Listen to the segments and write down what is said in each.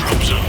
drop zone.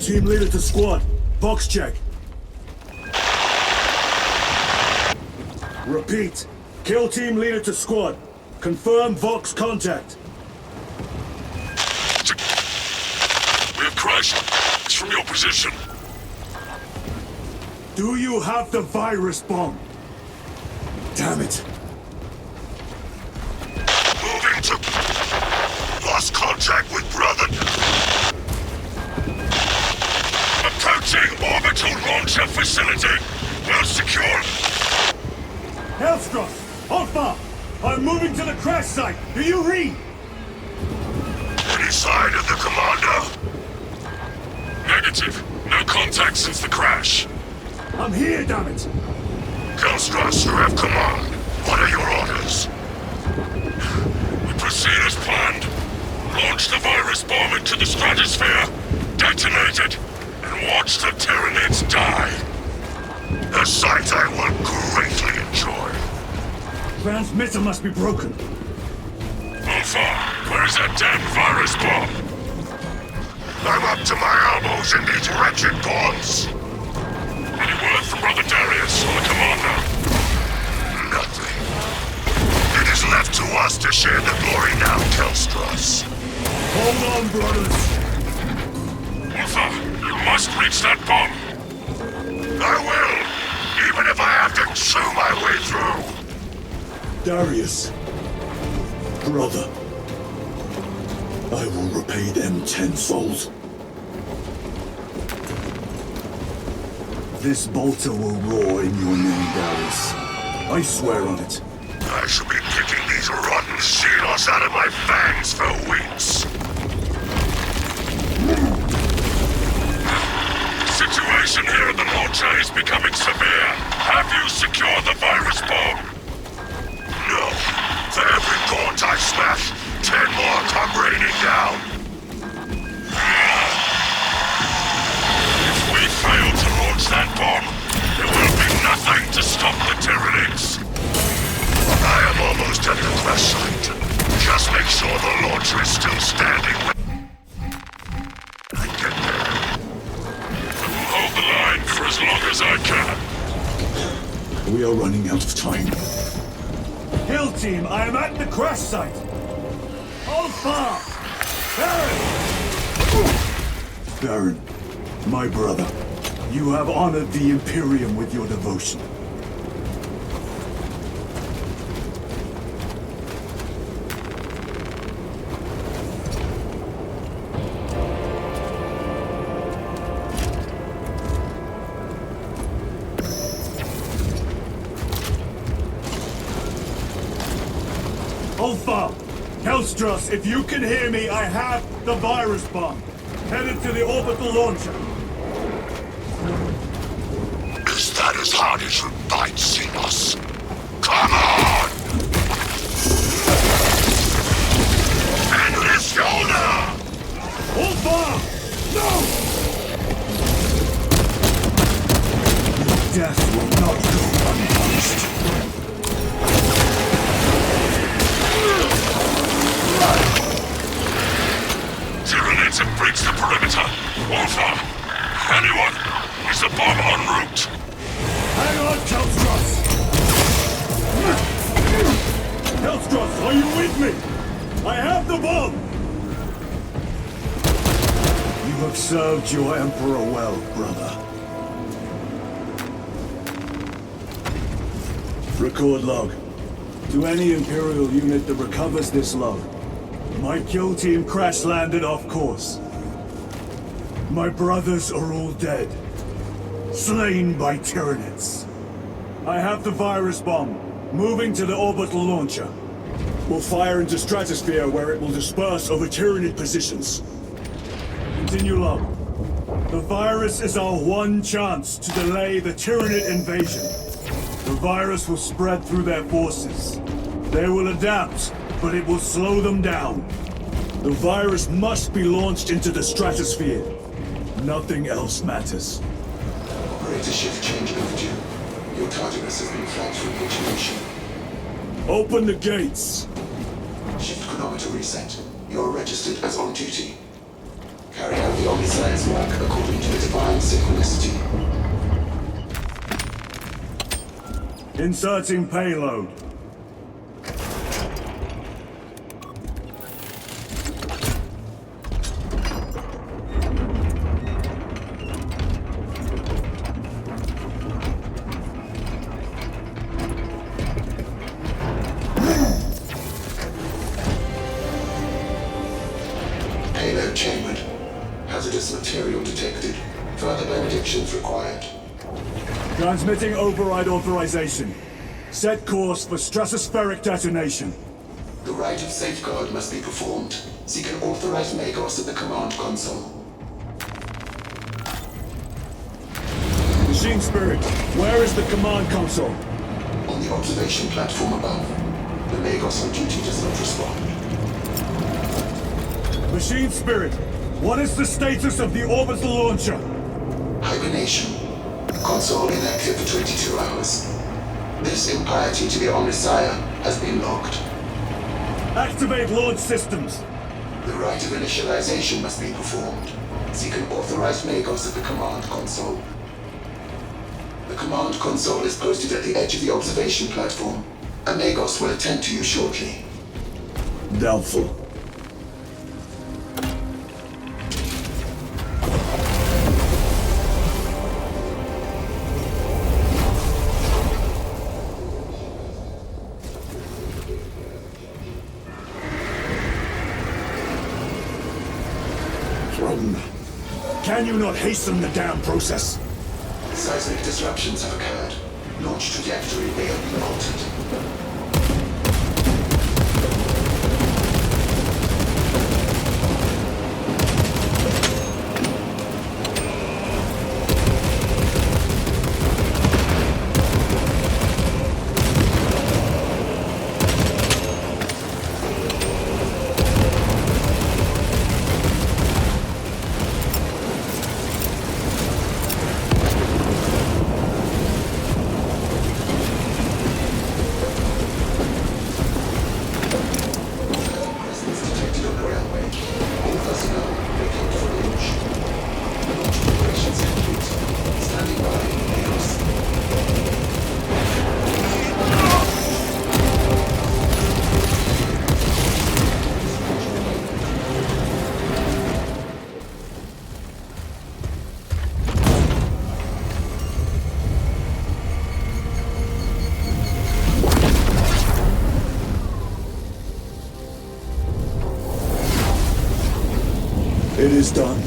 Team leader to squad. Vox check. Repeat. Kill team leader to squad. Confirm Vox contact. We have crashed. It's from your position. Do you have the virus bomb? Damn it. Moving to... Lost contact with brother. Approaching orbital launcher facility. Well secured. Hellstrom! Alpha! I'm moving to the crash site! Do you read? Any sign of the commander? Negative. No contact since the crash. I'm here, damn it! Hellstrom, you have command. What are your orders? We proceed as planned. Launch the virus bomb into the stratosphere. Detonate it. And watch the Tyranids die. A sight I will greatly enjoy. Transmitter must be broken. Alpha, where's that damn virus bomb? I'm up to my elbows in these wretched bombs. Any word from Brother Darius or the commander? Nothing. It is left to us to share the glory now, Kelstros. Hold on, brothers. Alpha, you must reach that bomb. I will, even if I have to chew my way through. Darius. Brother. I will repay them tenfold. This bolter will roar in your name, Darius. I swear on it. I shall be picking these rotten Xenos out of my fangs for weeks. The situation here at the launcher is becoming severe. Have you secured the virus bomb? No. For every gaunt I smash, 10 more come raining down. If we fail to launch that bomb, there will be nothing to stop the Tyranids. I am almost at the crash site. Just make sure the launcher is still standing when I get there. I will hold the line for as long as I can. We are running out of time. Hill team, I am at the crash site. Alpha! Baron! Baron, my brother, you have honored the Imperium with your devotion. Alpha! Hellstros, if you can hear me, I have the virus bomb. Headed to the orbital launcher. Is that as hard as you bite, Xenos? Come on! Endless shoulder! Alpha! No! Death will not go unpunished. Tyranids have breached the perimeter. Alpha! Anyone? Is the bomb en route? you with me? I have the bomb! You have served your Emperor well, brother. Record log. To any Imperial unit that recovers this log, my kill team crash-landed off course. My brothers are all dead. Slain by Tyranids. I have the virus bomb, moving to the orbital launcher. We'll fire into stratosphere where it will disperse over Tyranid positions. Continue log. The virus is our one chance to delay the Tyranid invasion. The virus will spread through their forces. They will adapt, but it will slow them down. The virus must be launched into the stratosphere. Nothing else matters. Operator shift change overdue. Your tardiness has been flagged for information. Open the gates. Shift chronometer reset. You're registered as on duty. Carry out the Omniscience work according to the divine synchronicity. Inserting payload. Payload chambered. Hazardous material detected. Further benedictions required. Transmitting override authorization. Set course for stratospheric detonation. The rite of safeguard must be performed. Seek an authorized Magos at the command console. Machine Spirit, where is the command console? On the observation platform above. The Magos on duty does not respond. Machine Spirit, what is the status of the orbital launcher? Hibernation. Console inactive for 22 hours. This impiety to the Omniscire has been logged. Activate launch systems. The rite of initialization must be performed. Seek an authorized Magos at the command console. The command console is posted at the edge of the observation platform. A Magos will attend to you shortly. Doubtful. Can you not hasten the damn process? Seismic disruptions have occurred. Launch trajectory may have been altered. It is done.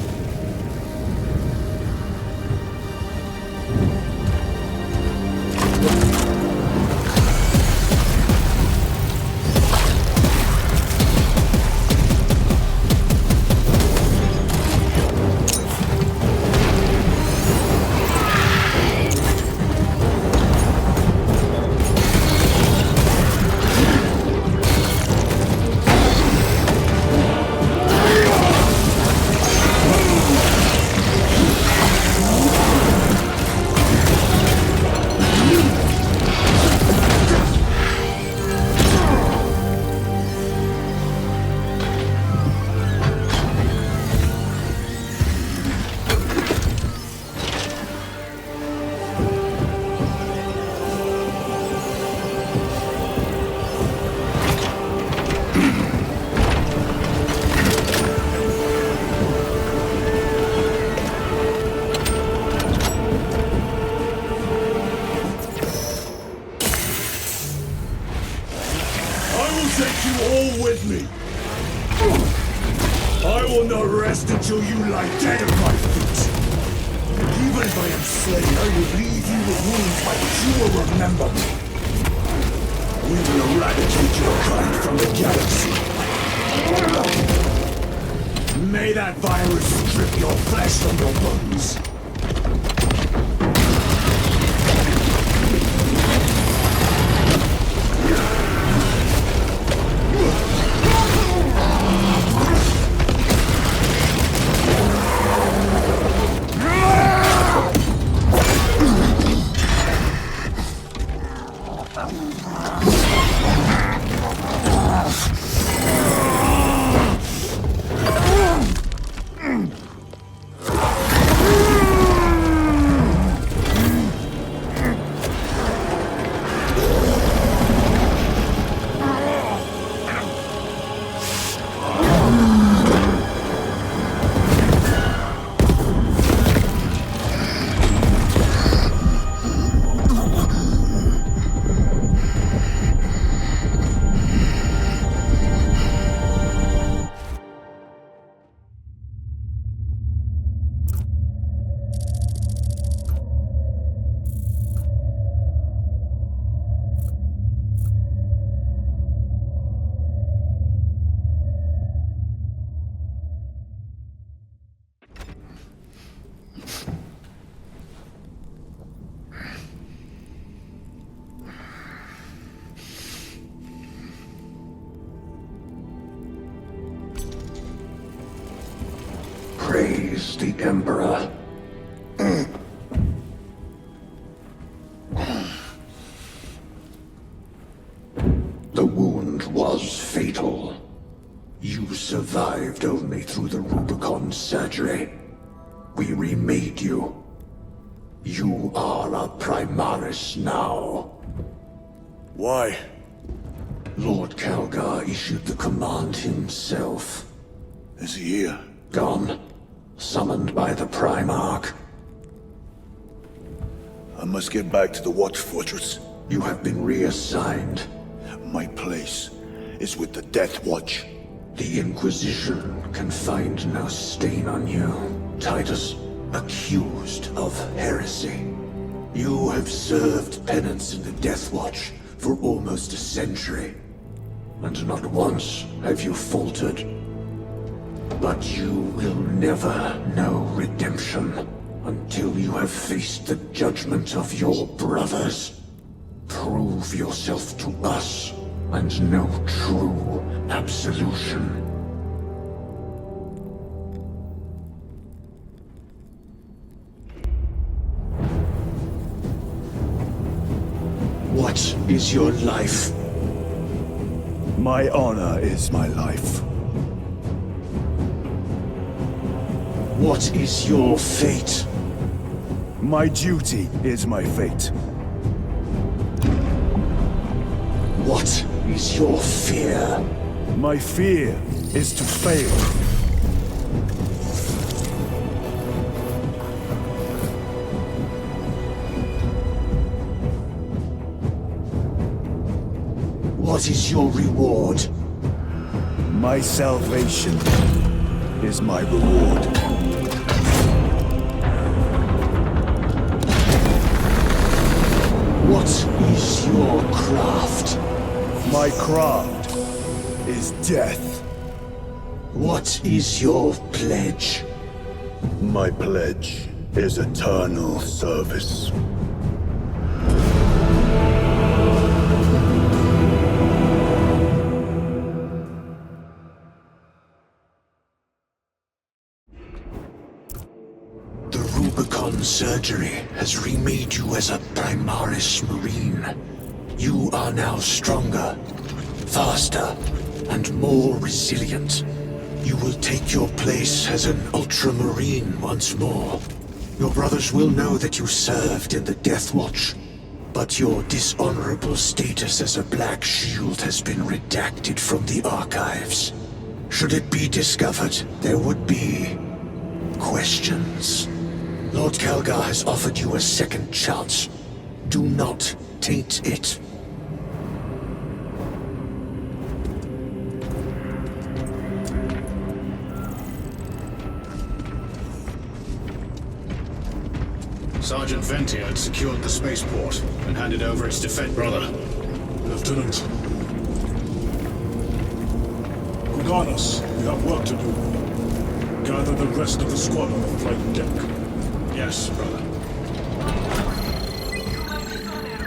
all with me? I will not rest until you lie dead at my feet. Even if I am slain, I will leave you with wounds by which you will remember me. We will eradicate your kind from the galaxy. May that virus strip your flesh from your bones. Praise the Emperor. The wound was fatal. You survived only through the Rubicon surgery. We remade you. You are a Primaris now. Why? Lord Calgar issued the command himself. Is he here? Gone. Summoned by the Primarch. I must get back to the Watch Fortress. You have been reassigned. My place is with the Death Watch. The Inquisition can find no stain on you, Titus. Accused of heresy. You have served penance in the Death Watch for almost a century. And not once have you faltered. But you will never know redemption until you have faced the judgment of your brothers. Prove yourself to us and know true absolution. What is your life? My honor is my life. What is your fate? My duty is my fate. What is your fear? My fear is to fail. What is your reward? My salvation is my reward. What is your craft? My craft is death. What is your pledge? My pledge is eternal service. The Rubicon surgery has remade you as a Primaris Marine. You are now stronger, faster, and more resilient. You will take your place as an Ultramarine once more. Your brothers will know that you served in the Death Watch, but your dishonorable status as a Black Shield has been redacted from the archives. Should it be discovered, there would be questions. Lord Calgar has offered you a second chance. Do not taint it. Sergeant Venti had secured the spaceport and handed over its defense. Brother. Lieutenant. Good on us. We have work to do. Gather the rest of the squad on the flight deck. Yes, brother.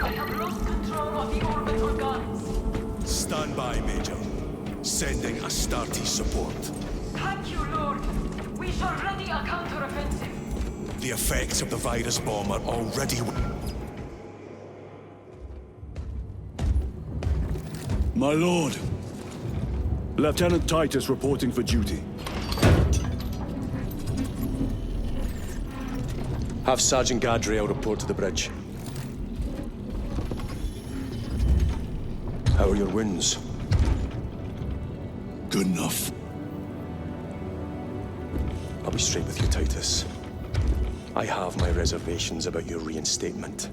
I have lost control of the orbital guns. Stand by, Major. Sending Astartes support. Thank you, Lord. We shall ready a counter-offensive. The effects of the virus bomb are already... My lord. Lieutenant Titus reporting for duty. Have Sergeant Gadriel report to the bridge. How are your wounds? Good enough. I'll be straight with you, Titus. I have my reservations about your reinstatement.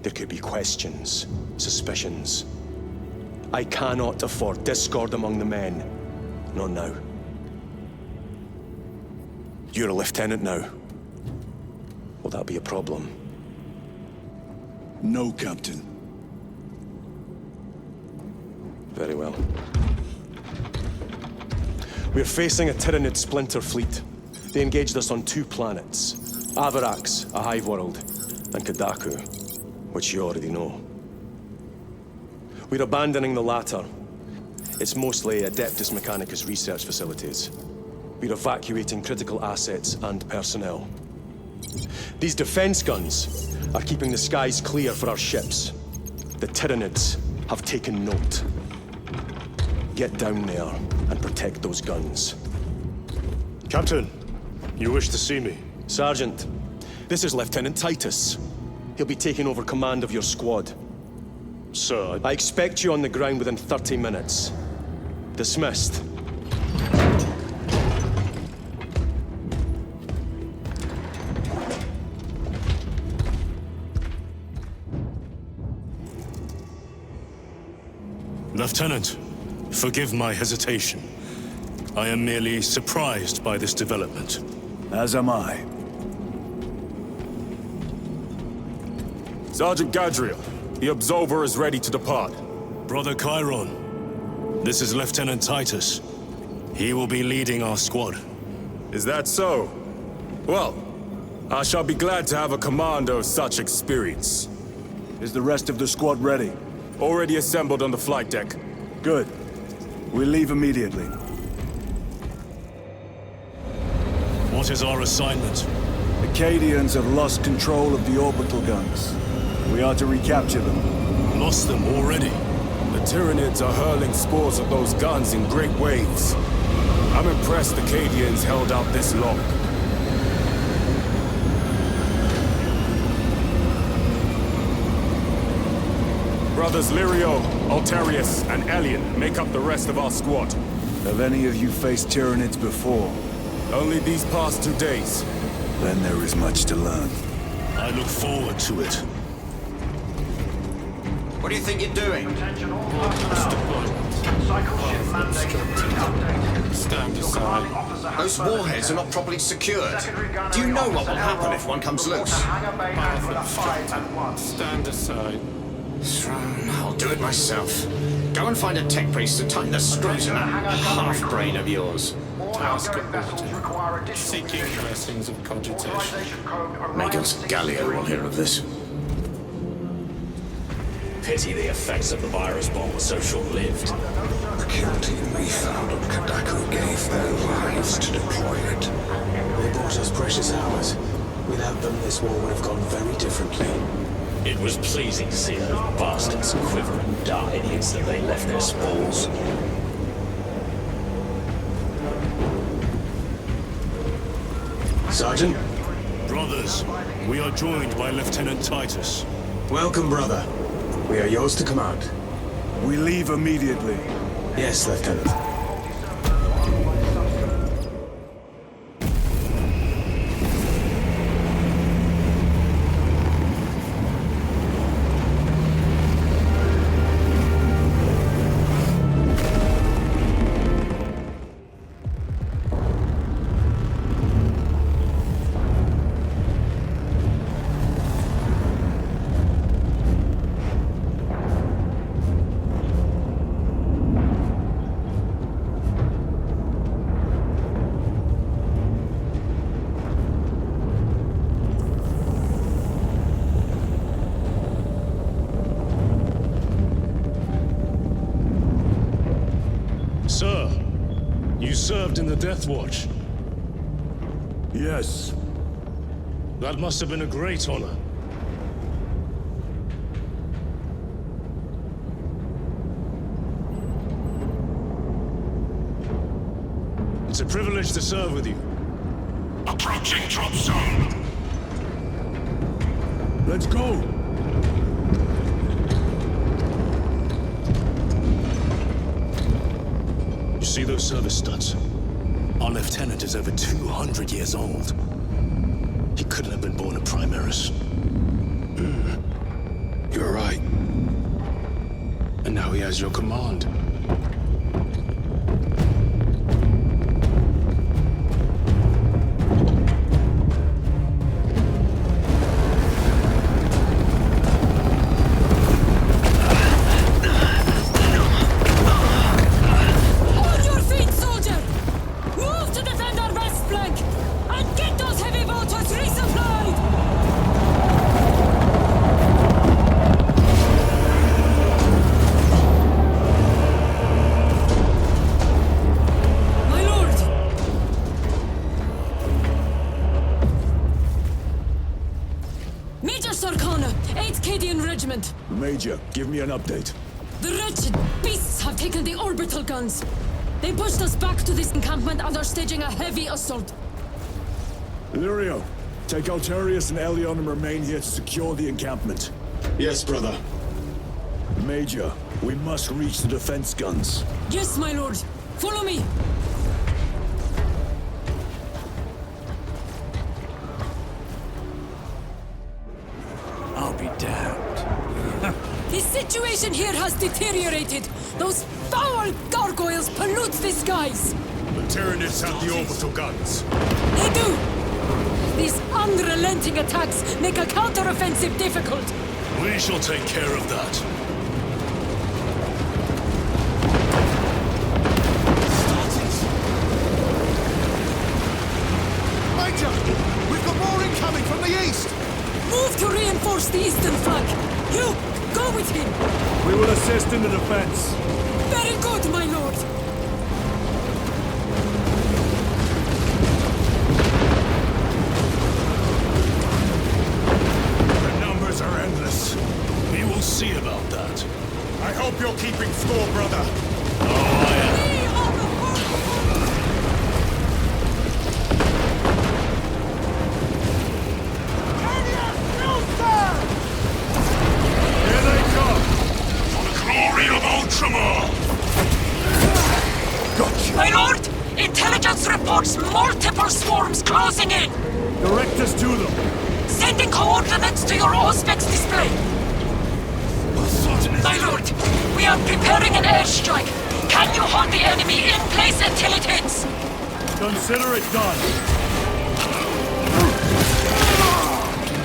There could be questions, suspicions. I cannot afford discord among the men. Not now. You're a lieutenant now. Will that be a problem? No, Captain. Very well. We're facing a Tyranid splinter fleet. They engaged us on 2 planets. Avarax, a hive world, and Kadaku, which you already know. We're abandoning the latter. It's mostly Adeptus Mechanicus research facilities. We're evacuating critical assets and personnel. These defense guns are keeping the skies clear for our ships. The Tyranids have taken note. Get down there and protect those guns. Captain, you wish to see me? Sergeant, this is Lieutenant Titus. He'll be taking over command of your squad. Sir, I expect you on the ground within 30 minutes. Dismissed. Lieutenant, forgive my hesitation. I am merely surprised by this development. As am I. Sergeant Gadriel, the Absolver is ready to depart. Brother Chiron, this is Lieutenant Titus. He will be leading our squad. Is that so? Well, I shall be glad to have a commander of such experience. Is the rest of the squad ready? Already assembled on the flight deck. Good. We'll leave immediately. What is our assignment? Acadians have lost control of the orbital guns. We are to recapture them. Lost them already? The Tyranids are hurling spores of those guns in great waves. I'm impressed the Acadians held out this long. Brothers Lirio, Altarius, and Elian make up the rest of our squad. Have any of you faced Tyranids before? Only these past 2 days. Then there is much to learn. I look forward to it. What do you think you're doing? Attention all personnel. Cycle ship mandate updated. Stand aside. Those warheads are not properly secured. Do you know what will happen if one comes loose? Hangar bay and with a 5 and 1. Stand aside. I'll do it myself. Go and find a tech priest to tighten the screws in that half-brain of yours. All outgoing vessels require additional Seeking blessings of cogitation. authorization code Magos Gallia will hear of this. Pity the effects of the virus bomb were so short-lived. The kill team we found on Kadaku gave their lives to deploy it. They bought us precious hours. Without them, this war would have gone very differently. It was pleasing to see those bastards quiver and die the instant they left their spores. Sergeant? Brothers, we are joined by Lieutenant Titus. Welcome, brother. We are yours to command. We leave immediately. Yes, Lieutenant. served in the Death Watch? Yes. That must have been a great honor. It's a privilege to serve with you. Approaching drop zone. Let's go! You see those service studs? Our lieutenant is over 200 years old. He couldn't have been born a Primaris. You're right. And now he has your command. Major, give me an update. The wretched beasts have taken the orbital guns. They pushed us back to this encampment and are staging a heavy assault. Lirio, take Atreus and Elion and remain here to secure the encampment. Yes, brother. Major, we must reach the defense guns. Yes, my lord. Follow me. I'll be damned. The situation here has deteriorated. Those foul gargoyles pollute the skies. The Tyranids have the orbital guns. They do. These unrelenting attacks make a counter-offensive difficult. We shall take care of that. Major! We've got more incoming from the east! Move to reinforce the eastern flank. You, go with him. We will assist in the defense. Very good, my lord. The numbers are endless. We will see about that. I hope you're keeping score, brother. Oh, I am. My lord! Intelligence reports multiple swarms closing in! Direct us to them! Sending coordinates to your Auspex display! My lord, we are preparing an airstrike! Can you hold the enemy in place until it hits? Consider it done!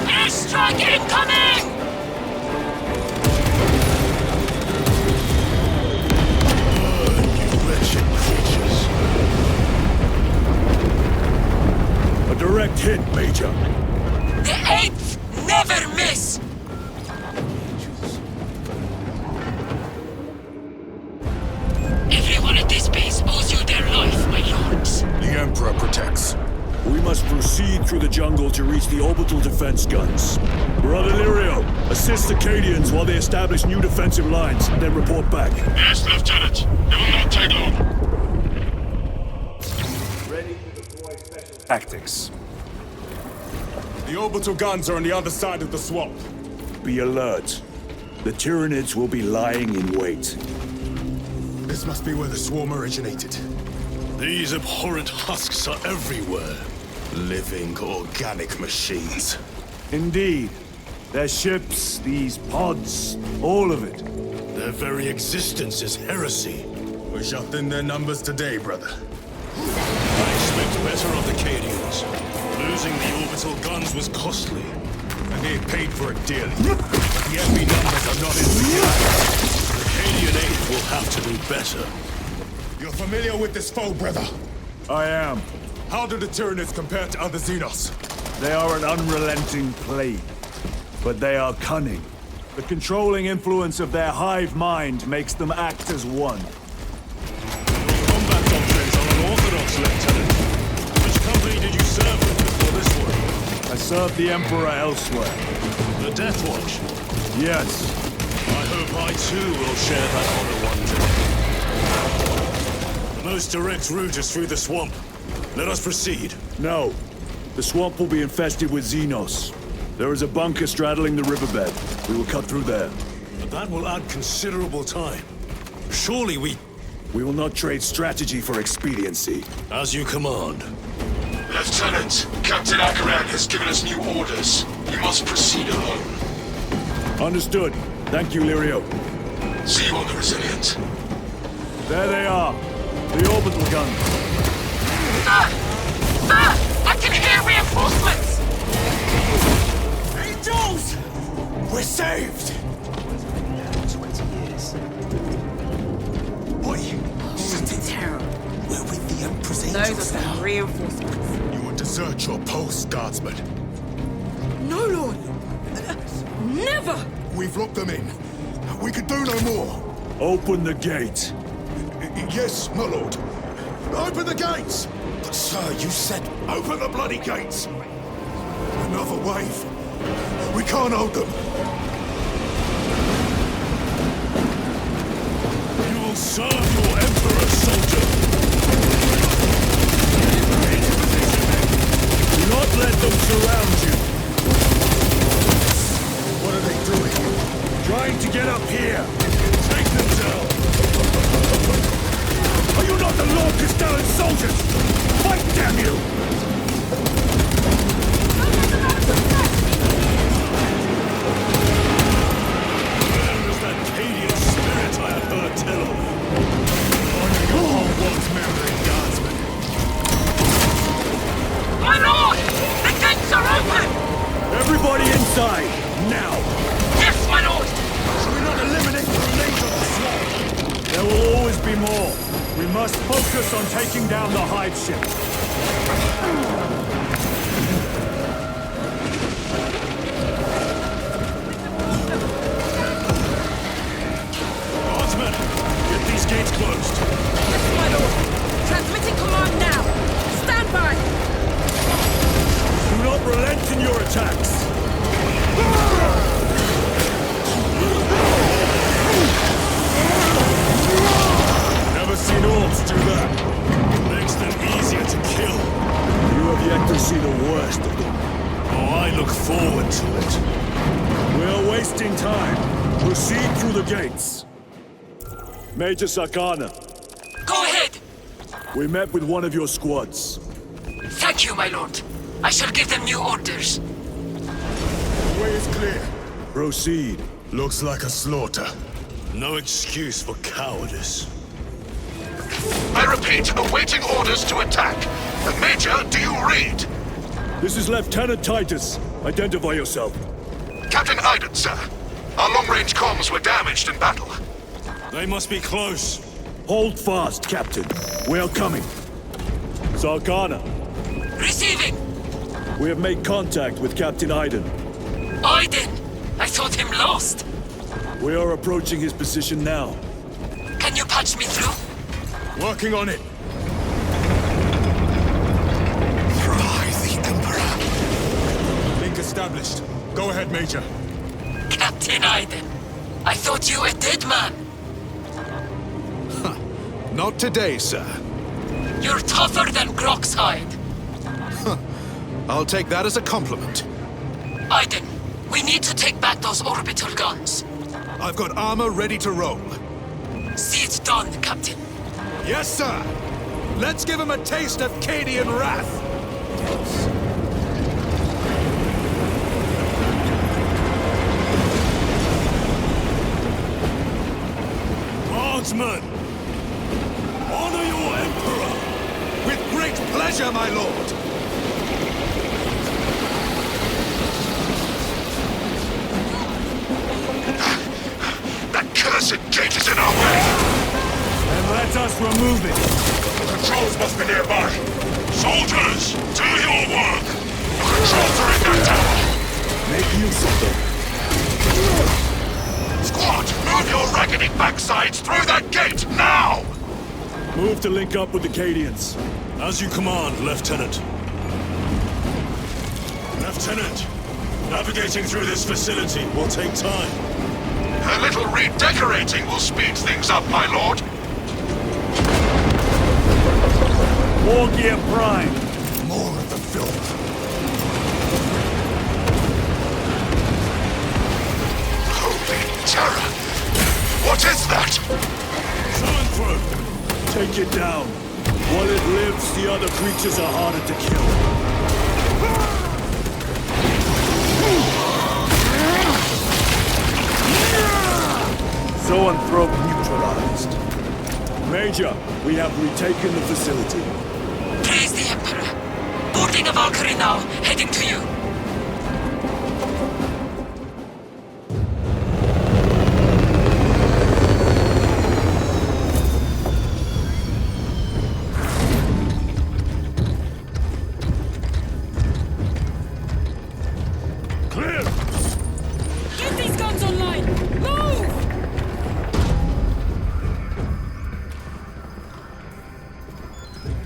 Airstrike incoming! Direct hit, Major. The 8th never miss! Everyone at this base owes you their life, my lords. The Emperor protects. We must proceed through the jungle to reach the orbital defense guns. Brother Lirio, assist the Cadians while they establish new defensive lines, then report back. Yes, Lieutenant. It will not take long. Ready to deploy special tactics. The orbital guns are on the other side of the swamp. Be alert. The Tyranids will be lying in wait. This must be where the swarm originated. These abhorrent husks are everywhere. Living, organic machines. Indeed. Their ships, these pods, all of it. Their very existence is heresy. We shall thin their numbers today, brother. I expect better of the Cadians. Losing the orbital guns was costly. And they paid for it dearly. But the enemy numbers are not in the The Cadian 8th will have to do better. You're familiar with this foe, brother? I am. How do the Tyranids compare to other Xenos? They are an unrelenting plague. But they are cunning. The controlling influence of their hive mind makes them act as one. Combat doctrines are unorthodox, Greetings, Lieutenant. Which company did you serve with before this one? I served the Emperor elsewhere. The Death Watch? Yes. I hope I too will share that honor one day. The most direct route is through the swamp. Let us proceed. No. The swamp will be infested with Xenos. There is a bunker straddling the riverbed. We will cut through there. But that will add considerable time. Surely we will not trade strategy for expediency. As you command. Lieutenant, Captain Akaran has given us new orders. You must proceed alone. Understood. Thank you, Lirio. See you on the Resilient. There they are. The orbital gun. Sir! I can hear reinforcements! Angels! We're saved! 20 years. What? Shut it down. We're with the Emperor's Those angels are now. some reinforcements. You will desert your post, Guardsman. No, Lord! Never! We've locked them in. We could do no more. Open the gate. Yes, my lord. Open the gates! But sir, you said... Open the bloody gates! Another wave. We can't hold them. You will serve your Emperor, soldier. Do not let them surround you. What are they doing? Trying to get up here. Take them down. Are you not the Lord Castellan soldiers? Fight, damn you! Where is that Cadian spirit I have heard tell of? Honor your once memory, Guardsman. My lord! The gates are open! Everybody inside, now! Yes, my lord! Should we not eliminate the remains of the swamp? There will always be more. We must focus on taking down the hive ship. Guardsmen, get these gates closed. Yes, my lord. Transmitting command now. Stand by. Do not relent in your attacks. Never seen orcs do that. Makes them easier to kill. You have yet to see the worst of them. Oh, I look forward to it. We're wasting time. Proceed through the gates. Major Sakana. Go ahead! We met with one of your squads. Thank you, my lord. I shall give them new orders. The way is clear. Proceed. Looks like a slaughter. No excuse for cowardice. I repeat, awaiting orders to attack. Major, do you read? This is Lieutenant Titus. Identify yourself. Captain Iden, sir. Our long-range comms were damaged in battle. They must be close. Hold fast, Captain. We are coming. Sarkana. Receiving! We have made contact with Captain Iden. Iden! I thought him lost. We are approaching his position now. Can you patch me through? Working on it. Fry the Emperor. Link established. Go ahead, Major. Captain Iden. I thought you a dead man. Not today, sir. You're tougher than Grok's hide. I'll take that as a compliment. Iden, we need to take back those orbital guns. I've got armor ready to roll. See it done, Captain. Yes, sir! Let's give him a taste of Cadian wrath! Guardsmen! Honor your Emperor! With great pleasure, my lord! That cursed gate is in our way! Then let us remove it! Controls must be nearby! Soldiers, do your work! The controls are in that tower! Make use of them. Squad, move your raggedy backsides through that gate, now! Move to link up with the Cadians. As you command, Lieutenant. Lieutenant, navigating through this facility will take time. A little redecorating will speed things up, my lord. War gear prime. More of the filth. Holy terror! What is that? Zoanthrope! Take it down. While it lives, the other creatures are harder to kill. Zoanthrope neutralized. Major, we have retaken the facility. Praise the Emperor. Boarding a Valkyrie now, heading to you. Clear! Get these guns online! Move!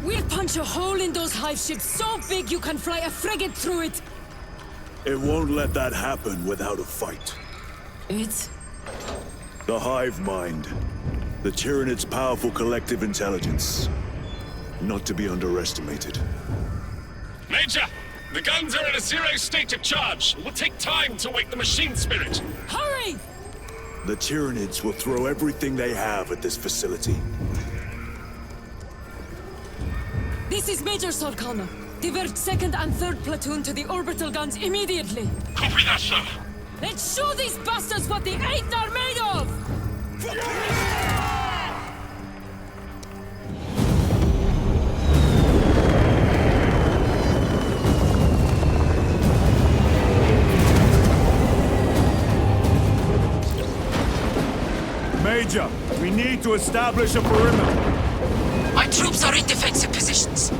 We'll punch a hole in those hive ships so big you can fly a frigate through it! It won't let that happen without a fight. It's... The hive mind. The Tyranid's powerful collective intelligence. Not to be underestimated. Major! The guns are in a zero state of charge. It will take time to wake the machine spirit. Hurry! The Tyranids will throw everything they have at this facility. This is Major Solkana. Divert 2nd and 3rd platoon to the orbital guns immediately. Copy that, sir. Let's show these bastards what the 8th are made of! Major, we need to establish a perimeter. My troops are in defensive positions.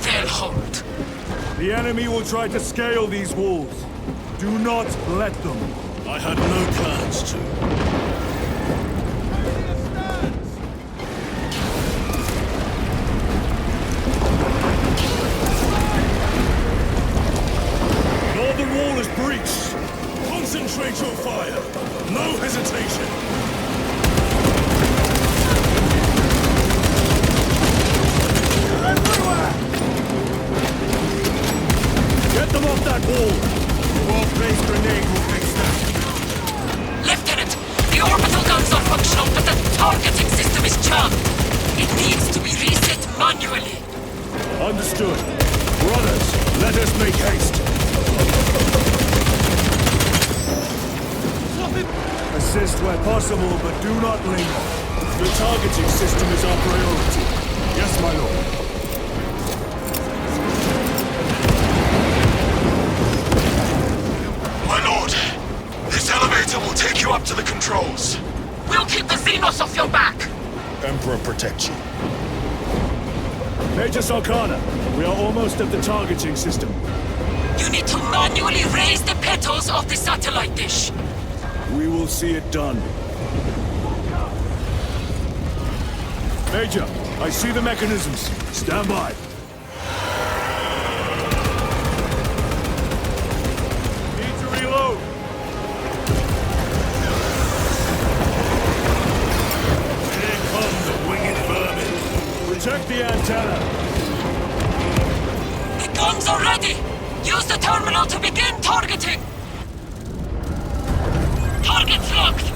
They'll hold. The enemy will try to scale these walls. Do not let them. I had no plans to. Northern wall is breached. Concentrate your fire. No hesitation. Get them off that wall! The well-placed grenade will fix that. Lieutenant, the orbital guns are functional, but the targeting system is jammed. It needs to be reset manually. Understood. Brothers, let us make haste. Assist where possible, but do not linger. The targeting system is our priority. Yes, my lord. This elevator will take you up to the controls. We'll keep the Xenos off your back. Emperor protect you. Major Solkana, we are almost at the targeting system. You need to manually raise the petals of the satellite dish. We will see it done. Major, I see the mechanisms. Stand by. Need to reload. Here come the winged vermin. Protect the antenna. The guns are ready. Use the terminal to begin targeting. Targets locked.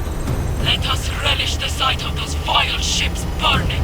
Let us relish the sight of those vile ships burning.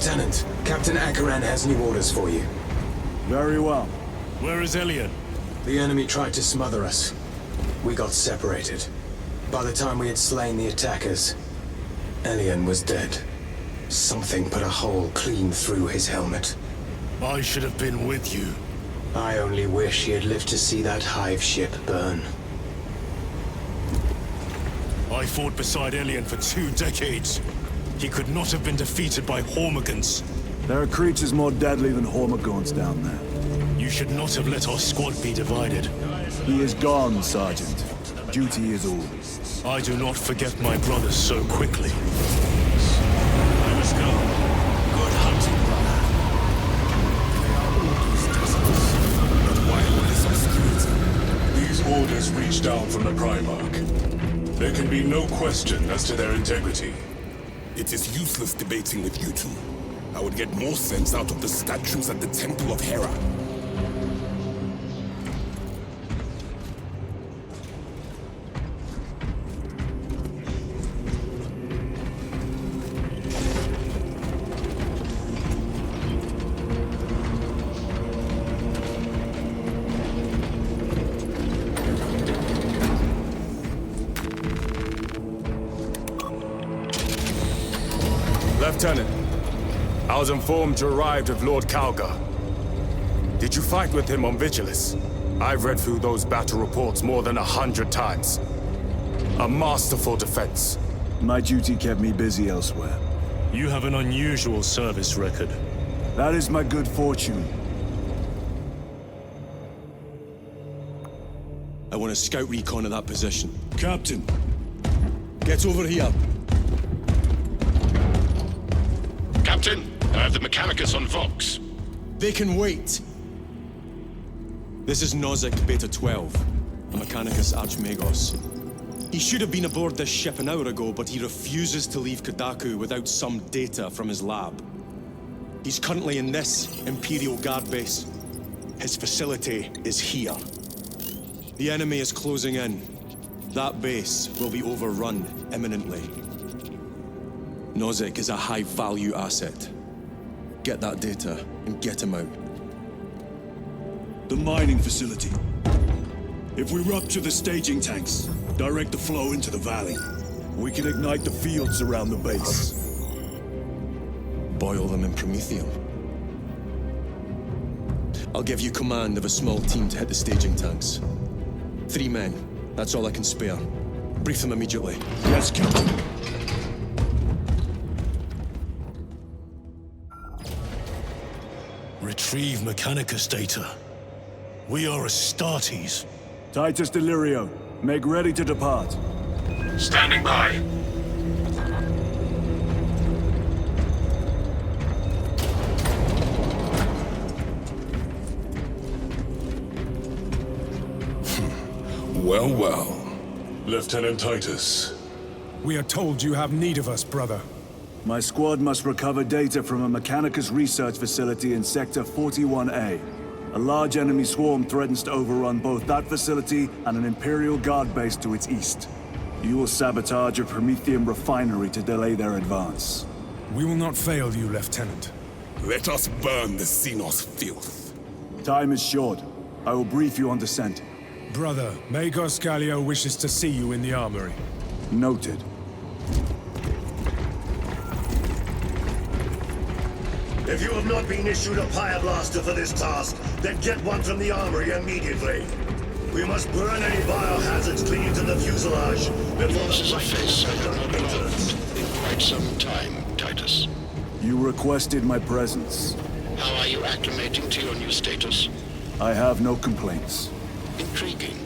Lieutenant, Captain Akaran has new orders for you. Very well. Where is Elian? The enemy tried to smother us. We got separated. By the time we had slain the attackers, Elian was dead. Something put a hole clean through his helmet. I should have been with you. I only wish he had lived to see that hive ship burn. I fought beside Elian for 2 decades. He could not have been defeated by Hormagaunts. There are creatures more deadly than Hormagaunts down there. You should not have let our squad be divided. He is gone, Sergeant. Duty is all. I do not forget my brothers so quickly. I must go. Good hunting, brother. But why all this obscurity? These orders reach down from the Primarch. There can be no question as to their integrity. It is useless debating with you two. I would get more sense out of the statues at the Temple of Hera. Lieutenant, I was informed you arrived with Lord Kalgar. Did you fight with him on Vigilus? I've read through those battle reports more than 100 times. A masterful defense. My duty kept me busy elsewhere. You have an unusual service record. That is my good fortune. I want a scout recon of that position. Captain, get over here. Captain, I have the Mechanicus on Vox. They can wait. This is Nozick Beta 12, a Mechanicus Archmagos. He should have been aboard this ship an hour ago, but he refuses to leave Kadaku without some data from his lab. He's currently in this Imperial Guard base. His facility is here. The enemy is closing in. That base will be overrun imminently. Nozick is a high-value asset. Get that data and get him out. the mining facility. If we rupture the staging tanks, direct the flow into the valley, we can ignite the fields around the base. Boil them in promethium. I'll give you command of a small team to hit the staging tanks. 3 men. That's all I can spare. Brief them immediately. Yes, Captain. Retrieve Mechanicus data. We are Astartes. Titus Delirio, make ready to depart. Standing by. Well, well. Lieutenant Titus. We are told you have need of us, brother. My squad must recover data from a Mechanicus research facility in Sector 41A. A large enemy swarm threatens to overrun both that facility and an Imperial Guard base to its east. You will sabotage a Promethium refinery to delay their advance. We will not fail you, Lieutenant. Let us burn the Xenos filth. Time is short. I will brief you on descent. Brother, Magos Gallio wishes to see you in the armory. Noted. If you have not been issued a Pyreblaster for this task, then get one from the armory immediately. We must burn any biohazards clinging to the fuselage before This is a face I have not loved in quite some time, Titus. You requested my presence. How are you acclimating to your new status? I have no complaints. Intriguing.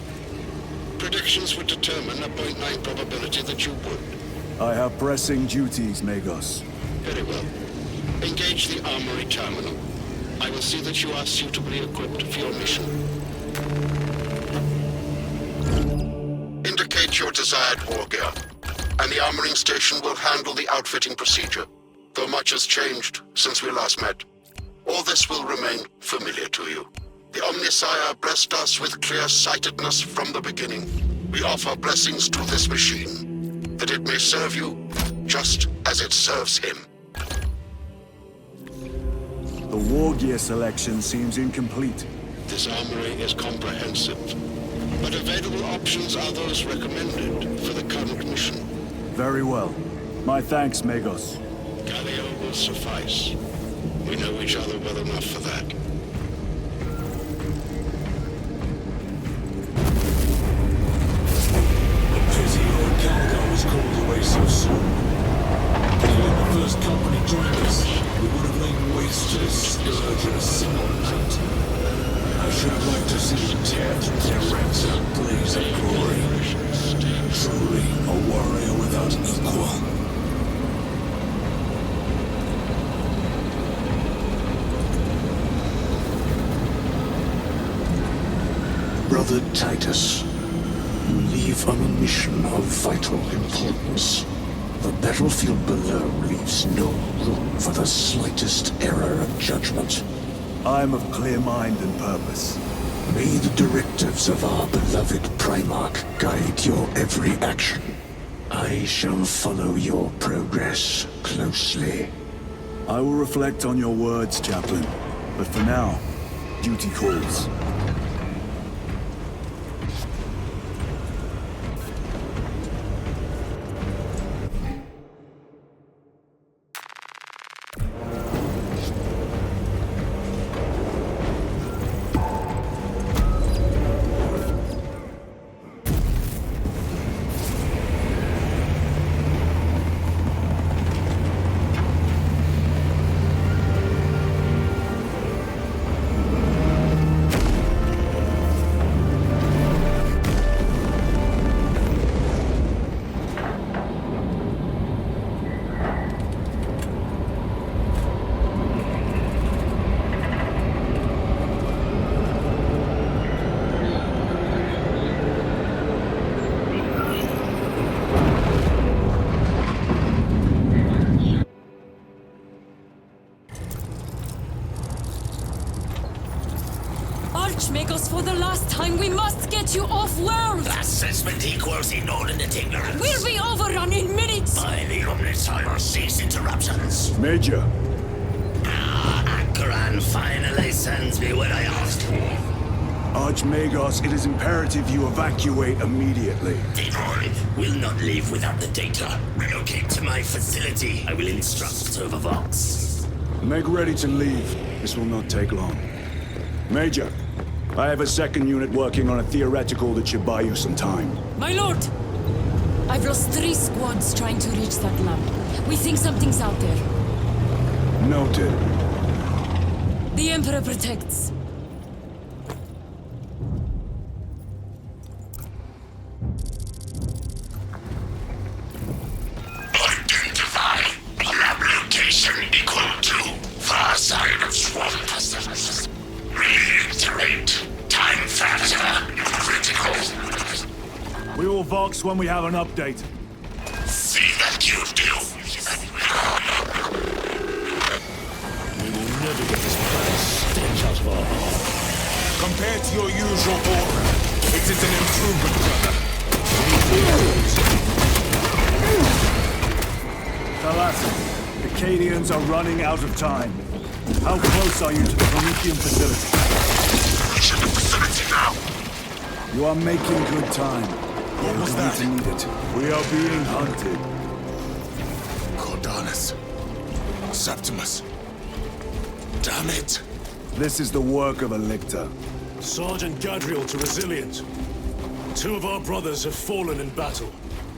Predictions would determine a 0.9 probability that you would. I have pressing duties, Magos. Very well. Engage the armory terminal. I will see that you are suitably equipped for your mission. Indicate your desired war gear, and the armoring station will handle the outfitting procedure, though much has changed since we last met. All this will remain familiar to you. The Omnisire blessed us with clear-sightedness from the beginning. We offer blessings to this machine, that it may serve you just as it serves him. war gear selection seems incomplete. This armory is comprehensive, but available options are those recommended for the current mission. Very well. My thanks, Magos. Galio will suffice. We know each other well enough for that. A pity Lord Calgar was called away so soon. When the first company joined us, we would have laid waste to this scourge in a single night. I should have liked to see him tear through their ranks in a blaze of glory. Truly a warrior without equal. Brother Titus, you leave on a mission of vital importance. The battlefield below leaves no room for the slightest error of judgment. I am of clear mind and purpose. May the directives of our beloved Primarch guide your every action. I shall follow your progress closely. I will reflect on your words, Chaplain. But for now, duty calls. Archmagos, for the last time, we must get you off-world! Assessment equals inordinate ignorance. We'll be overrun in minutes! By the Omnissiah, cease interruptions. Major! Akran finally sends me what I asked for. Archmagos, it is imperative you evacuate immediately. Devoid will not leave without the data. Relocate to my facility. I will instruct over Vox. Make ready to leave. This will not take long. Major, I have a second unit working on a theoretical that should buy you some time. My lord! I've lost 3 squads trying to reach that lab. We think something's out there. Noted. The Emperor protects. Identify. Lab location equal to far side of swamp. Reiterate. Time factor critical. We will Vox when we have an update. See that you do. We will never get this planet stench out of our home. Compared to your usual order, it is an improvement, brother. Thalassic, the Cadians are running out of time. How close are you to the Promethean facility? Reaching the facility now. You are making good time. What was that? To need it. We are being hunted. Cordanus. Septimus. Damn it. This is the work of a lictor. Sergeant Gadriel to Resilient. 2 of our brothers have fallen in battle.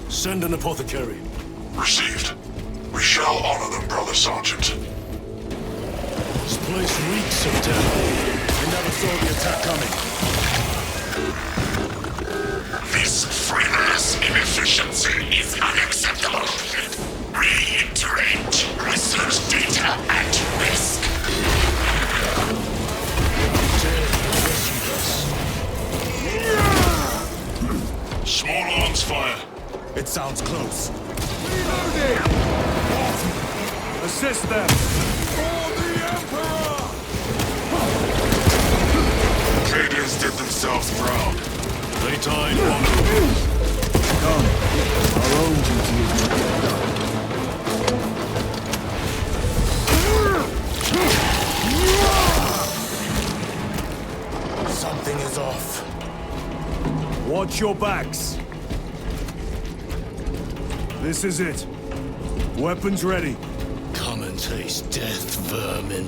Send an apothecary. Received. We shall honor them, Brother Sergeant. This place reeks of death. I never saw the attack coming. This frivolous inefficiency is unacceptable. Reiterate. Research data at risk. Small arms fire. It sounds close. Reloading! Assist them! For the Emperor! Cadians did themselves proud. They died on. Come. Our own duty is not yet done. Watch your backs. This is it. Weapons ready. Come and taste death, vermin.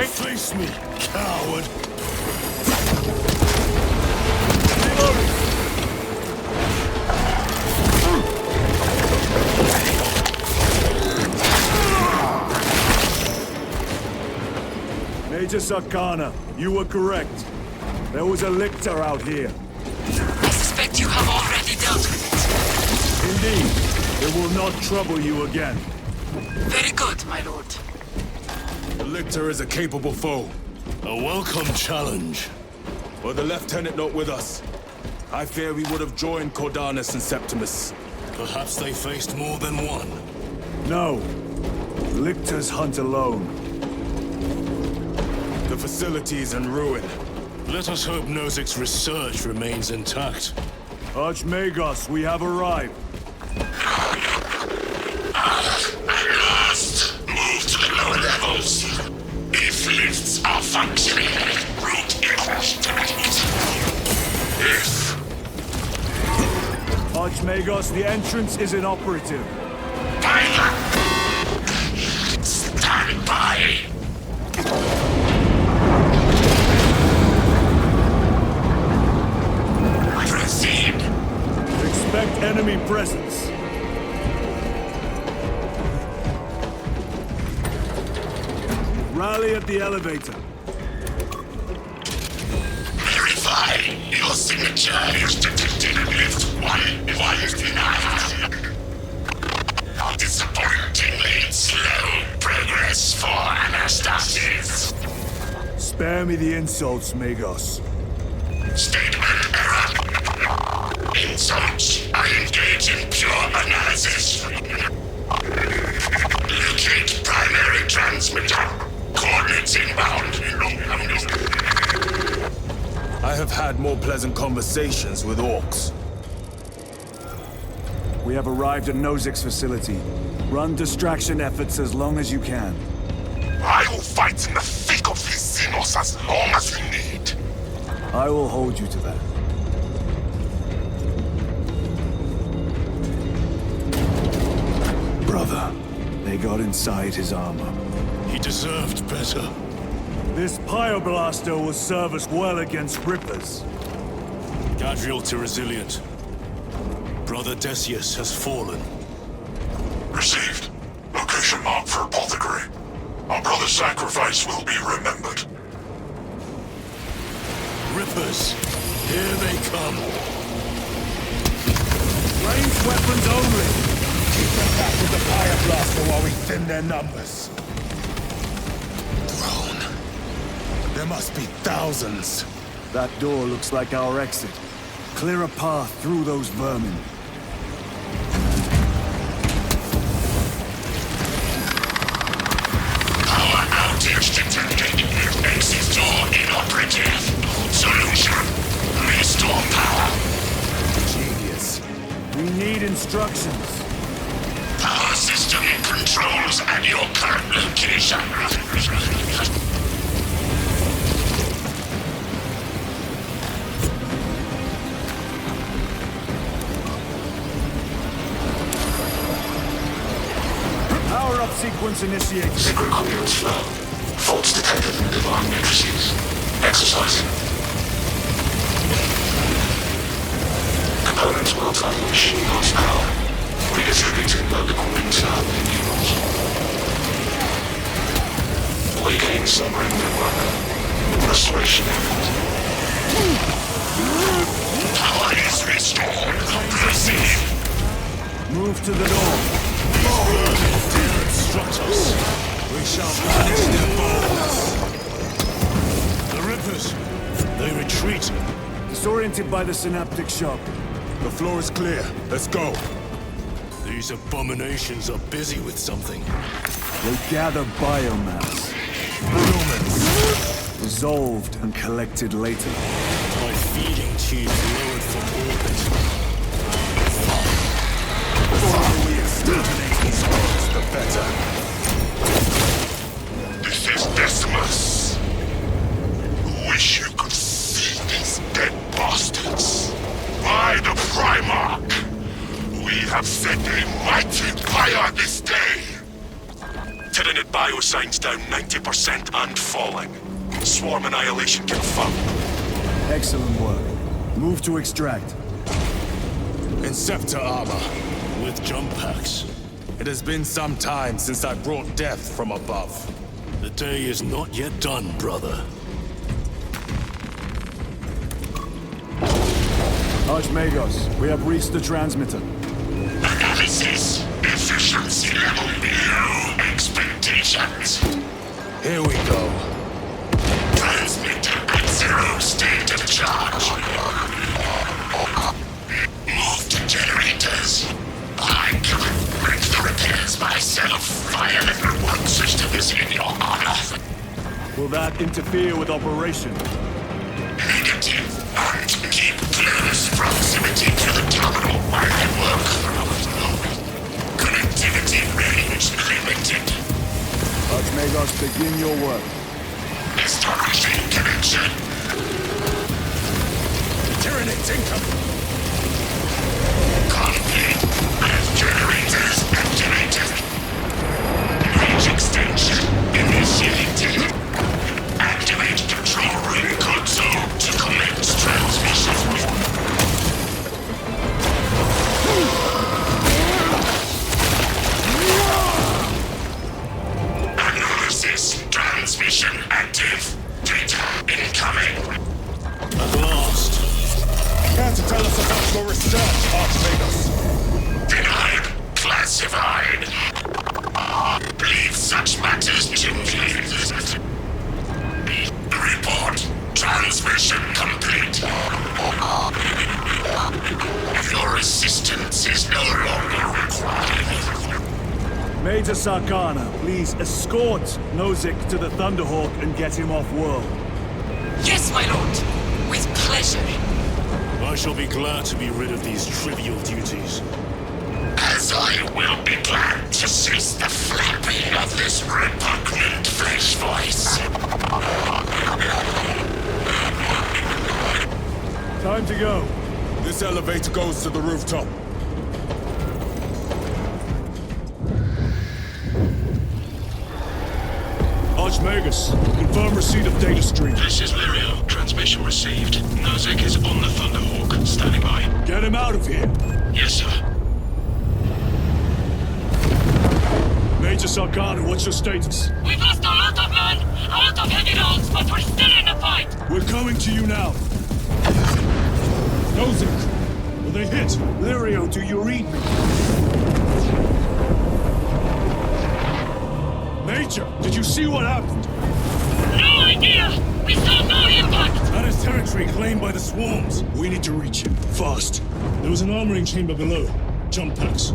Face me, coward! Major Sarkana, you were correct. There was a lictor out here. I suspect you have already dealt with it. Indeed. It will not trouble you again. Very good, my lord. The lictor is a capable foe. A welcome challenge. Were the lieutenant not with us, I fear we would have joined Cordanus and Septimus. Perhaps they faced more than one. No. Lictors hunt alone. The facility is in ruin. Let us hope Nozik's research remains intact. Archmagos, we have arrived. At last, move to the lower levels. If lifts are functioning, route If. Archmagos, the entrance is inoperative. Stand by. Proceed. Expect enemy presence. Rally at the elevator. Verify your signature is detected at lift 119. Disappointingly slow progress for Anastasis. Spare me the insults, Magos. Statement error. Insults are engaged in pure analysis. Locate primary transmitter. Coordinates inbound. I have had more pleasant conversations with orcs. We have arrived at Nozik's facility. Run distraction efforts as long as you can. I will fight in the thick of these Xenos as long as we need. I will hold you to that. Brother, they got inside his armor. He deserved better. This Pyoblaster will serve us well against Rippers. Gadriel to resilient. Brother Decius has fallen. Received. Location marked for apothecary. Our brother's sacrifice will be remembered. Rippers, here they come. Ranged weapons only. Keep them back with the Pyoblaster while we thin their numbers. Drone. There must be thousands. That door looks like our exit. Clear a path through those vermin. Power outage detected. Exit door inoperative. Solution. Restore power. Genius. We need instructions. Power system controls at your current location. Power-up sequence initiated. Secret coherence flow. Faults detected in the divine matrices. Exercising. Components will tell the machine lost power. Redistributing local internal neurons. Awakening submarine network. Restoration effort. Power is restored. Restore. Proceed. Move to the north. Dare obstruct us. We shall punish their bones. The Rippers. They retreat. Disoriented by the synaptic shock. The floor is clear. Let's go. These abominations are busy with something. They gather biomass. Humans. Dissolved and collected later. My feeding tube lowered from orbit. The farther we exterminate these worlds, the better. This is Decimus. Wish you could see these dead bastards. By the Primarch, we have set a mighty fire this day. Tyranid biosigns down 90% and falling. Swarm annihilation confirmed. Excellent work. Move to extract. Inceptor armor. With jump packs. It has been some time since I brought death from above. The day is not yet done, brother. Archmagos, we have reached the transmitter. Analysis. Efficiency level below expectations. Here we go. Transmitter at 0 state of charge. Move to generators. I can make the repairs myself via the reward systems in your honor. Will that interfere with operation? Negative. And keep close proximity to the terminal while I work. Connectivity range limited. Archmagos, begin your work. Establishing connection. Tyranids incoming. Complete. As generators activated. Range extension initiated. Activate control room console to commence transmission. Analysis. Transmission active. Data incoming. At last. Care to tell us about your research, Archmagos? Denied. Classified. Leave such matters to me. Report. Transmission complete. Your assistance is no longer required. Major Sarkana, please escort Nozick to the Thunderhawk and get him off-world. Yes, my lord. With pleasure. I shall be glad to be rid of these trivial duties. As I will be glad to cease the flapping of this repugnant flesh voice. Time to go. This elevator goes to the rooftop. Archmagus, confirm receipt of data stream. This is Lirio. Transmission received. Nozick is on the Thunderhawk. Standing by. Get him out of here. Yes, sir. Major Sarkana, what's your status? We've lost a lot of men, a lot of heavy rolls, but we're still in the fight. We're coming to you now. Nozick, will they hit? Lirio, do you read me? Major, did you see what happened? No idea! We saw no impact! That is territory claimed by the swarms. We need to reach him, fast. There was an armoring chamber below. Jump packs.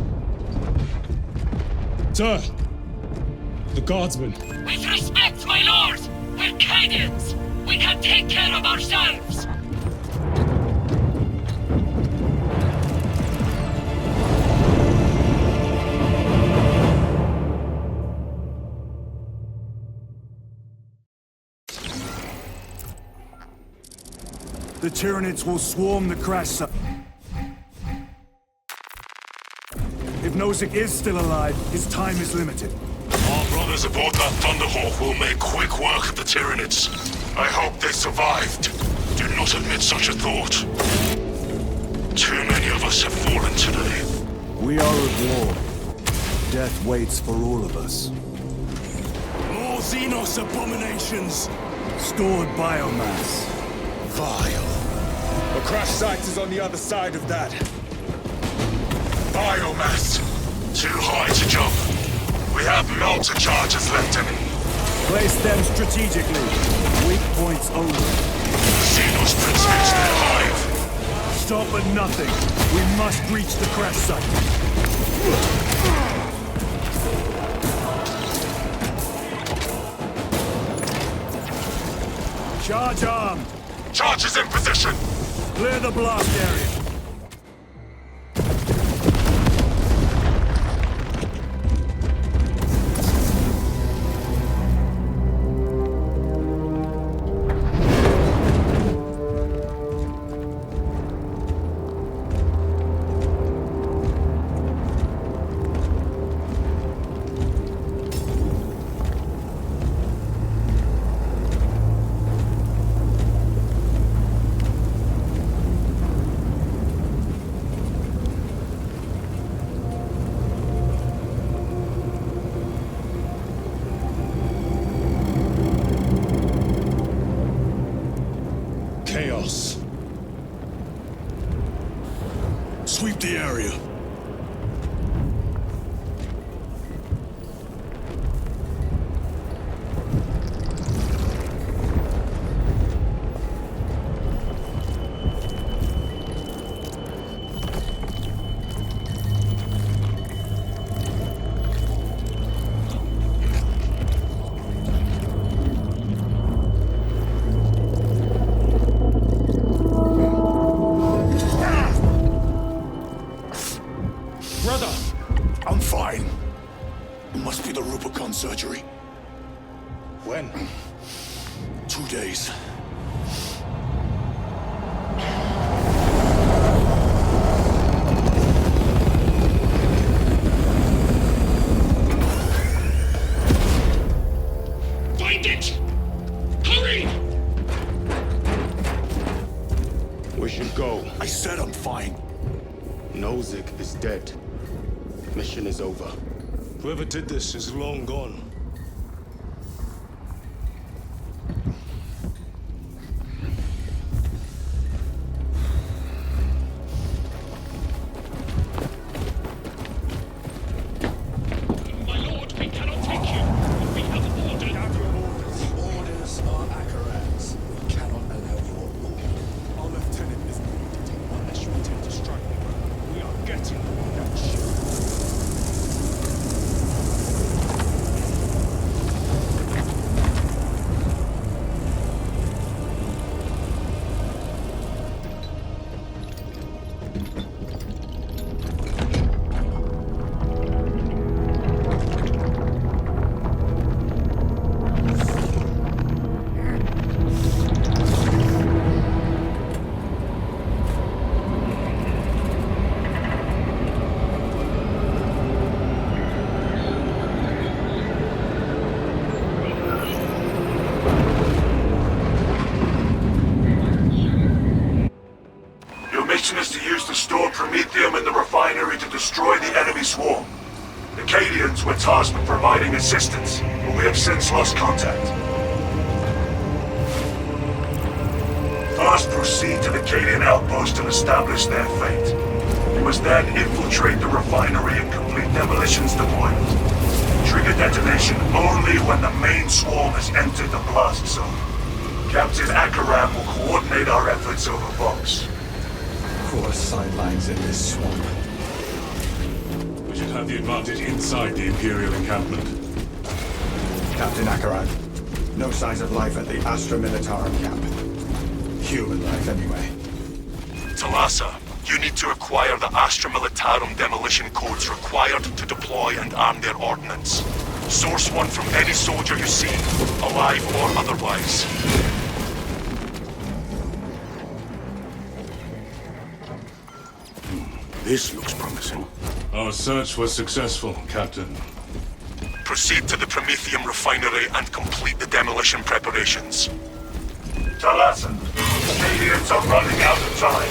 Sir! The guardsmen. With respect, my lord! We're Cadians! We can take care of ourselves! The Tyranids will swarm the crash site. If Nozick is still alive, his time is limited. Our brothers aboard that Thunderhawk will make quick work of the Tyranids. I hope they survived. Do not admit such a thought. Too many of us have fallen today. We are at war. Death waits for all of us. More Xenos abominations! Stored biomass. Vile. The crash site is on the other side of that. Biomass. Too high to jump. We have melter charges left in it. Place them strategically. Weak points only. Xenos transmits their hive. Stop at nothing. We must reach the crash site. Charge armed. Charges in position. Clear the blast area. Sweep the area. Surgery. When? 2 days. Find it! Hurry! We should go. I said I'm fine. Nozick is dead. Mission is over. Whoever did this is long gone. My lord, we cannot take you. We have ordered. Have your orders. The orders are Avarax. We cannot allow you on board. Our lieutenant is going to take one unless you intend to strike the ground. We are getting on that ship. Is to use the stored Promethium in the refinery to destroy the enemy swarm. The Cadians were tasked with providing assistance, but we have since lost contact. First, proceed to the Cadian outpost and establish their fate. We must then infiltrate the refinery and complete demolitions deployment. Trigger detonation only when the main swarm has entered the blast zone. Captain Akaram will coordinate our efforts over Vox. Poor sidelines in this swamp. We should have the advantage inside the Imperial encampment. Captain Akaran, no signs of life at the Astra Militarum camp. Human life, anyway. Talassa, you need to acquire the Astra Militarum demolition codes required to deploy and arm their ordnance. Source one from any soldier you see, alive or otherwise. This looks promising. Our search was successful, Captain. Proceed to the Promethium refinery and complete the demolition preparations. Talassa, the Canadians are running out of time.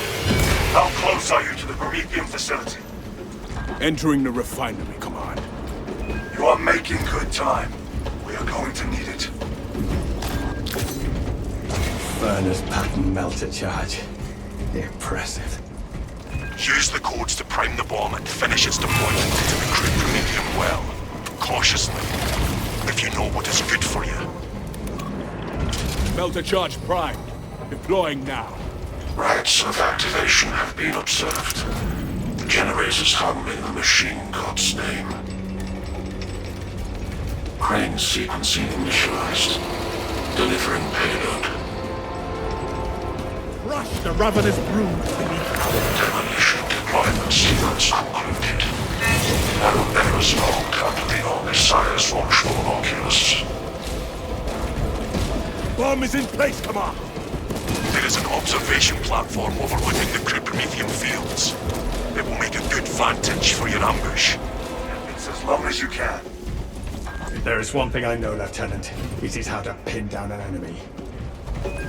How close are you to the Promethium facility? Entering the refinery, Command. You are making good time. We are going to need it. Furnace pattern melter charge. Impressive. Use the codes to prime the bomb and finish its deployment into the crude Promethean well. Cautiously, if you know what is good for you. Melter charge primed. Deploying now. Rites of activation have been observed. The generators hum in the machine god's name. Crane sequencing initialized. Delivering payload. Crush the ravenous brood beneath our Demolition deployment sequence concluded. Arrows logged under the Omnissiah's watchful oculus. bomb is in place, Command! There is an observation platform overlooking the crude Promethean fields. It will make a good vantage for your ambush. It's as long as you can. If there is one thing I know, Lieutenant, it is how to pin down an enemy.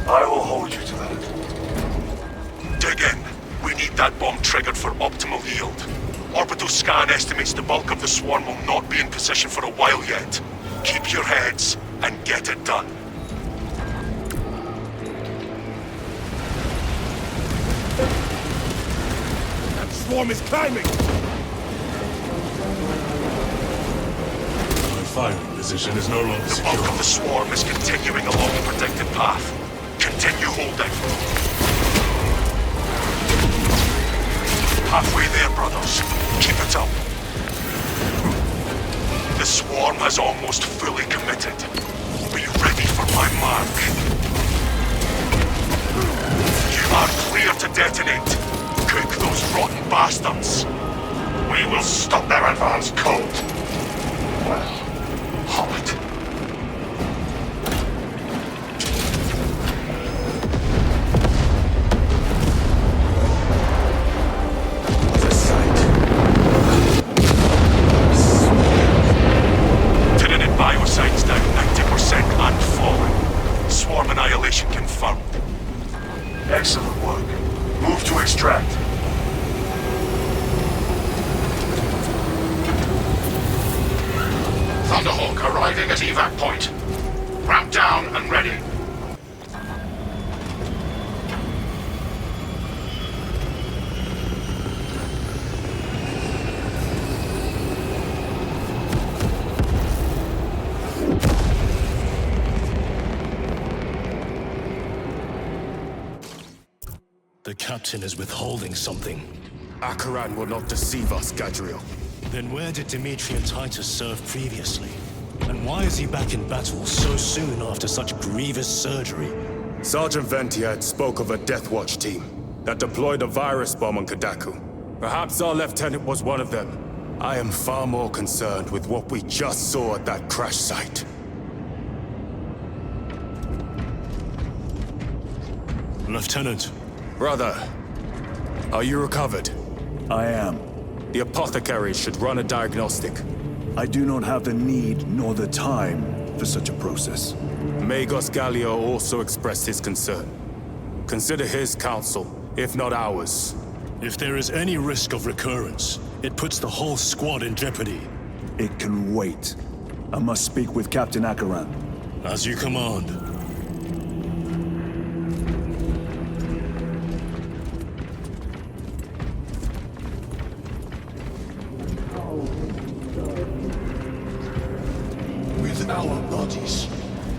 I will hold you to that. Dig in. We need that bomb triggered for optimal yield. Orbital scan estimates the bulk of the swarm will not be in position for a while yet. Keep your heads and get it done. That swarm is climbing! My firing position is no longer secure. The bulk of the swarm is continuing along the predicted path. Continue holding. Halfway there, brothers. Keep it up. The swarm has almost fully committed. Be ready for my mark. You are clear to detonate. Cook those rotten bastards. We will stop their advance cold. Well, Hobbit. Excellent work. Move to extract. Thunderhawk arriving at evac point. Ramp down and ready. The captain is withholding something. Acheran will not deceive us, Gadriel. Then where did Dimitri and Titus serve previously? And why is he back in battle so soon after such grievous surgery? Sergeant Ventiad spoke of a Death Watch team that deployed a virus bomb on Kadaku. Perhaps our lieutenant was one of them. I am far more concerned with what we just saw at that crash site. Lieutenant. Brother, are you recovered? I am. The apothecary should run a diagnostic. I do not have the need nor the time for such a process. Magos Gallio also expressed his concern. Consider his counsel, if not ours. If there is any risk of recurrence, it puts the whole squad in jeopardy. It can wait. I must speak with Captain Acheran. As you command. Our bodies,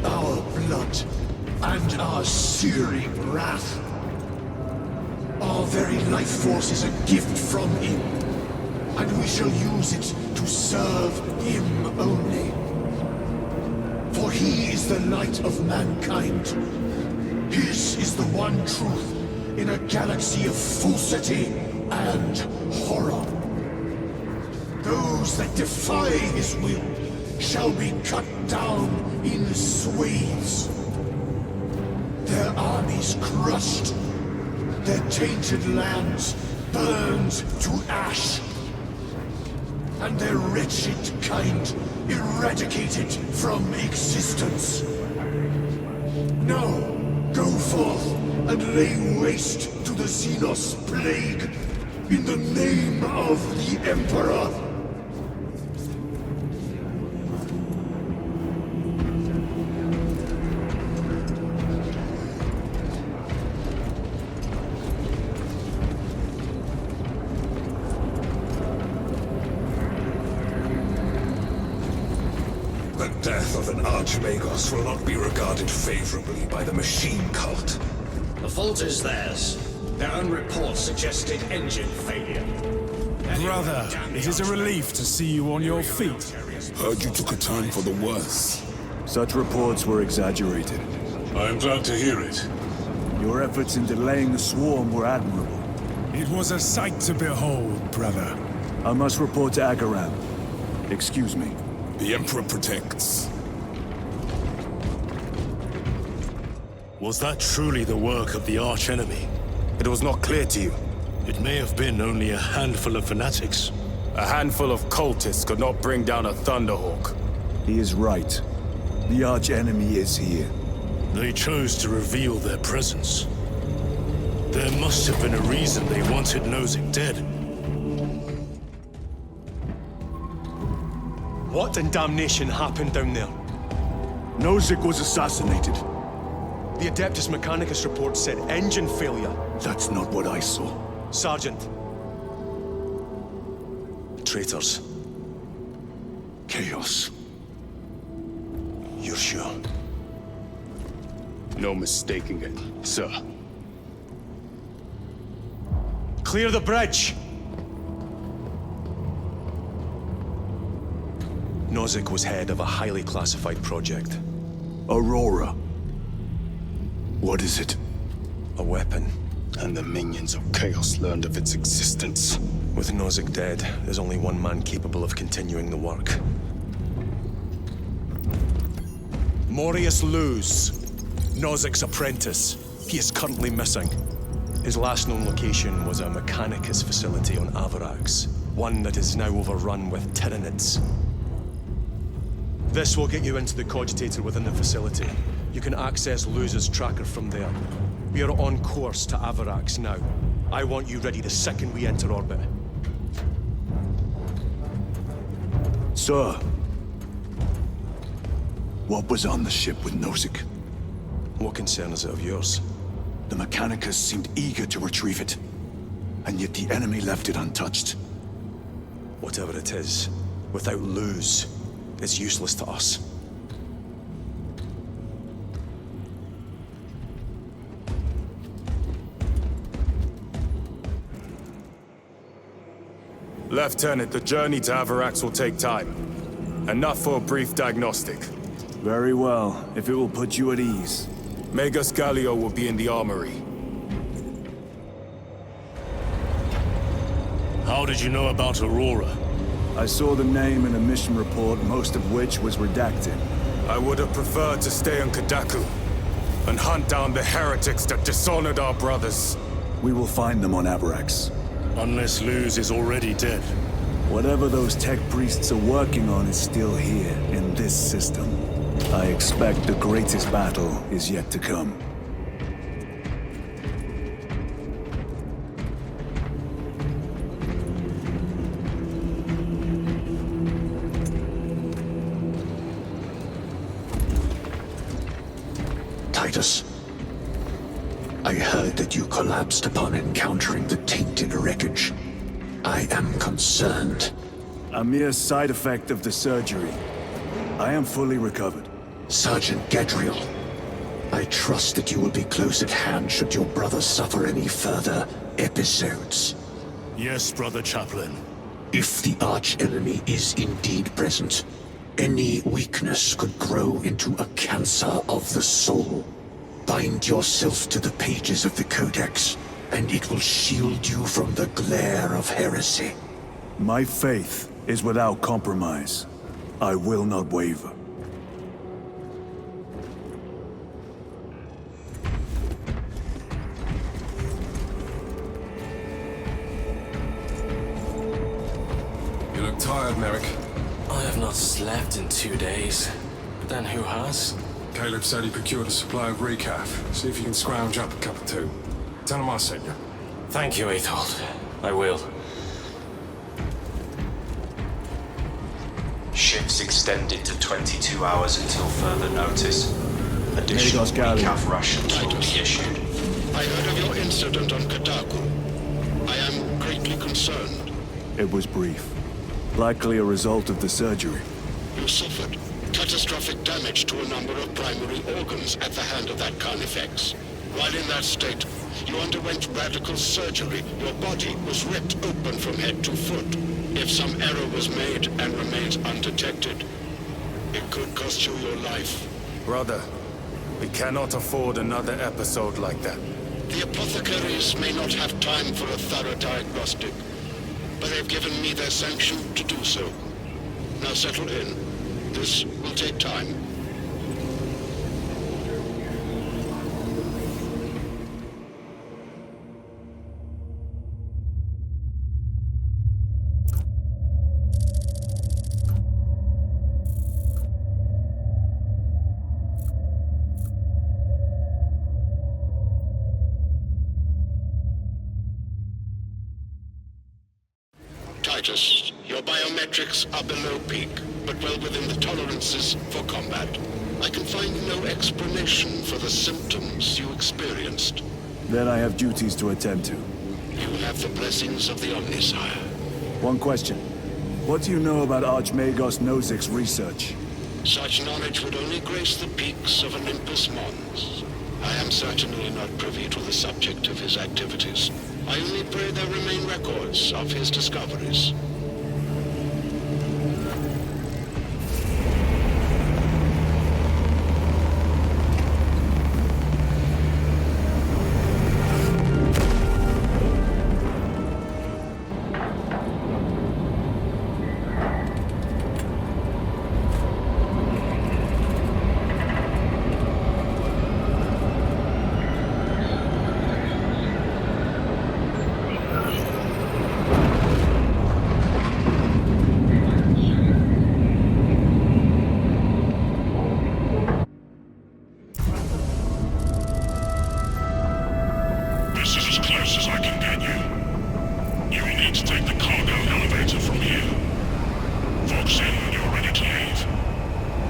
our blood, and our searing wrath. Our very life force is a gift from him, and we shall use it to serve him only. For he is the light of mankind. His is the one truth in a galaxy of falsity and horror. Those that defy his will shall be cut down in swathes. Their armies crushed, their tainted lands burned to ash, and their wretched kind eradicated from existence. Now, go forth and lay waste to the Xenos plague in the name of the Emperor. The death of an Archmagos will not be regarded favorably by the machine cult. The fault is theirs. Their own report suggested engine failure. Brother, it is a relief to see you on your feet. Heard you took a turn for the worse. Such reports were exaggerated. I am glad to hear it. Your efforts in delaying the swarm were admirable. It was a sight to behold, brother. I must report to Agaram. Excuse me. The Emperor protects. Was that truly the work of the archenemy? It was not clear to you. It may have been only a handful of fanatics. A handful of cultists could not bring down a Thunderhawk. He is right. The archenemy is here. They chose to reveal their presence. There must have been a reason they wanted Nozick dead. What in damnation happened down there? Nozick was assassinated. The Adeptus Mechanicus report said engine failure. That's not what I saw. Sergeant. Traitors. Chaos. You're sure? No mistaking it, sir. Clear the bridge! Nozick was head of a highly classified project. Aurora. What is it? A weapon. And the minions of Chaos learned of its existence. With Nozick dead, there's only one man capable of continuing the work. Morius Luz, Nozick's apprentice. He is currently missing. His last known location was a Mechanicus facility on Avarax, one that is now overrun with Tyranids. This will get you into the cogitator within the facility. You can access Luz's tracker from there. We are on course to Avarax now. I want you ready the second we enter orbit. Sir. What was on the ship with Nozick? What concern is it of yours? The Mechanicus seemed eager to retrieve it. And yet the enemy left it untouched. Whatever it is, without Luz, it's useless to us. Lieutenant, the journey to Avarax will take time. Enough for a brief diagnostic. Very well, if it will put you at ease. Magus Gallio will be in the armory. How did you know about Aurora? I saw the name in a mission report, most of which was redacted. I would have preferred to stay on Kadaku and hunt down the heretics that dishonored our brothers. We will find them on Avarax. Unless Luz is already dead. Whatever those tech priests are working on is still here, in this system. I expect the greatest battle is yet to come. Titus, I heard that you collapsed upon encountering the tainted wreckage. I am concerned. A mere side effect of the surgery. I am fully recovered. Sergeant Gadriel, I trust that you will be close at hand should your brother suffer any further episodes. Yes, Brother Chaplain. If the arch-enemy is indeed present, any weakness could grow into a cancer of the soul. Bind yourself to the pages of the Codex, and it will shield you from the glare of heresy. My faith is without compromise. I will not waver. You look tired, Merrick. I have not slept in 2 days. But then who has? Caleb said he procured a supply of recaf. See if you can scrounge up a cup or two. Tell him I sent you. Thank you, Aethold. I will. Ships extended to 22 hours until further notice. Additional Magos Galley. recaf rations will be issued. I heard of your incident on Kadaku. I am greatly concerned. It was brief. Likely a result of the surgery. You suffered. catastrophic damage to a number of primary organs at the hand of that Carnifex. While in that state, you underwent radical surgery. Your body was ripped open from head to foot. If some error was made and remains undetected, it could cost you your life. Brother, we cannot afford another episode like that. The apothecaries may not have time for a thorough diagnostic, but they've given me their sanction to do so. Now settle in. This will take time. Titus, your biometrics are below peak, but well within the tolerances for combat. I can find no explanation for the symptoms you experienced. Then I have duties to attend to. You have the blessings of the Omnisire. One question. What do you know about Archmagos Nozik's research? Such knowledge would only grace the peaks of Olympus Mons. I am certainly not privy to the subject of his activities. I only pray there remain records of his discoveries.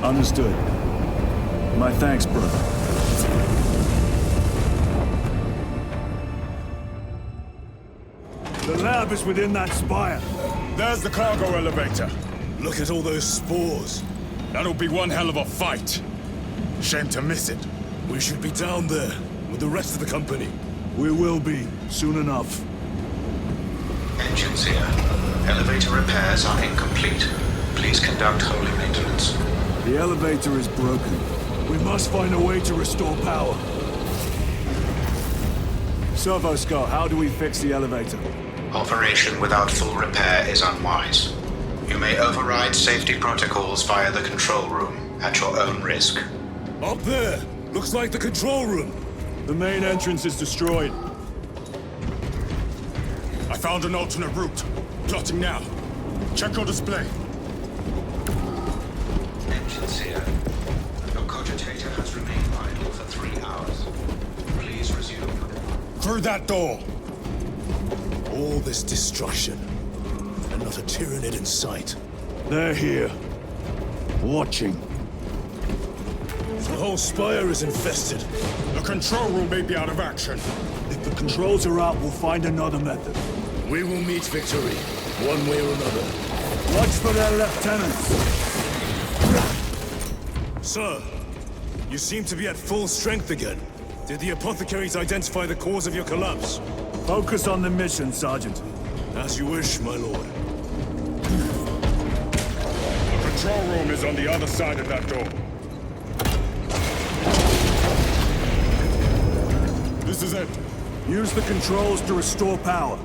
Understood. My thanks, brother. The lab is within that spire. There's the cargo elevator. Look at all those spores. That'll be one hell of a fight. Shame to miss it. We should be down there with the rest of the company. We will be, soon enough. Engines here. Elevator repairs are incomplete. Please conduct holy maintenance. The elevator is broken. We must find a way to restore power. Servoscar, how do we fix the elevator? Operation without full repair is unwise. You may override safety protocols via the control room at your own risk. Up there! Looks like the control room. The main entrance is destroyed. I found an alternate route. Plotting now. Check your display. Engines here. Your cogitator has remained idle for 3 hours. Please resume. Through that door! All this destruction, and not a Tyranid in sight. They're here. Watching. The whole spire is infested. The control room may be out of action. If the controls are out, we'll find another method. We will meet victory, one way or another. Watch for their lieutenants! Sir, you seem to be at full strength again. Did the apothecaries identify the cause of your collapse? Focus on the mission, Sergeant. As you wish, my lord. The control room is on the other side of that door. This is it. Use the controls to restore power.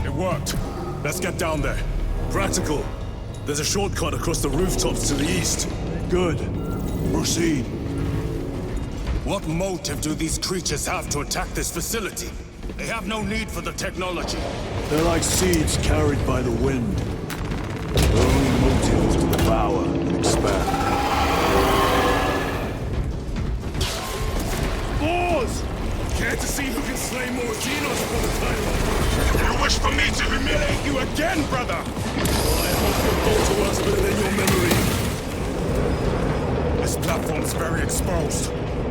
It worked. Let's get down there. Practical. There's a shortcut across the rooftops to the east. Good. Proceed. What motive do these creatures have to attack this facility? They have no need for the technology. They're like seeds carried by the wind. Their only motive is to devour and expand. Boars! Care to see who can slay more Genos for the title? You wish for me to humiliate you again, brother? I hope your bolter works better than your memory. This platform's very exposed.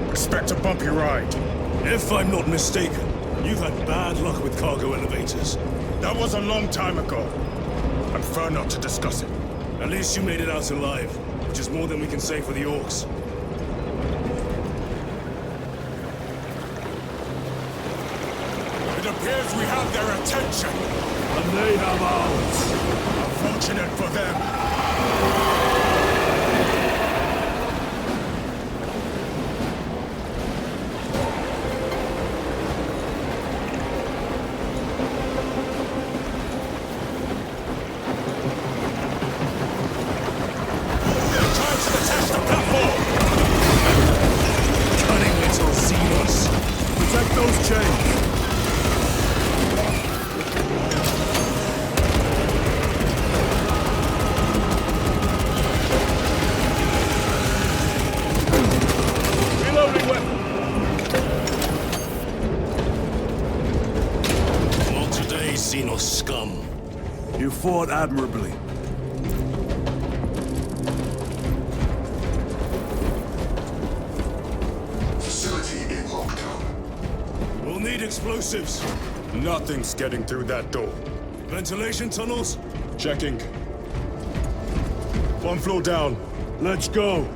Expect a bumpy ride. If I'm not mistaken, you've had bad luck with cargo elevators. That was a long time ago. I prefer not to discuss it. At least you made it out alive, which is more than we can say for the orcs. It appears we have their attention. And they have ours. Unfortunate for them. Fought admirably. Facility in lockdown. We'll need explosives. Nothing's getting through that door. Ventilation tunnels? Checking. One floor down. Let's go.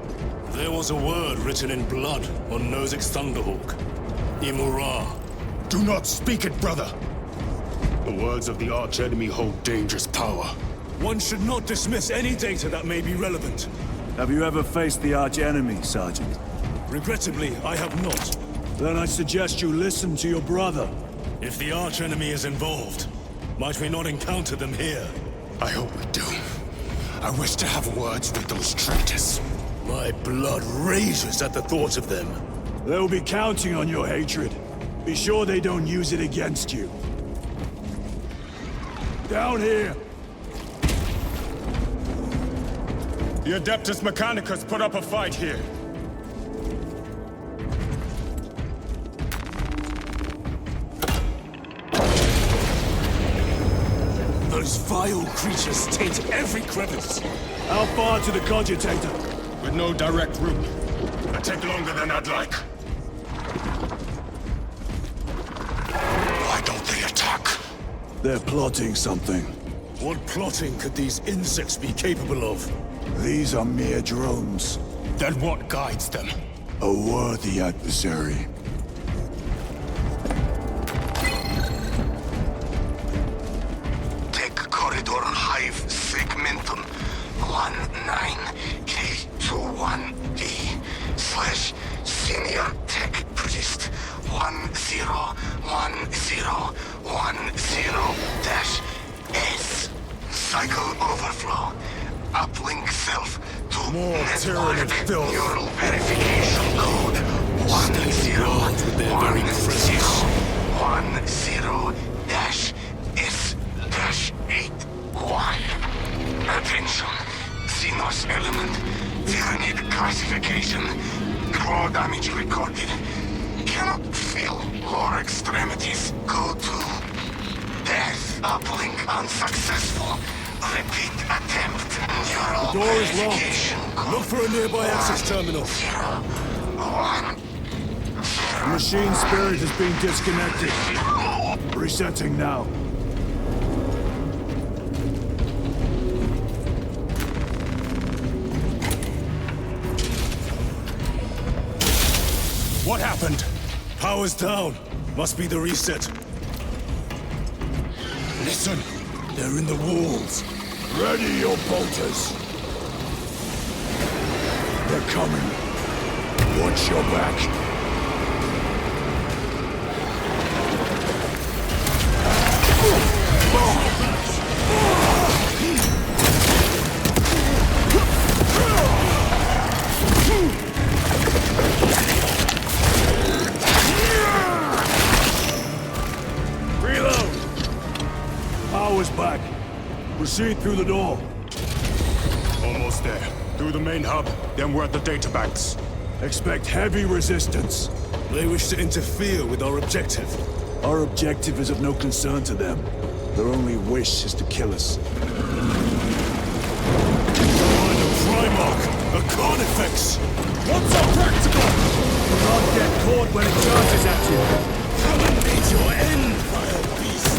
There was a word written in blood on Nozick's Thunderhawk. Imura. Do not speak it, brother. The words of the archenemy hold dangerous power. One should not dismiss any data that may be relevant. Have you ever faced the archenemy, Sergeant? Regrettably, I have not. Then I suggest you listen to your brother. If the archenemy is involved, might we not encounter them here? I hope we do. I wish to have words with those traitors. My blood rages at the thought of them. They'll be counting on your hatred. Be sure they don't use it against you. Down here! The Adeptus Mechanicus put up a fight here. Those vile creatures taint every crevice. How far to the cogitator? With no direct route. It'll take longer than I'd like. Why don't they attack? They're plotting something. What plotting could these insects be capable of? These are mere drones. Then what guides them? A worthy adversary. Tech Corridor Hive Segmentum 19K21D/Senior Tech Priest 101010-S. Cycle overflow. Uplink self to more network neural verification code 10-S-81. Attention. Xenos element. Tyranid classification. Claw damage recorded. Cannot feel lower extremities. Go to death. Uplink unsuccessful. Repeat attempt. Neural The door is locked. Look for a nearby access terminal. The machine spirit has been disconnected. Resetting now. What happened? Power's down. Must be the reset. Listen. They're in the walls. Ready your bolters. They're coming. Watch your back. Reload! Power's back. Proceed through the door. Almost there. Through the main hub, then we're at the databanks. Expect heavy resistance. They wish to interfere with our objective. Our objective is of no concern to them. Their only wish is to kill us. Find a Primarch! A Carnifex! What's so practical? Do not get caught when it charges at Come and meet your end, vile beast!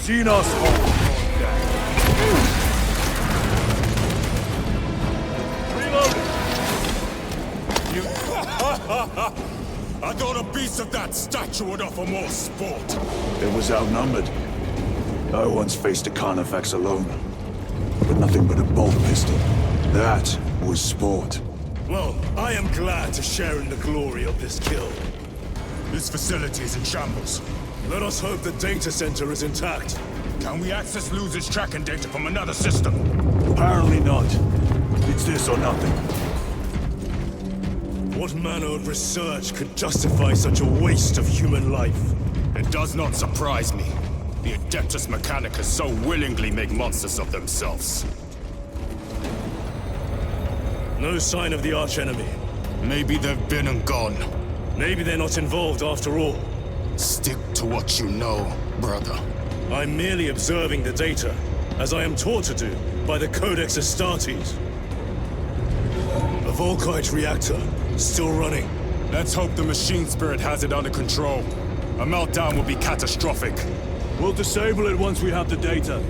Seen us all. I thought a beast of that stature would offer more sport. It was outnumbered. I once faced a Carnifex alone. With nothing but a bolt pistol. That was sport. Well, I am glad to share in the glory of this kill. This facility is in shambles. Let us hope the data center is intact. Can we access Luz's tracking data from another system? Apparently not. It's this or nothing. What manner of research could justify such a waste of human life? It does not surprise me. The Adeptus Mechanicus so willingly make monsters of themselves. No sign of the archenemy. Maybe they've been and gone. Maybe they're not involved after all. Stick to what you know, brother. I'm merely observing the data, as I am taught to do by the Codex Astartes. A Volkite reactor, still running. Let's hope the machine spirit has it under control. A meltdown will be catastrophic. We'll disable it once we have the data.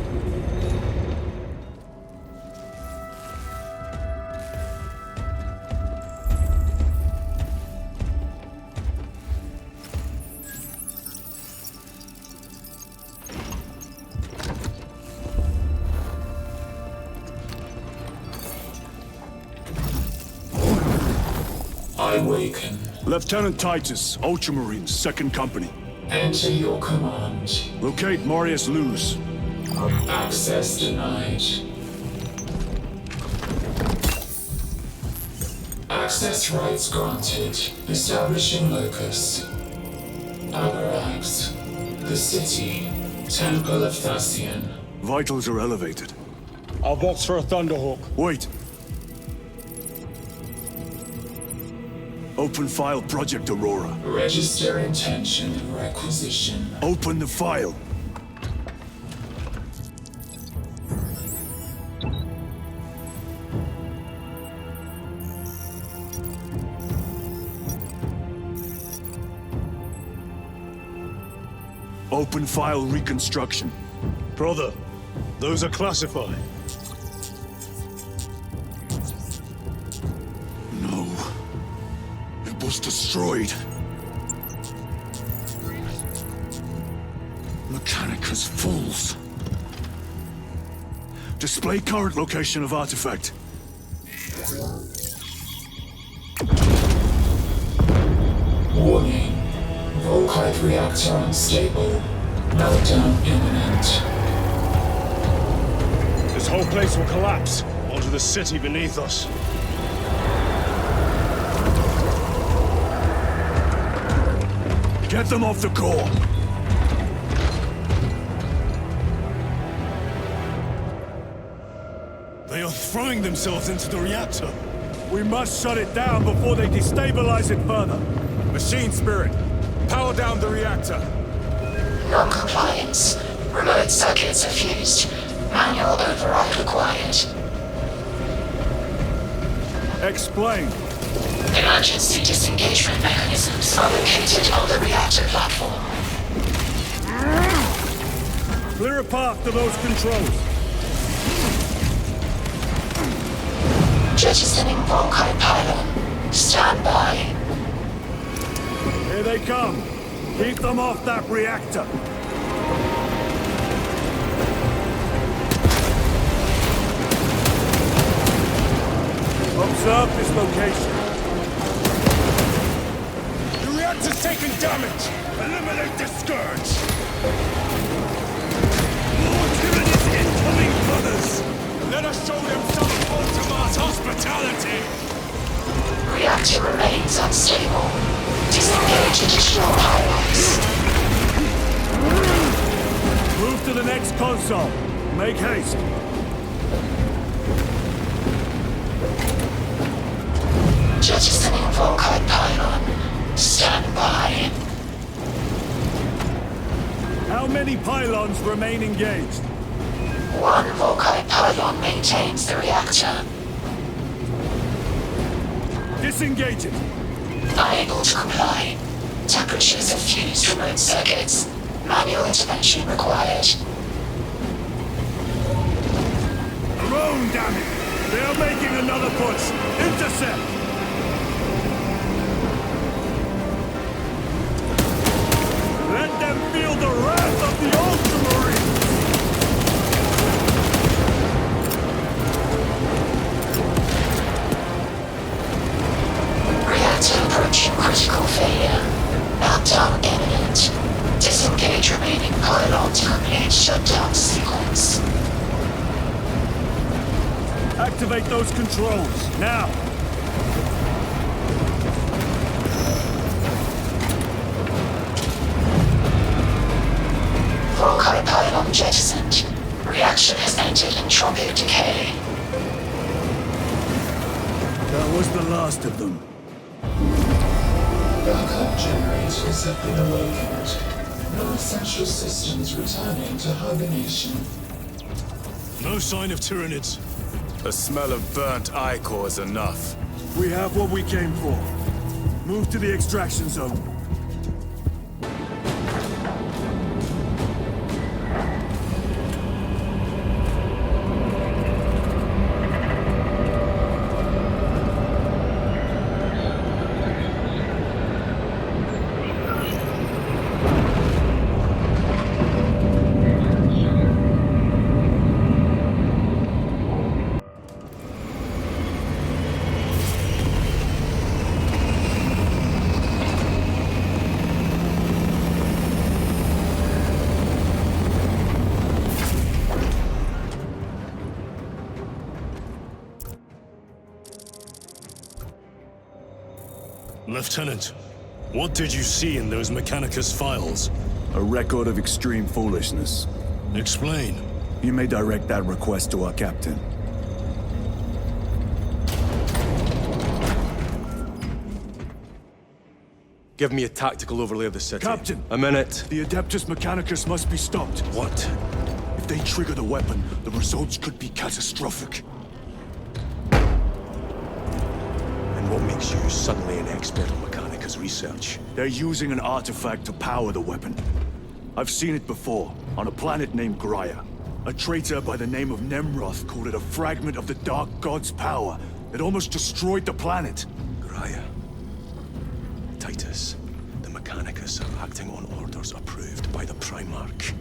I awaken. Lieutenant Titus, Ultramarines, 2nd Company. Enter your command. Locate Marius Luz. Access denied. Access rights granted. Establishing locus. Avarax. The city. Temple of Thasian. Vitals are elevated. I'll box for a Thunderhawk. Wait. Open file Project Aurora. Register intention of requisition. Open the file. Open file reconstruction. Brother, those are classified. No. It was destroyed. Mechanicus fools. Display current location of artifact. Warning. Volkite reactor unstable. Meltdown imminent. This whole place will collapse onto the city beneath us. Get them off the core! They are throwing themselves into the reactor. We must shut it down before they destabilize it further. Machine Spirit, power down the reactor. Non-compliance. Remote circuits are fused. Manual override required. Explain. Emergency disengagement mechanisms are located on the reactor platform. Clear a path to those controls. Jettisoning Volkite pylon. Stand by. Here they come. Keep them off that reactor. Observe this location. The reactor's taking damage! Eliminate the scourge! More tyrannous incoming, brothers! Let us show them some ultimate hospitality! Reactor remains unstable. Disengage additional pylons. Move to the next console. Make haste. Jettisoning Volkite pylon. Stand by. How many pylons remain engaged? One Volkite pylon maintains the reactor. Disengage it. Unable to comply. Temperatures have fused remote circuits. Manual intervention required. Drone, damn it! They are making another push! Intercept! Let them feel the wrath of the Ultramarines! Reactor approaching critical failure. Meltdown imminent. Disengage remaining pylon to complete shutdown sequence. Activate those controls, now! Volkite pylon jettisoned. Reaction has entered entropic decay. That was the last of them. Backup generators have been awakened. No essential systems returning to hibernation. No sign of Tyranids. The smell of burnt ichor is enough. We have what we came for. Move to the extraction zone. Lieutenant, what did you see in those Mechanicus files? A record of extreme foolishness. Explain. You may direct that request to our captain. Give me a tactical overlay of the city. Captain! A minute. The Adeptus Mechanicus must be stopped. What? If they trigger the weapon, the results could be catastrophic. And what makes you suddenly an expert on Mechanicus research? They're using an artifact to power the weapon. I've seen it before, on a planet named Graia. A traitor by the name of Nemroth called it a fragment of the Dark God's power that almost destroyed the planet. Graia. Titus, the Mechanicus are acting on orders approved by the Primarch.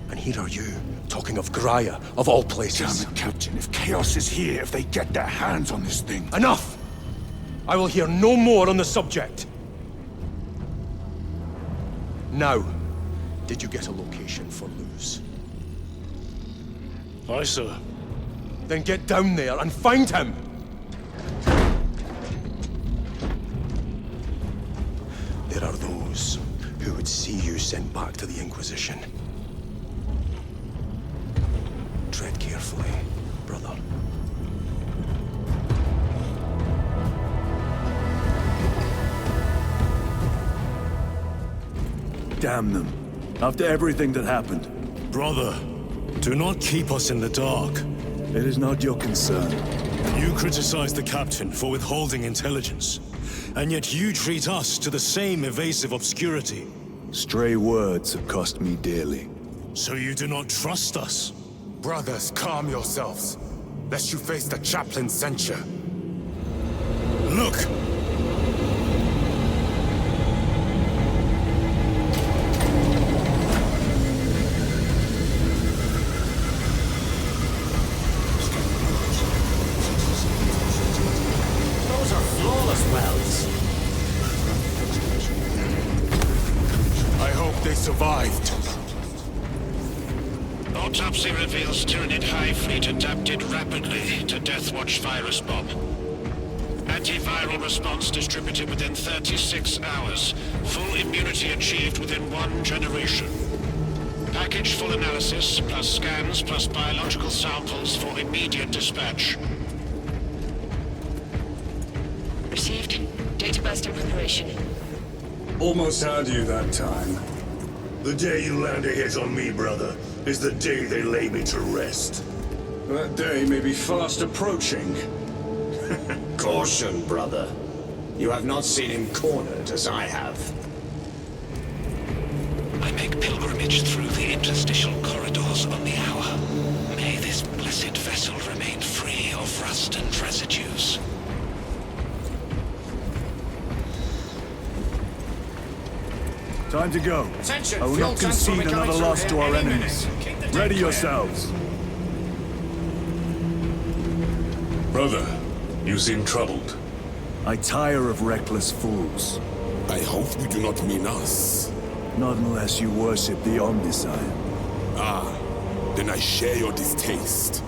And here are you, talking of Graia, of all places. Damn it, Captain. If Chaos is here, if they get their hands on this thing... Enough! I will hear no more on the subject. Now, did you get a location for Luz? Aye, sir. Then get down there and find him! There are those who would see you sent back to the Inquisition. Tread carefully, brother. Damn them. After everything that happened. Brother, do not keep us in the dark. It is not your concern. You criticize the captain for withholding intelligence, and yet you treat us to the same evasive obscurity. Stray words have cost me dearly. So you do not trust us? Brothers, calm yourselves, lest you face the chaplain's censure. Look! Survived. Autopsy reveals Tyranid Hive Fleet adapted rapidly to Deathwatch virus bomb. Antiviral response distributed within 36 hours. Full immunity achieved within 1 generation. Package full analysis, plus scans, plus biological samples for immediate dispatch. Received. Data burst in preparation. Almost had you that time. The day you land a hit on me, brother, is the day they lay me to rest. That day may be fast approaching. Caution, brother. You have not seen him cornered as I have. I make pilgrimage through the interstitial corridors on the hour. May this blessed vessel remain free of rust and residues. Time to go. Attention, I will fuel not concede transfer another coming loss through to here our any enemies. minute. Keep the deck Ready clear. yourselves. Brother, you seem troubled. I tire of reckless fools. I hope you do not mean us. Not unless you worship the Omniscient. Ah, then I share your distaste.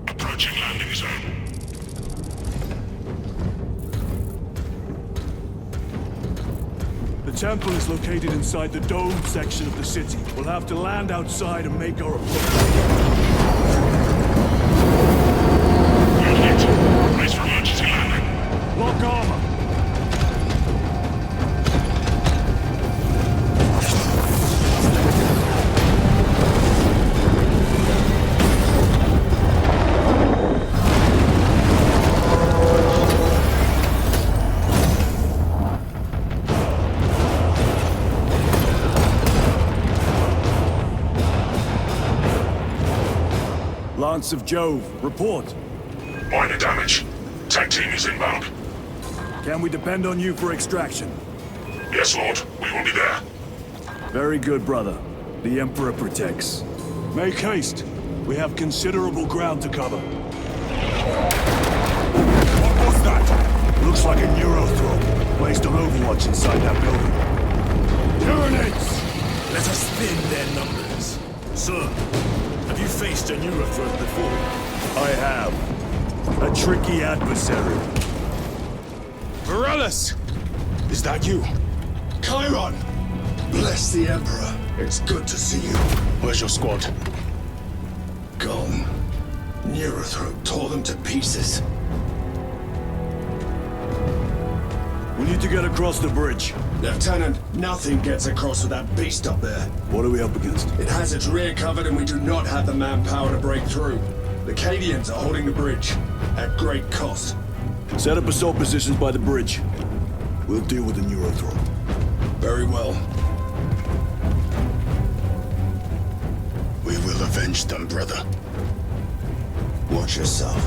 Approaching landing zone. The temple is located inside the domed section of the city. We'll have to land outside and make our approach. Good hit. Brace for emergency landing. Lock armor. Lance of Jove, report. Minor damage. Tech team is inbound. Can we depend on you for extraction? Yes, Lord. We will be there. Very good, brother. The Emperor protects. Make haste. We have considerable ground to cover. What was that? Looks like a neurothrope, placed on Overwatch inside that building. Tyranids! Let us thin their numbers. Sir, have you faced a neurothrope before? I have. A tricky adversary. Varellus! Is that you? Chiron! Bless the Emperor. It's good to see you. Where's your squad? Gone. Neurothrope tore them to pieces. We need to get across the bridge. Lieutenant, nothing gets across with that beast up there. What are we up against? It has its rear covered and we do not have the manpower to break through. The Cadians are holding the bridge, at great cost. Set up assault positions by the bridge. We'll deal with the neurothrope. Very well. We will avenge them, brother. Watch yourself.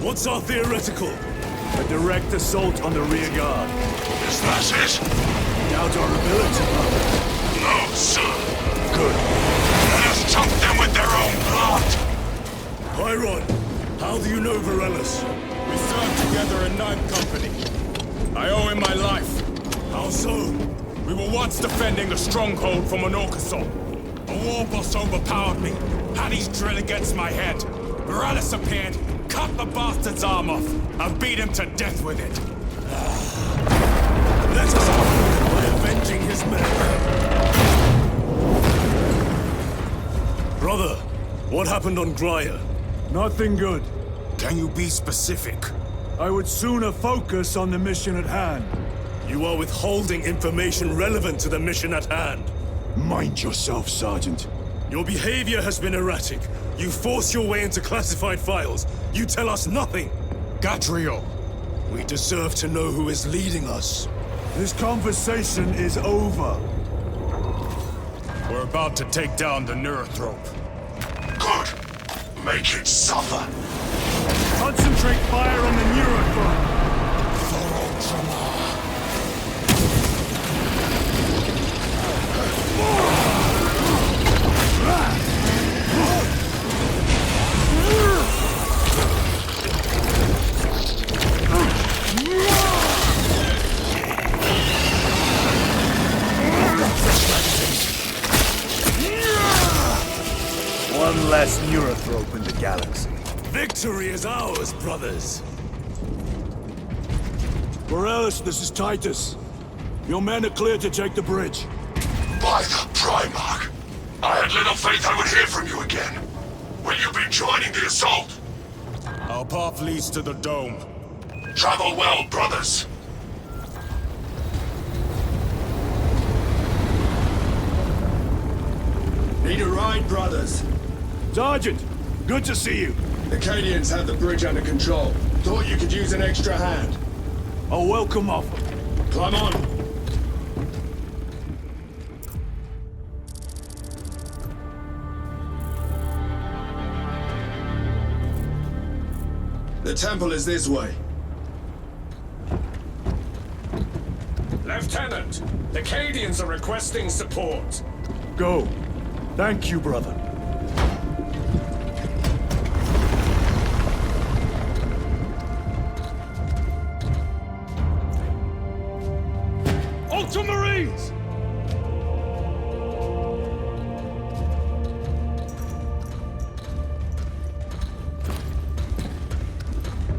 What's our theoretical? A direct assault on the rear guard. Is that it? Doubt our ability, brother. No, sir. Good. Let us chunk them with their own blood. Chiron, how do you know Varellus? We served together in 9th Company. I owe him my life. How so? We were once defending a stronghold from an Orcasol. A war boss overpowered me, had his drill against my head. Varellus appeared, cut the bastard's arm off, and beat him to death with it. Let us off by avenging his men. Brother, what happened on Graya? Nothing good. Can you be specific? I would sooner focus on the mission at hand. You are withholding information relevant to the mission at hand. Mind yourself, Sergeant. Your behavior has been erratic. You force your way into classified files. You tell us nothing. Gadriel. We deserve to know who is leading us. This conversation is over. We're about to take down the neurothrope. Good. Make it suffer. Concentrate fire on the neurothrope. For Ultramar. last neurothrope in the galaxy. Victory is ours, brothers! Morales, this is Titus. Your men are clear to take the bridge. By the Primarch! I had little faith I would hear from you again. Will you be joining the assault? Our path leads to the dome. Travel well, brothers. Need a ride, brothers? Sergeant, good to see you. The Cadians have the bridge under control. Thought you could use an extra hand. A welcome offer. Climb on. The temple is this way. Lieutenant, the Cadians are requesting support. Go. Thank you, brother. Ultramarines!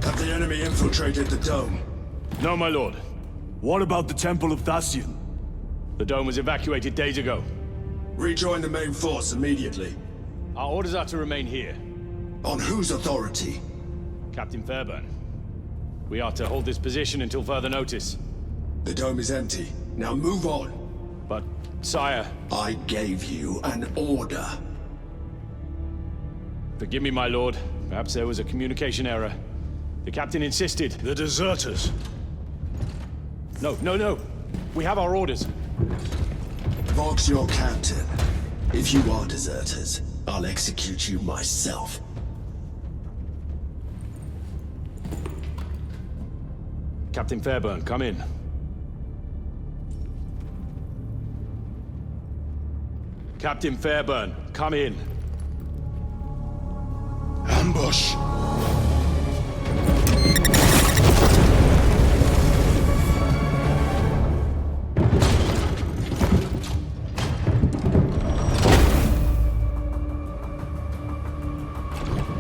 Have the enemy infiltrated the dome? No, my lord. What about the Temple of Thasian? The dome was evacuated days ago. Rejoin the main force immediately. Our orders are to remain here. On whose authority? Captain Fairburn. We are to hold this position until further notice. The dome is empty. Now move on. But, sire... I gave you an order. Forgive me, my lord. Perhaps there was a communication error. The captain insisted. The deserters. No. We have our orders. Vox, your captain. If you are deserters, I'll execute you myself. Captain Fairburn, come in. Captain Fairburn, come in. Ambush!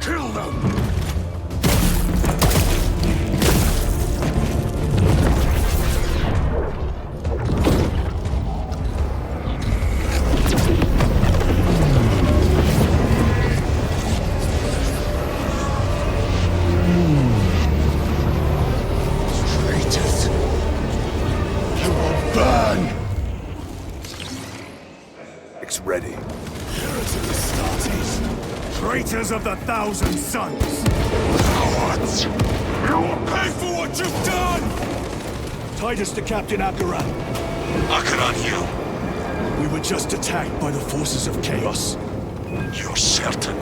Kill them! Traitors of the Thousand Sons! Cowards! You will pay for what you've done! Titus to Captain Akaran. Akaran, you? We were just attacked by the forces of chaos. You're certain?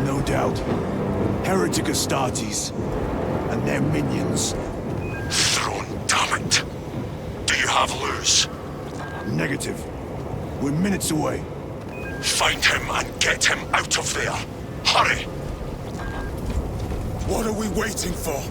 No doubt. Heretic Astartes and their minions. Throne, damn it! Do you have Luz? Negative. We're minutes away. Find him and get him out of there. Hurry! What are we waiting for?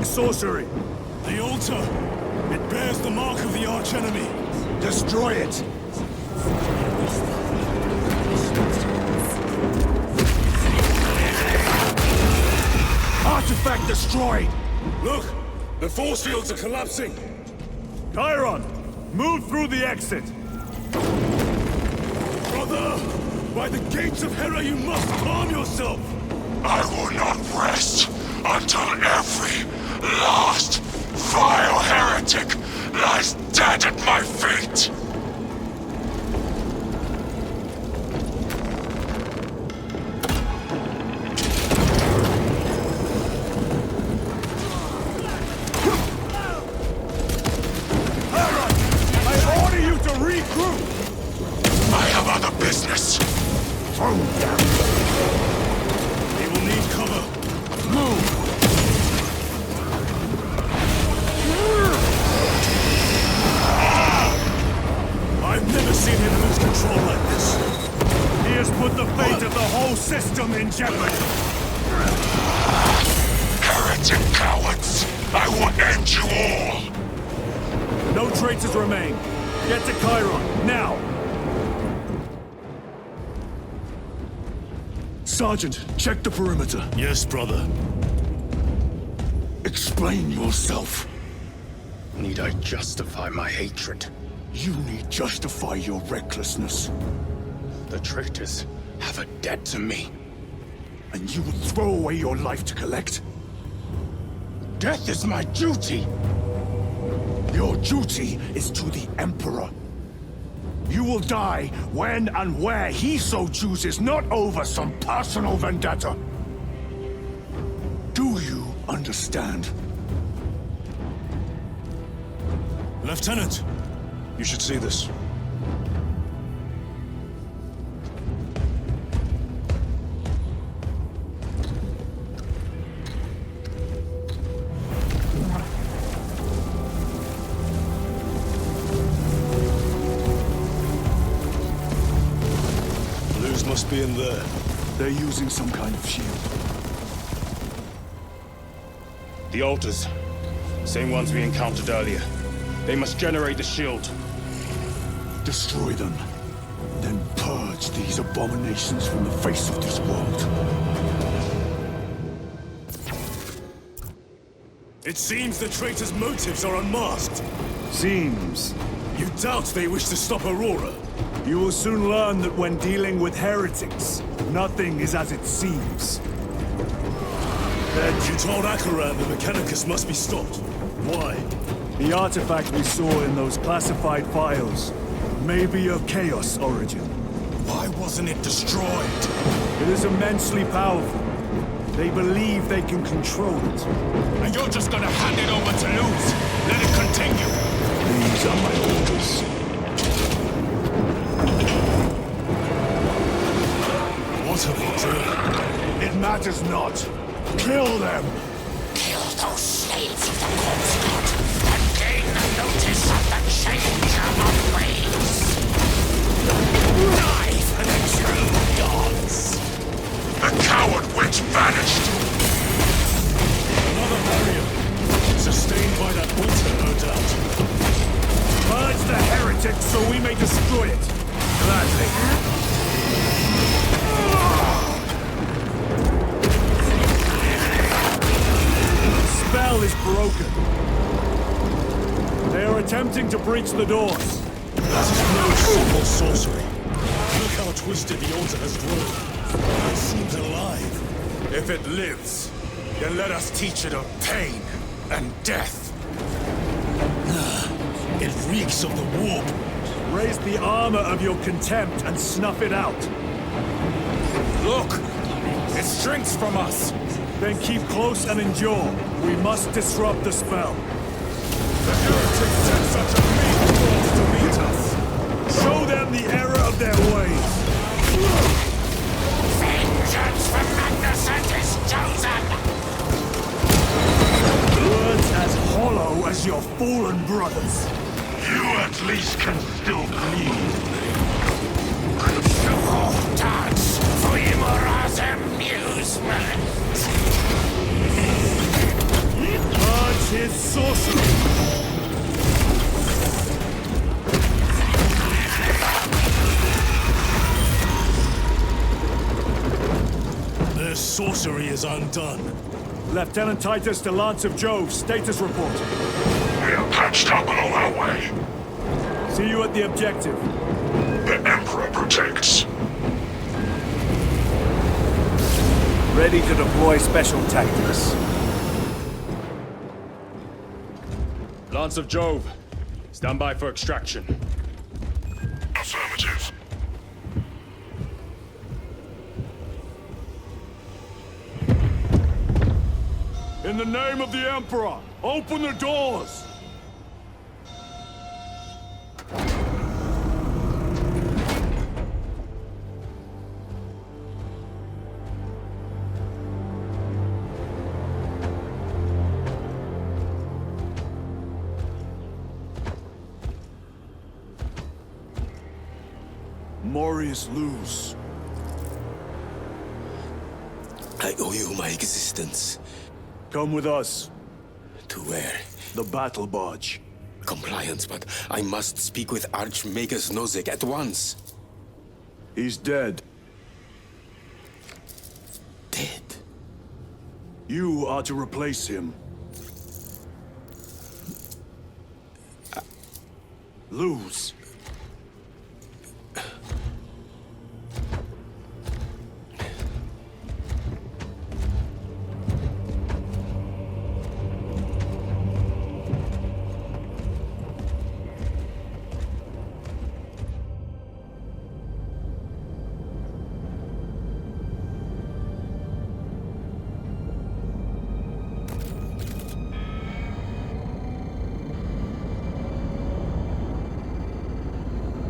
Sorcery. The altar! is the mark of the archenemy. Destroy it! Artifact destroyed! Look! The force fields are collapsing! Chiron! Move through the exit! Brother! By the gates of Hera, you must calm yourself! I will not rest until every last vile heretic lies dead at my feet! Heretic cowards! I will end you all! No traitors remain. Get to Chiron, now! Sergeant, check the perimeter. Yes, brother. Explain yourself. Need I justify my hatred? You need justify your recklessness. The traitors have a debt to me. And you would throw away your life to collect? Death is my duty! Your duty is to the Emperor. You will die when and where he so chooses, not over some personal vendetta. Do you understand? Lieutenant, you should see this. Must be in there. They're using some kind of shield. The altars. Same ones we encountered earlier. They must generate the shield. Destroy them. Then purge these abominations from the face of this world. It seems the traitors' motives are unmasked. Seems. You doubt they wish to stop Aurora? You will soon learn that when dealing with heretics, nothing is as it seems. Then you told Akaran the Mechanicus must be stopped. Why? The artifact we saw in those classified files may be of Chaos origin. Why wasn't it destroyed? It is immensely powerful. They believe they can control it. And you're just gonna hand it over to Luz? Let it continue? These are my orders. What have we done? It matters not. Kill them! Kill those slaves of the corpse god, and gain the notice of the changer of ways. Die for the true gods! The coward witch vanished! Another barrier. Sustained by that altar, no doubt. Purge the heretic so we may destroy it. Gladly. Spell is broken. They are attempting to breach the doors. That is no simple sorcery. Look how twisted the altar has grown. It seems alive. If it lives, then let us teach it of pain and death. It reeks of the warp. Raise the armor of your contempt and snuff it out. Look! It shrinks from us! Then keep close and endure. We must disrupt the spell. The heretics sent such a mean force to meet us! Show them the error of their ways! Vengeance from Magnificent is chosen! Words as hollow as your fallen brothers. You at least can still bleed. Dance for Imora's amusement! Purge his sorcery! sorcery is undone. Lieutenant Titus to Lance of Jove, status report. We are patched up and on our way. See you at the objective. The Emperor protects. Ready to deploy special tactics. Lance of Jove, stand by for extraction. Affirmative. In the name of the Emperor, open the doors! Morius Luz. I owe you my existence. Come with us. To where? The Battle Barge. Compliance, but I must speak with Archmagus Nozick at once. He's dead. Dead? You are to replace him. Luz.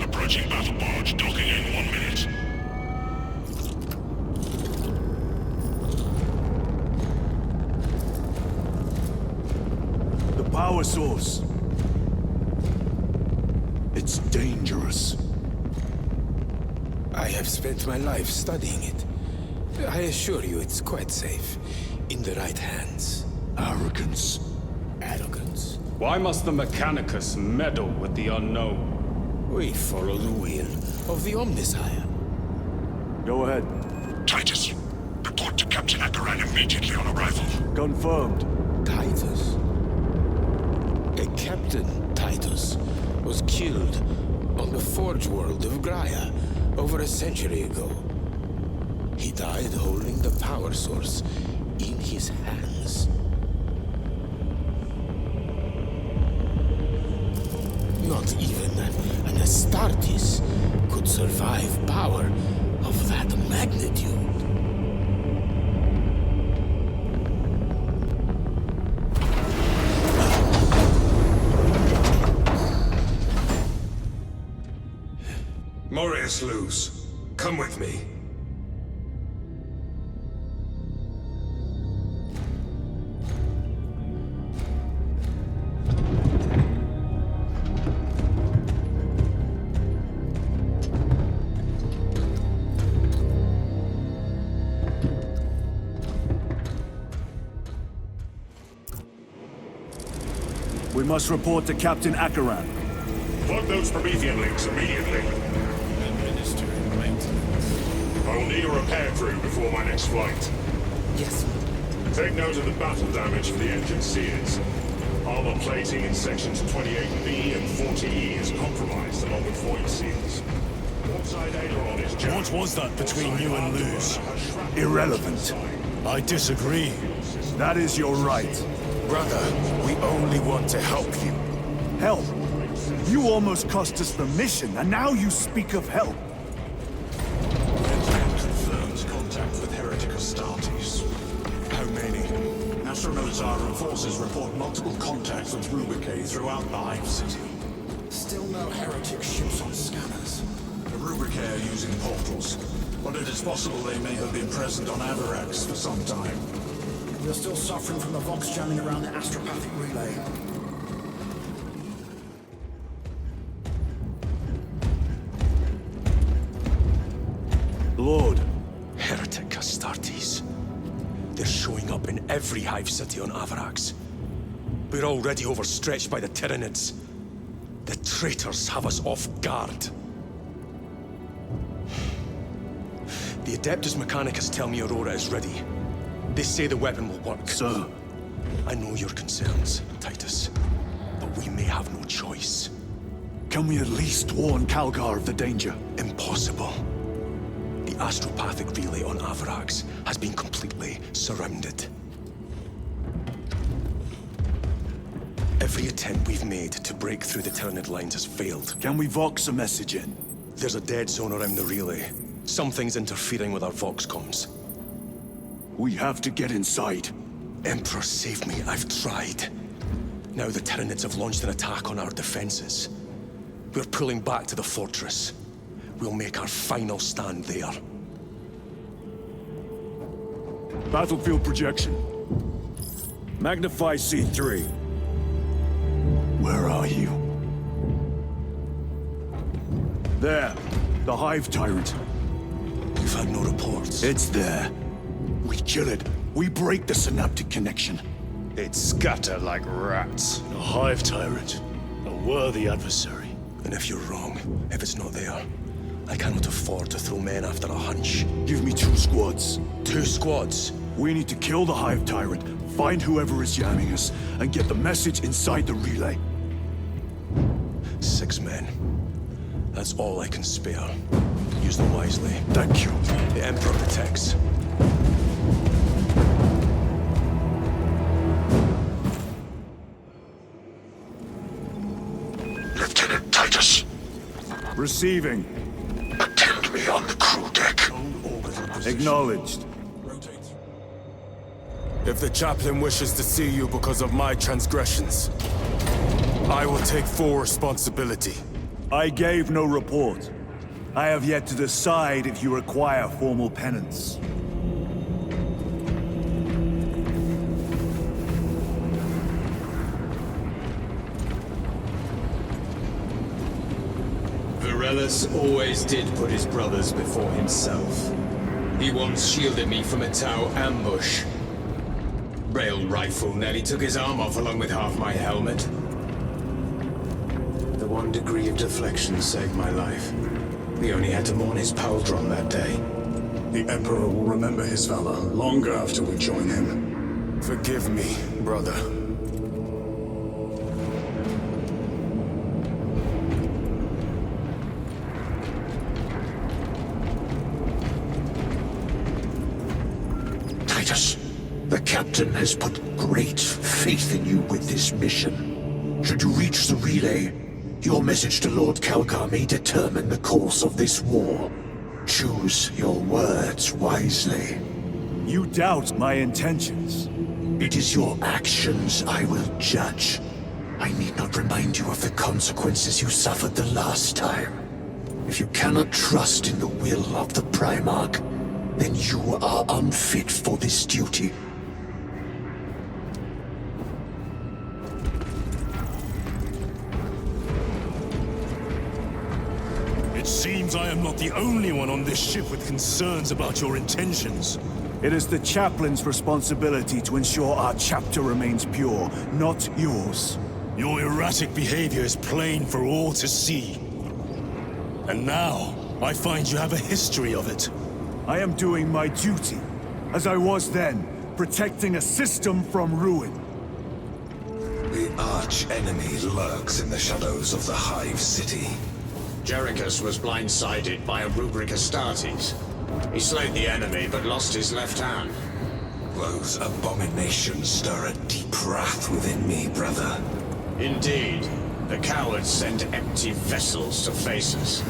Approaching Battle Barge, docking in 1 minute. The power source. It's dangerous. I have spent my life studying it. I assure you it's quite safe. In the right hands. Arrogance. Arrogance? Why must the Mechanicus meddle with the unknown? We follow the will of the Omnisire. Go ahead. Titus, report to Captain Akaran immediately on arrival. Confirmed. Titus? A Captain Titus was killed on the Forge world of Graia over a century ago. He died holding the power source in his hands. Not even an Astartes could survive power of that magnitude. Morius Luz, come with me. We must report to Captain Akaran. Plug those Promethean links immediately. Administering maintenance. I will need a repair crew before my next flight. Yes. Take note of the battle damage for the engine sears. Armor plating in sections 28B and 40E is compromised along with void seals. Portside aileron is jammed. What was that between you and Luz? Irrelevant. I disagree. That is your right. Brother, we only want to help you. Help? You almost cost us the mission, and now you speak of help. Confirms contact with Heretic Astartes. How many? Astro-military forces report multiple contacts with Reliquary throughout the Hive City. Still no heretic ships on scanners. The Reliquary are using portals, but it is possible they may have been present on Avarax for some time. We're still suffering from the Vox jamming around the astropathic relay. Lord. Heretic Astartes. They're showing up in every hive city on Avarax. We're already overstretched by the Tyranids. The traitors have us off guard. The Adeptus Mechanicus tell me Aurora is ready. They say the weapon will work. Sir. I know your concerns, Titus, but we may have no choice. Can we at least warn Calgar of the danger? Impossible. The astropathic relay on Avarax has been completely surrounded. Every attempt we've made to break through the Tyranid lines has failed. Can we Vox a message in? There's a dead zone around the relay. Something's interfering with our Vox comms. We have to get inside. Emperor, save me. I've tried. Now the Tyranids have launched an attack on our defenses. We're pulling back to the fortress. We'll make our final stand there. Battlefield projection. Magnify C3. Where are you? There. The Hive Tyrant. We've had no reports. It's there. We kill it. We break the synaptic connection. They'd scatter like rats. A Hive Tyrant. A worthy adversary. And if you're wrong, if it's not there, I cannot afford to throw men after a hunch. Give me 2 squads. 2 squads? We need to kill the Hive Tyrant, find whoever is jamming us, and get the message inside the relay. 6 men. That's all I can spare. Use them wisely. Thank you. The Emperor protects. Lieutenant Titus. Receiving. Attend me on the crew deck. Acknowledged. If the chaplain wishes to see you because of my transgressions, I will take full responsibility. I gave no report. I have yet to decide if you require formal penance. Varellus always did put his brothers before himself. He once shielded me from a Tau ambush. Rail rifle nearly took his arm off along with half my helmet. The 1 degree of deflection saved my life. We only had to mourn his pauldron that day. The Emperor will remember his valor long after we join him. Forgive me, brother. Titus, the Captain has put great faith in you with this mission. Should you reach the relay, your message to Lord Calgar may determine the course of this war. Choose your words wisely. You doubt my intentions. It is your actions I will judge. I need not remind you of the consequences you suffered the last time. If you cannot trust in the will of the Primarch, then you are unfit for this duty. It seems I am not the only one on this ship with concerns about your intentions. It is the chaplain's responsibility to ensure our chapter remains pure, not yours. Your erratic behavior is plain for all to see. And now, I find you have a history of it. I am doing my duty, as I was then, protecting a system from ruin. The arch-enemy lurks in the shadows of the Hive City. Jerichus was blindsided by a Rubric Astartes. He slayed the enemy, but lost his left hand. Those abominations stir a deep wrath within me, brother. Indeed. The cowards send empty vessels to face us.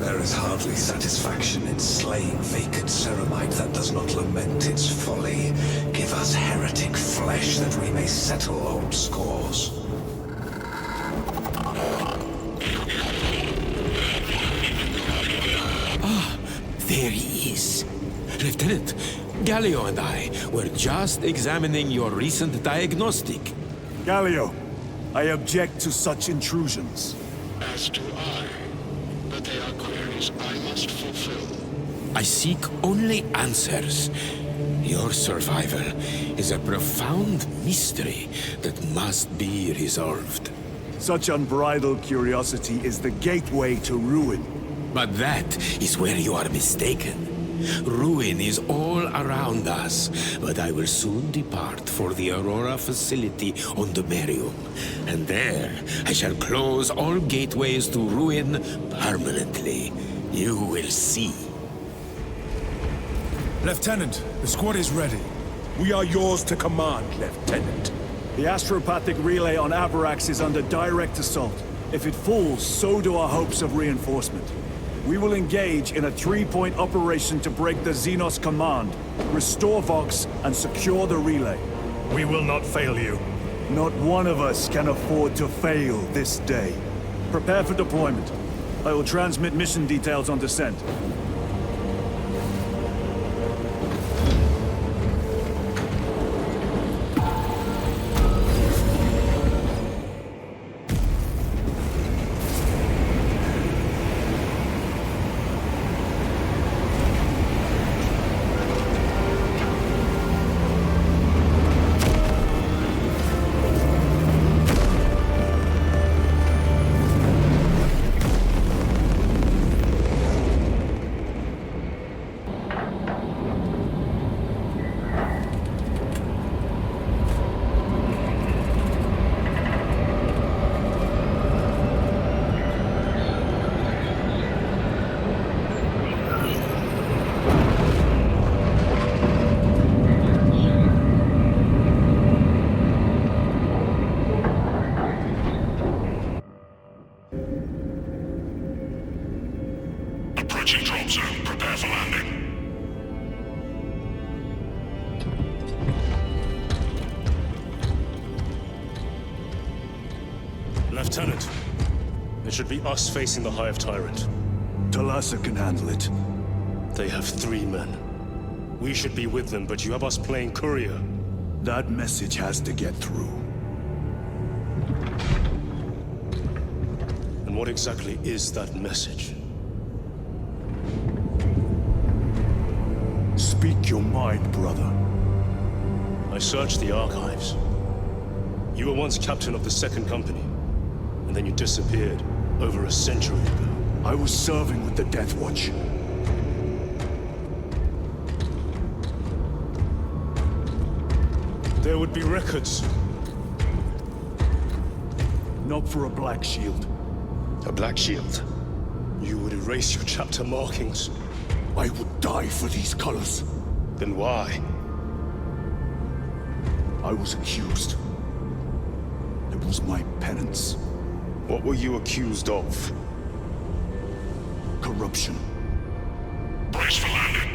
There is hardly satisfaction in slaying vacant ceramite that does not lament its folly. Give us heretic flesh that we may settle old scores. There he is. Lieutenant, Gallio and I were just examining your recent diagnostic. Gallio, I object to such intrusions. As do I. But they are queries I must fulfill. I seek only answers. Your survival is a profound mystery that must be resolved. Such unbridled curiosity is the gateway to ruin. But that is where you are mistaken. Ruin is all around us, but I will soon depart for the Aurora facility on Demerium. And there, I shall close all gateways to ruin permanently. You will see. Lieutenant, the squad is ready. We are yours to command, Lieutenant. The astropathic relay on Avarax is under direct assault. If it falls, so do our hopes of reinforcement. We will engage in a 3-point operation to break the Xenos command, restore Vox, and secure the relay. We will not fail you. Not one of us can afford to fail this day. Prepare for deployment. I will transmit mission details on descent. Approaching drop zone. Prepare for landing. Lieutenant, it should be us facing the Hive Tyrant. Talassa can handle it. They have 3 men. We should be with them, but you have us playing courier. That message has to get through. And what exactly is that message? Speak your mind, brother. I searched the archives. You were once captain of the Second Company, and then you disappeared over a century ago. I was serving with the Death Watch. There would be records. Not for a Black Shield. A Black Shield? You would erase your chapter markings. I would die for these colors. Then why? I was accused. It was my penance. What were you accused of? Corruption. Brace for landing.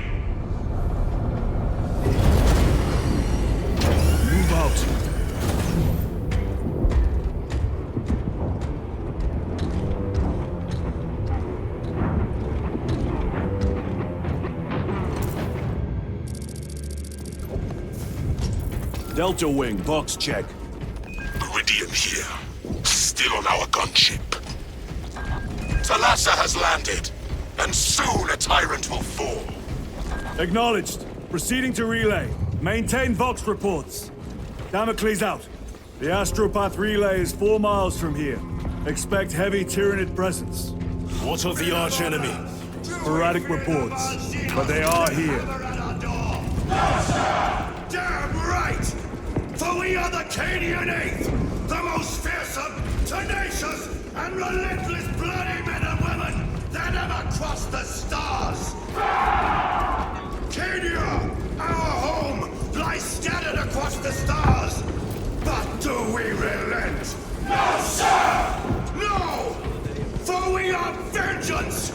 Move out. Delta Wing, Vox check. Iridium here. Still on our gunship. Talassa has landed, and soon a tyrant will fall. Acknowledged. Proceeding to relay. Maintain Vox reports. Damocles out. The Astropath relay is 4 miles from here. Expect heavy Tyranid presence. What of the arch-enemy? Sporadic reports, but they are here. Damn right! For we are the Cadian Eighth, the most fearsome, tenacious, and relentless bloody men and women that ever crossed the stars! Cadia, our home, lies scattered across the stars! But do we relent? No, sir! No! For we are vengeance!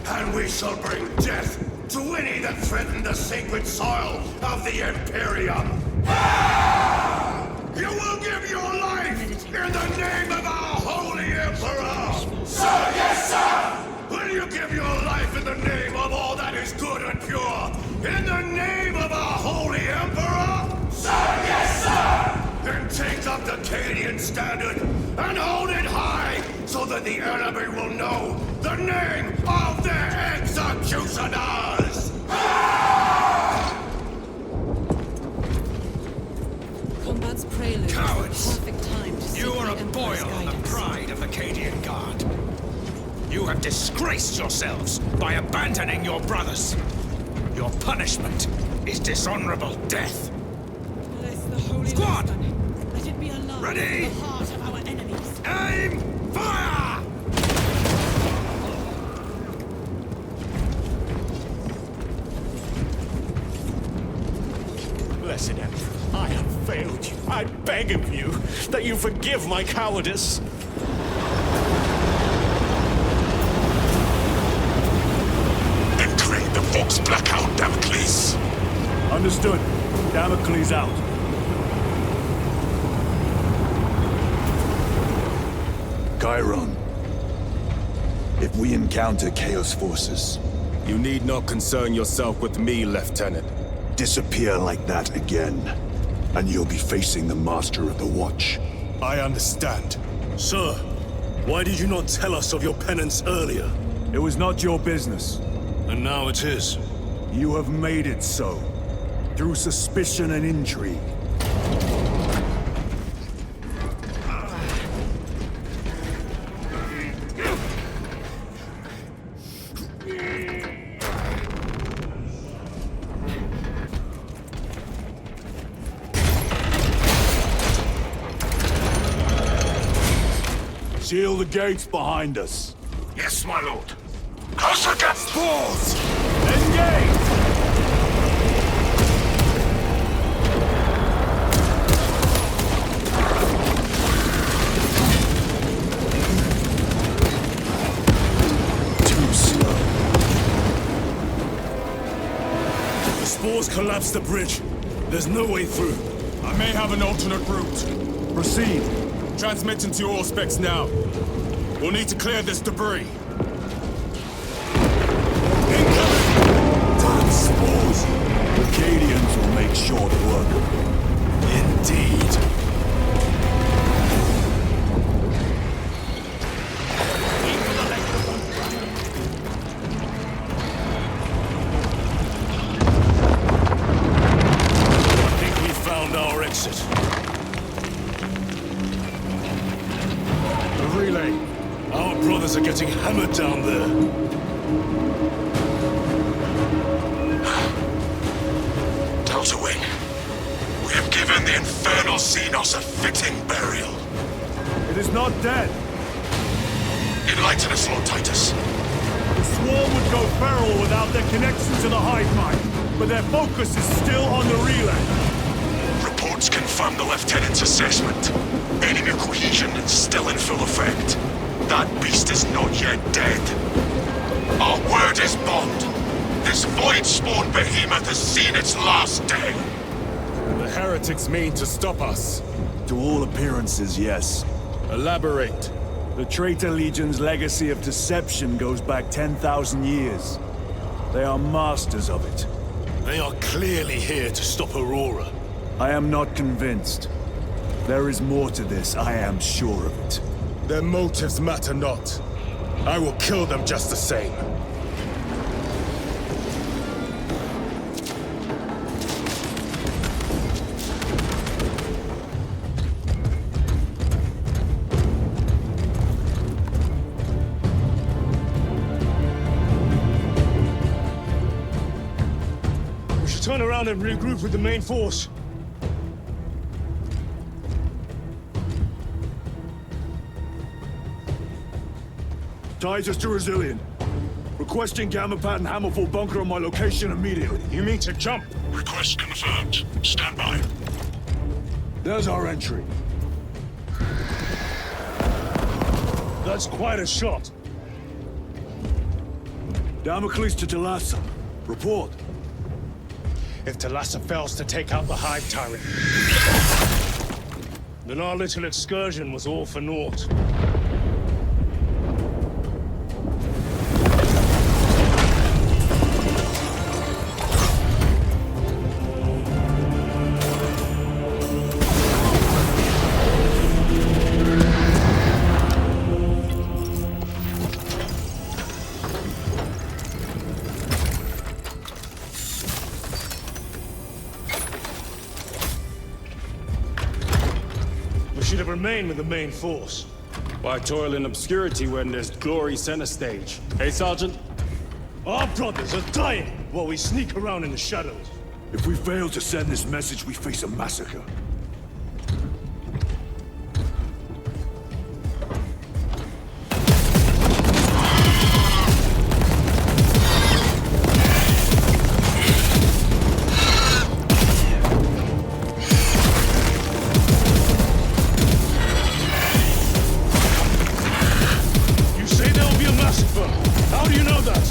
And we shall bring death to any that threaten the sacred soil of the Imperium! You will give your life in the name of our holy Emperor! Sir, yes, sir! Will you give your life in the name of all that is good and pure? In the name of our holy Emperor? Sir, yes, sir! Then take up the Cadian standard and hold it high so that the enemy will know the name of their executioners! Combat's prelude. Cowards! Perfect time to seek You are the a boil Emperor's on the guidance. pride of the Cadian Guard. You have disgraced yourselves by abandoning your brothers. Your punishment is dishonorable death. Bless the Holy Squad! Let it be a light Ready? in the heart of our enemies. Aim! Fire! Blessed Emperor, I have failed you. I beg of you that you forgive my cowardice. Entering the Vox blackout, Damocles. Understood. Damocles out. Chiron. If we encounter Chaos forces... You need not concern yourself with me, Lieutenant. Disappear like that again, and you'll be facing the Master of the Watch. I understand. Sir, why did you not tell us of your penance earlier? It was not your business. And now it is. You have made it so, through suspicion and intrigue. Seal the gates behind us. Yes, my lord. Close against Spores! Engage! Too slow. The spores collapsed the bridge. There's no way through. I may have an alternate route. Proceed. Transmitting to your specs now. We'll need to clear this debris. Incoming! Damn spores! The Cadians will make short work of them. Indeed. I think we found our exit. The relay. Our brothers are getting hammered down there. Delta Wing. We have given the infernal Xenos a fitting burial. It is not dead. Enlighten us, Lord Titus. The swarm would go feral without their connection to the hive mind, but their focus is still on the relay. Reports confirm the Lieutenant's assessment. Enemy cohesion is still in full effect. That beast is not yet dead. Our word is bond. This void-spawn behemoth has seen its last day. The heretics mean to stop us. To all appearances, yes. Elaborate. The Traitor Legion's legacy of deception goes back 10,000 years. They are masters of it. They are clearly here to stop Aurora. I am not convinced. There is more to this, I am sure of it. Their motives matter not. I will kill them just the same. We should turn around and regroup with the main force. Titus to Resilient. Requesting Gamma Pad and Hammerfall bunker on my location immediately. You mean to jump? Request confirmed. Stand by. There's our entry. That's quite a shot. Damocles to Talassa. Report. If Talassa fails to take out the Hive Tyrant, then our little excursion was all for naught. Remain with the main force. Why toil in obscurity when there's glory center stage? Hey, Sergeant? Our brothers are dying! while we sneak around in the shadows. If we fail to send this message, we face a massacre. You say there'll be a massacre. How do you know that?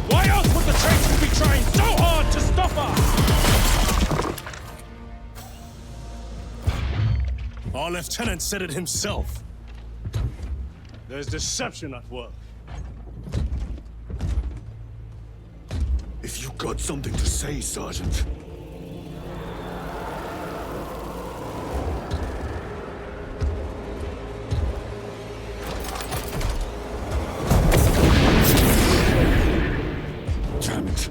Why else would the traitors be trying so hard to stop us? Our lieutenant said it himself. There's deception at work. If you got something to say, Sergeant. Damn it.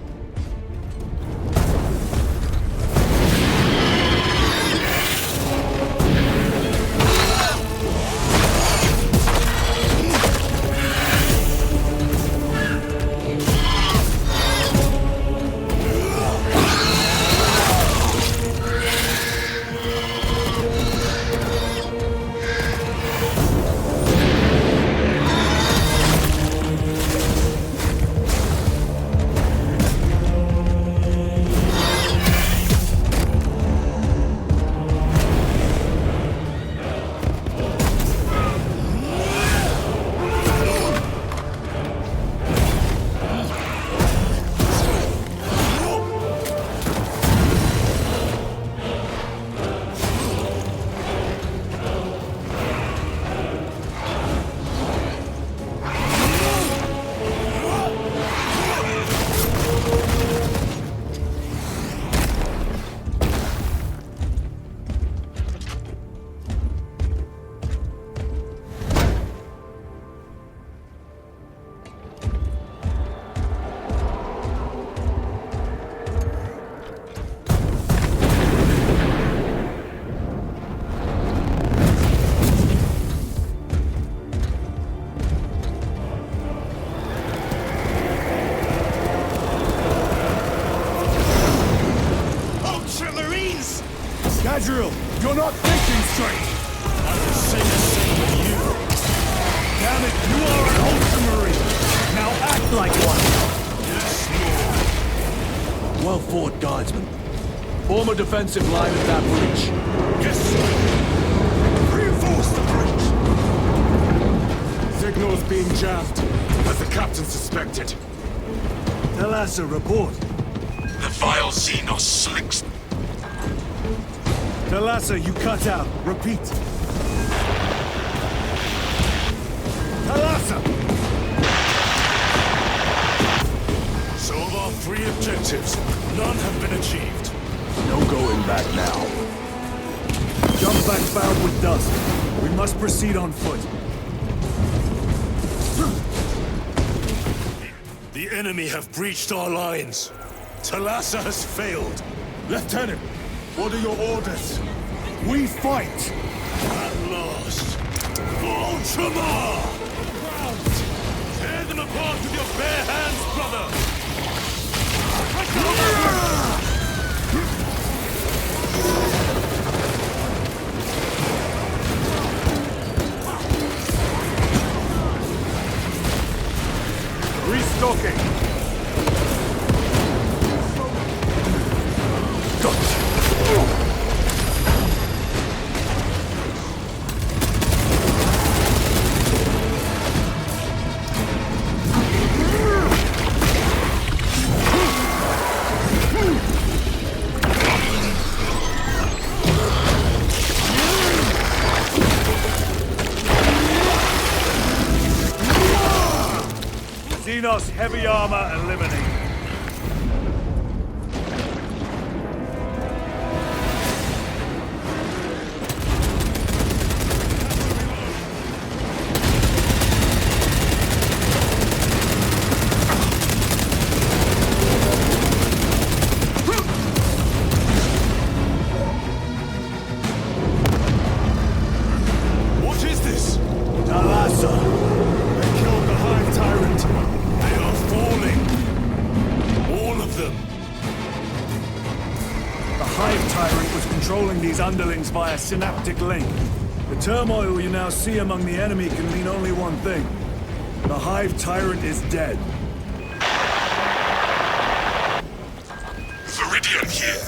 Adriel, you're not thinking straight! I will say the same with you. Damn it, you are an Ultramarine! Now act like one! Yes, Lord. Well fought, Guardsman. Form a defensive line at that breach. Yes, sir. Reinforce the breach! Signal's being jammed, as the captain suspected. Thalassa, report. The vile Xenos slinks. Thalassa, you cut out. Repeat. Thalassa! So of our 3 objectives, none have been achieved. No going back now. Jump back found with dust. We must proceed on foot. The enemy have breached our lines. Thalassa has failed. Lieutenant, what are your orders? We fight! At last. Ultramar! Tear them apart with your bare hands, brother! Restocking! Xenos heavy armor eliminated. What is this? Thalassa! They killed the Hive Tyrant. They are falling. Hive Tyrant was controlling these underlings via synaptic link. The turmoil you now see among the enemy can mean only one thing. The Hive Tyrant is dead. Viridian here.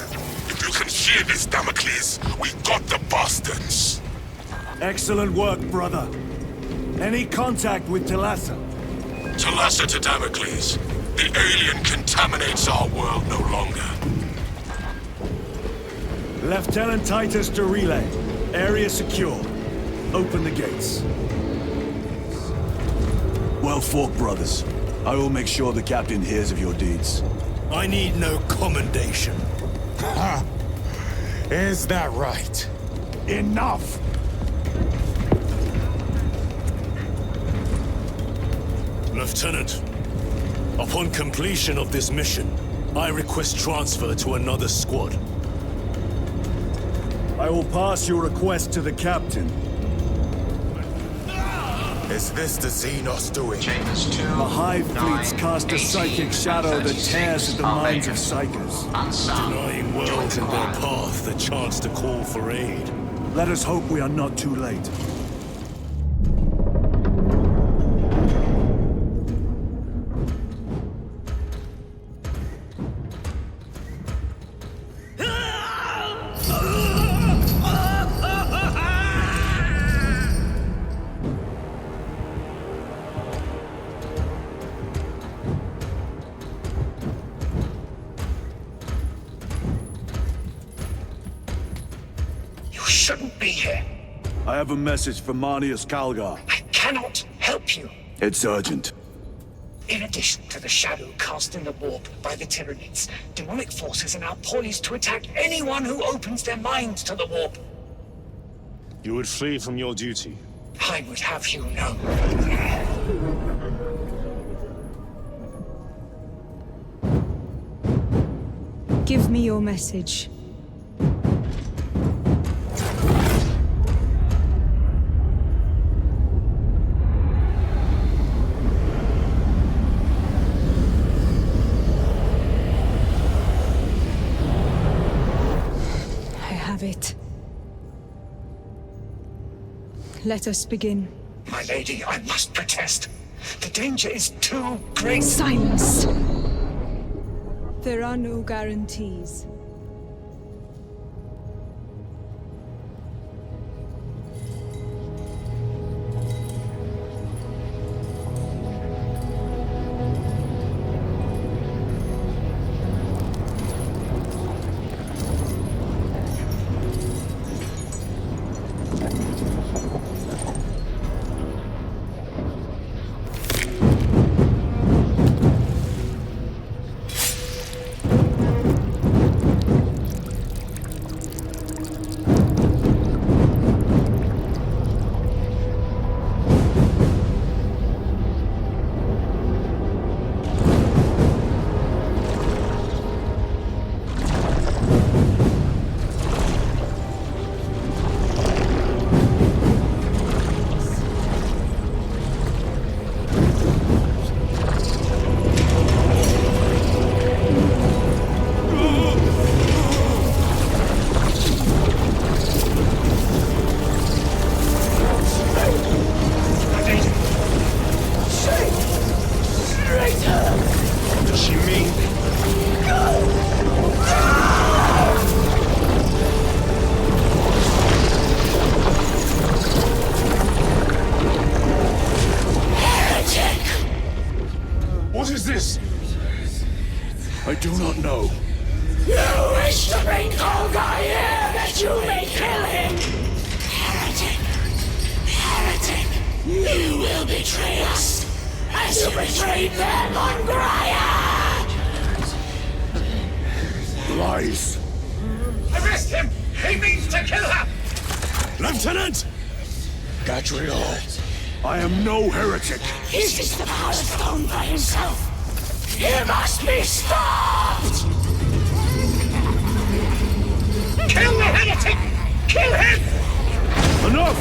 If you can hear this, Damocles, we got the bastards. Excellent work, brother. Any contact with Talassa? Talassa to Damocles. The alien contaminates our world no longer. Lieutenant Titus to relay. Area secure. Open the gates. Well fought, brothers. I will make sure the captain hears of your deeds. I need no commendation. Ha! Is that right? Enough! Lieutenant, upon completion of this mission, I request transfer to another squad. I will pass your request to the captain. Is this the Xenos doing? The Hive fleets cast a psychic shadow that tears at the minds of psychers. Denying worlds in their path the chance to call for aid. Let us hope we are not too late. Shouldn't be here. I have a message from Manius Calgar. I cannot help you. It's urgent. In addition to the shadow cast in the warp by the Tyranids, demonic forces are now poised to attack anyone who opens their minds to the warp. You would flee from your duty. I would have you know. Give me your message. It. Let us begin. My lady, I must protest. The danger is too great. Silence! There are no guarantees. I do not know. You wish to bring Kolga here that you may kill him! Heretic! Heretic! You will betray us as you betrayed them on Graia! Lies. Arrest him! He means to kill her! Lieutenant! Gatriel, I am no heretic. This is the power stone by himself. He must be stopped! Kill the heretic! Kill him! Enough!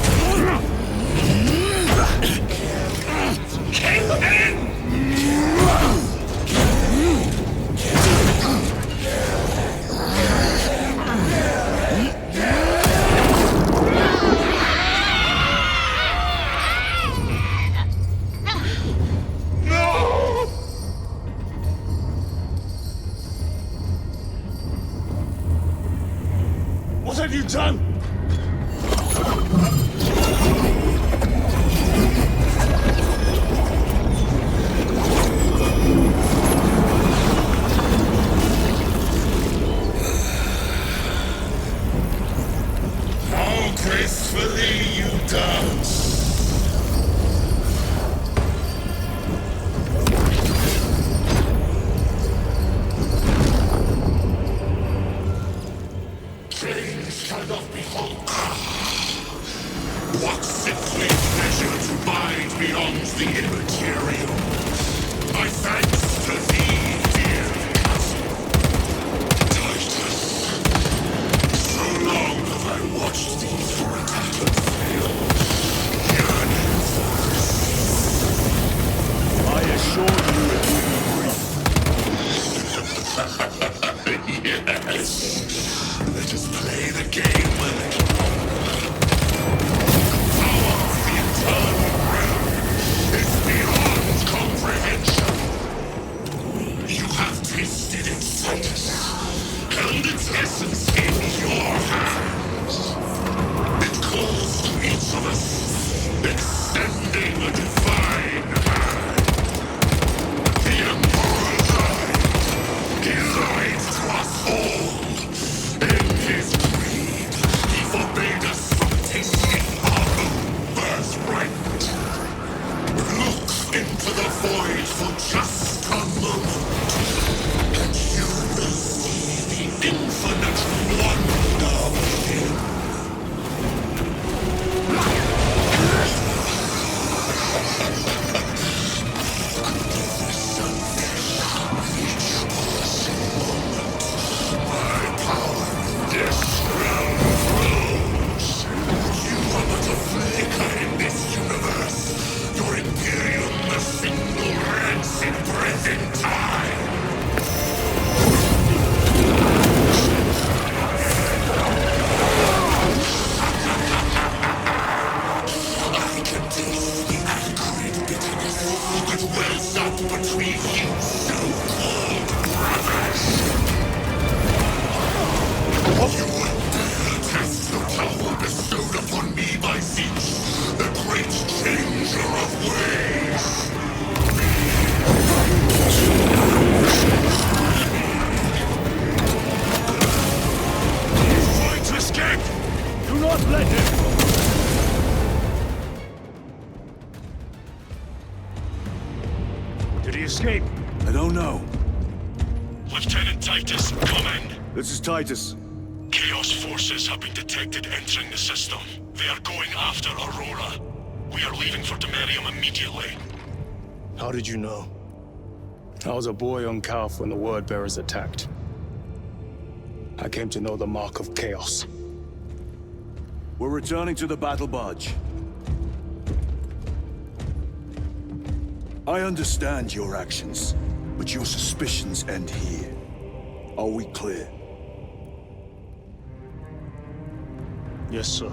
Kill him! What have you done? How gracefully you dance! Chains cannot be conquered. What sickly pleasure to bind beyond the immaterial. My thanks to thee, dear cousin. Titus. So long have I watched thee for attack and fail. Yearning for I assure you it will be brief. Yes. Let us play the game a little longer. The power of the eternal realm is beyond comprehension. You have tasted its Titus, held its essence in your hands. It calls to each of us, extending a divine hand. The Emperor died. He lied to us all. In his greed, he forbade us from tasting our own birthright. Look into the void for just a moment, and you will see the infinite wonder within. This realm grows. You are but a flicker in this universe. Your Imperium a single rancid breath in time. I can taste the acrid bitterness that wells up between you so-called brothers. You would dare test the power bestowed upon me by Zeus, the great changer of ways. He's trying to escape! Do not let him! Did he escape? I don't know. Lieutenant Titus, come in. This is Titus. Chaos forces have been detected entering the system. They are going after Aurora. We are leaving for Demerium immediately. How did you know? I was a boy on Calf when the Word Bearers attacked. I came to know the mark of chaos. We're returning to the Battle Barge. I understand your actions, but your suspicions end here. Are we clear? Yes, sir.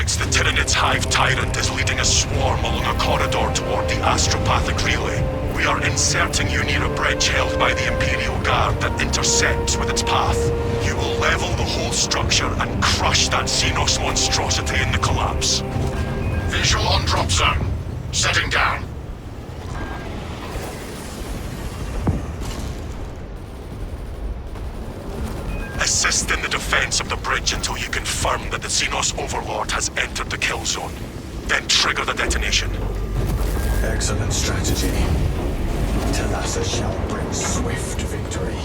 The Tyrannid's Hive Tyrant is leading a swarm along a corridor toward the astropathic relay. We are inserting you near a bridge held by the Imperial Guard that intersects with its path. You will level the whole structure and crush that Xenos monstrosity in the collapse. Visual on drop zone. Setting down. Assist in the defense of the bridge until you confirm that the Xenos Overlord has entered the kill zone. Then trigger the detonation. Excellent strategy. Talassa shall bring swift victory.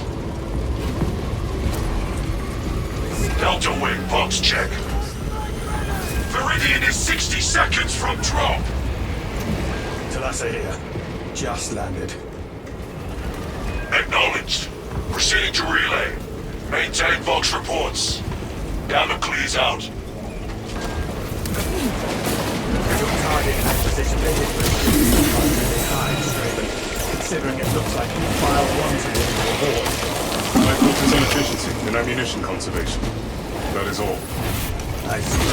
Delta Wing box check. Viridian is 60 seconds from drop. Talassa here. Just landed. Acknowledged. Proceeding to relay. Maintain Vox reports. Damocles out. Your target acquisition considering it looks like you filed one to the reward. My focus on efficiency and ammunition conservation. That is all. I see.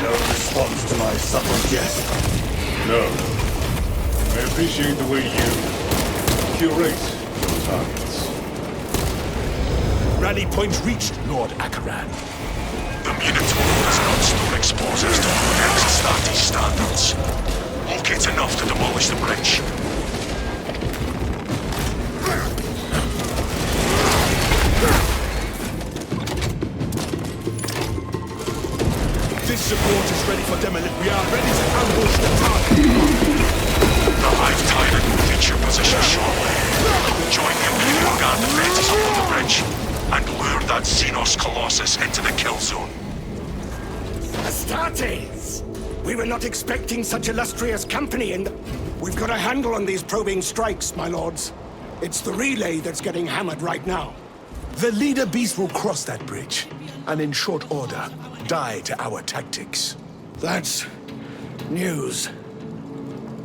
No response to my subtle jest. No. I appreciate the way you curate your targets. Rally point reached, Lord Akaran. The Minotaur does not store explosives to Codex Astartes standards. Locate enough to demolish the bridge. This support is ready for demolition. We are ready to ambush the target. The Hive Tyrant will reach your position shortly. Join the Imperial Guard defenses up on the bridge and lure that Xenos Colossus into the kill zone. Astartes! We were not expecting such illustrious company and we've got a handle on these probing strikes, my lords. It's the relay that's getting hammered right now. The leader beast will cross that bridge, and in short order, die to our tactics. That's news.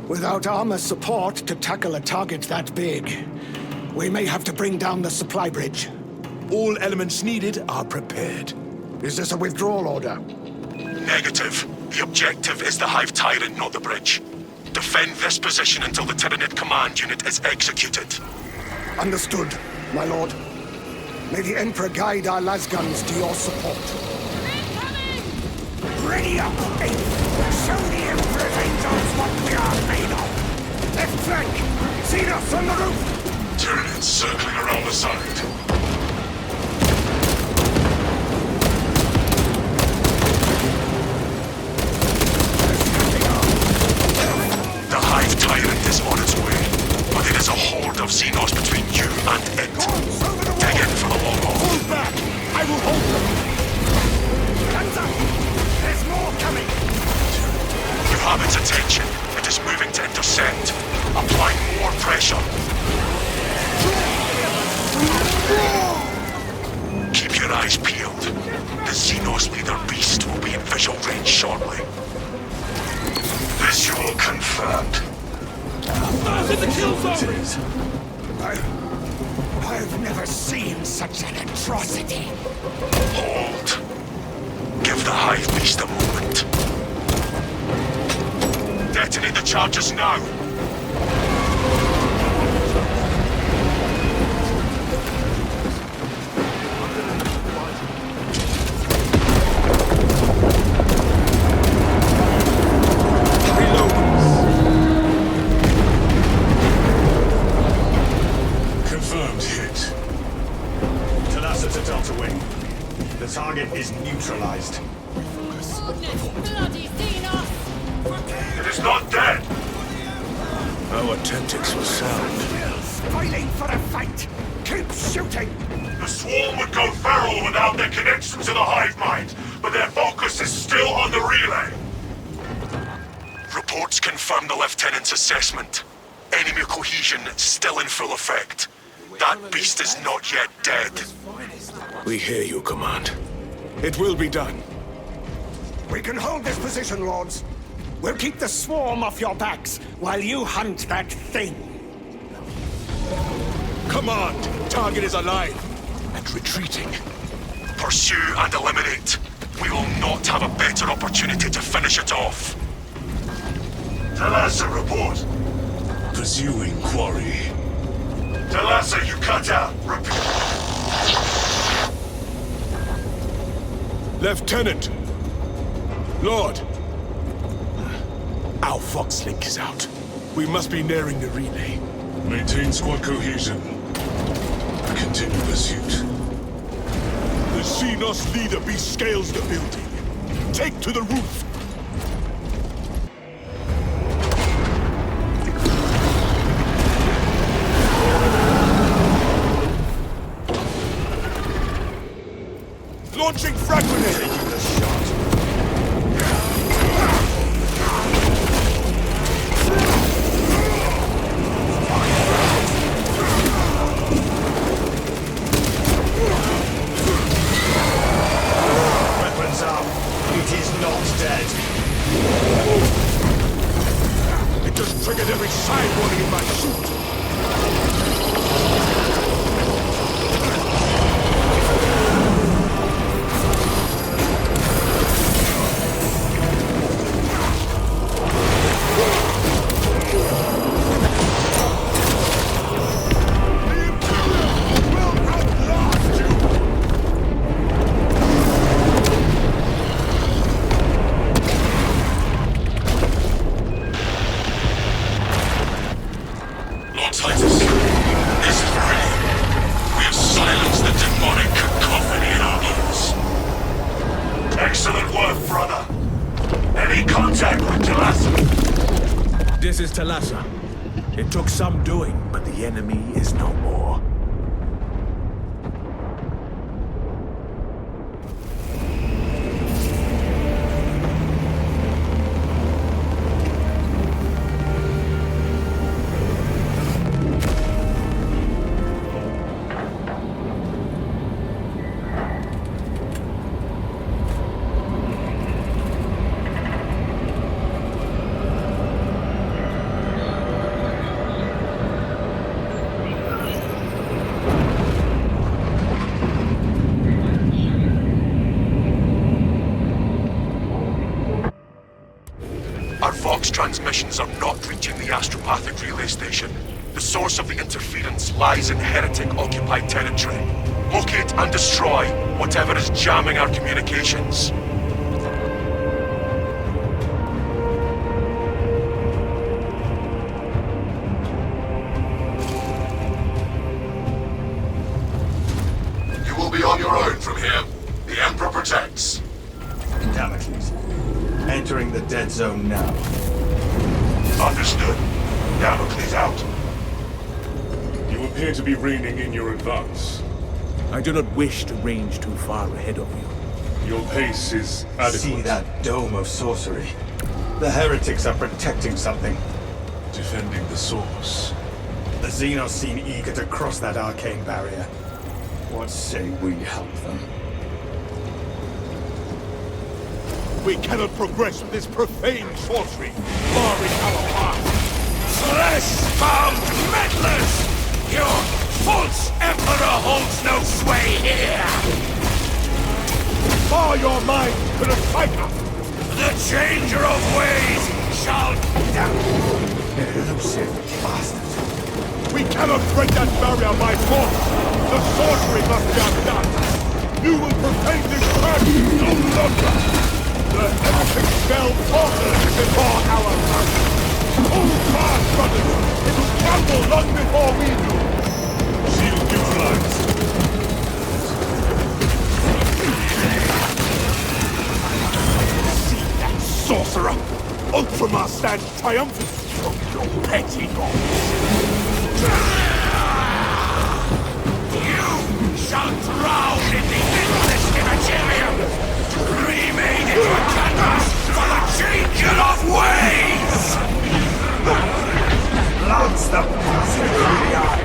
Without armor support to tackle a target that big, we may have to bring down the supply bridge. All elements needed are prepared. Is this a withdrawal order? Negative. The objective is the Hive Tyrant, not the bridge. Defend this position until the Tyranid command unit is executed. Understood, my lord. May the Emperor guide our lasguns to your support. Ready up, Ape! Show the Emperor's angels what we are made of! Left flank! See us on the roof! Tyranids circling around the side. The Hive Tyrant is on its way, but it is a horde of Xenos between you and it. Dig in for the long haul. Hold back! I will hold them! Guns up! There's more coming! You have its attention. It is moving to intercept. Apply more pressure. Keep your eyes peeled. The Xenos leader beast will be in visual range shortly. Visual confirmed. In the kill zone! I've never seen such an atrocity. Hold. Give the Hive Beast a moment. Detonate the charges now. Confirmed hit. Talassa to Delta Wing. The target is neutralized. Bloody Xenos! It is not dead. Our tactics were sound. Fighting for a fight! Keep shooting! The swarm would go feral without their connection to the Hive Mind, but their focus is still on the relay. Reports confirm the Lieutenant's assessment. Enemy cohesion still in full effect. That beast is not yet dead. We hear you, Command. It will be done. We can hold this position, lords. We'll keep the swarm off your backs while you hunt that thing. Command! Target is alive and retreating. Pursue and eliminate. We will not have a better opportunity to finish it off. Talassa, report. Pursuing quarry. Talassa, you cut out. Repeat. Lieutenant! Lord! Our Vox link is out. We must be nearing the relay. Maintain squad cohesion. Continue pursuit. The Xenos leader beast scales the building. Take to the roof! Launching frag grenade! Taking the shot. Lord Titus. This is brilliant. We have silenced the demonic cacophony in our ears. Excellent work, brother. Any contact with Talassa? This is Talassa. It took some doing, but the enemy is no more. Our Vox transmissions are not reaching the astropathic relay station. The source of the interference lies in heretic-occupied territory. Locate and destroy whatever is jamming our communications. You will be on your own from here. The Emperor protects. Damocles. Entering the dead zone now. Understood. Damocles out. You appear to be reining in your advance. I do not wish to range too far ahead of you. Your pace is adequate. See that dome of sorcery? The heretics are protecting something. Defending the source. The Xenos seem eager to cross that arcane barrier. What say we help them? We cannot progress with this profane sorcery, barring our path. Flesh-bound meddlers! Your false Emperor holds no sway here! Bar your mind to the fighter! The changer of ways shall down! Elusive bastard! We cannot break that barrier by force! The sorcery must be undone! You will profane this earth no longer! The heretic spell falters before our eyes! Hold fast, brothers! It will crumble long before we do! Shield neutralized. See that sorcerer! Ultramar stands triumphant from your petty gods! You shall drown in the endless Demerium! Remade into a canvas for the changer of ways! Lance the bastard through the eye!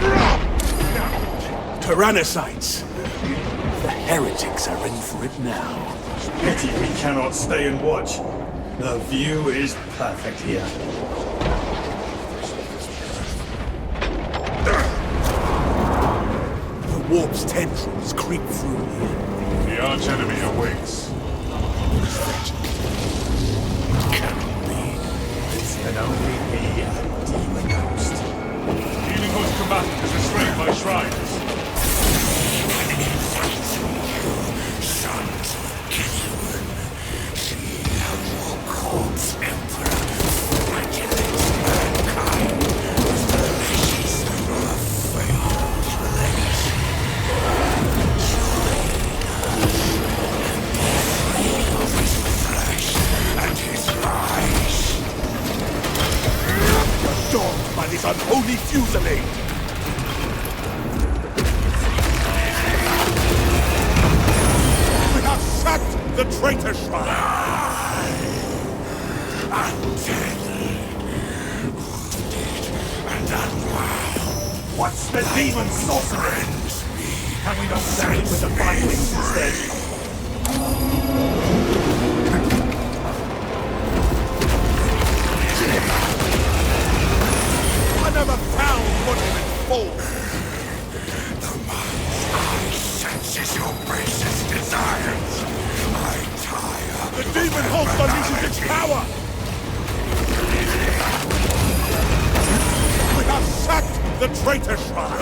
Tyrannocytes! The heretics are in for it now. Pity we cannot stay and watch. The view is perfect here. The warp's tendrils creep through here. The archenemy awaits. This can only be a demon host. Healing host combatant is restrained by shrines. Sons of Gideon, see how your corpse Emperor flagellates mankind with the lashes of your failed legacy. And his lies. You're dawned by this unholy fusillade! We have sacked the traitor shrine! Undead, wounded, and unwell. What's the demon sorcerer? Can we not sack it with the bindings instead? I never found what him in full! The mind's eye senses your basest desires. I tire. The demon host unleashes its power! We have sacked the traitor shrine!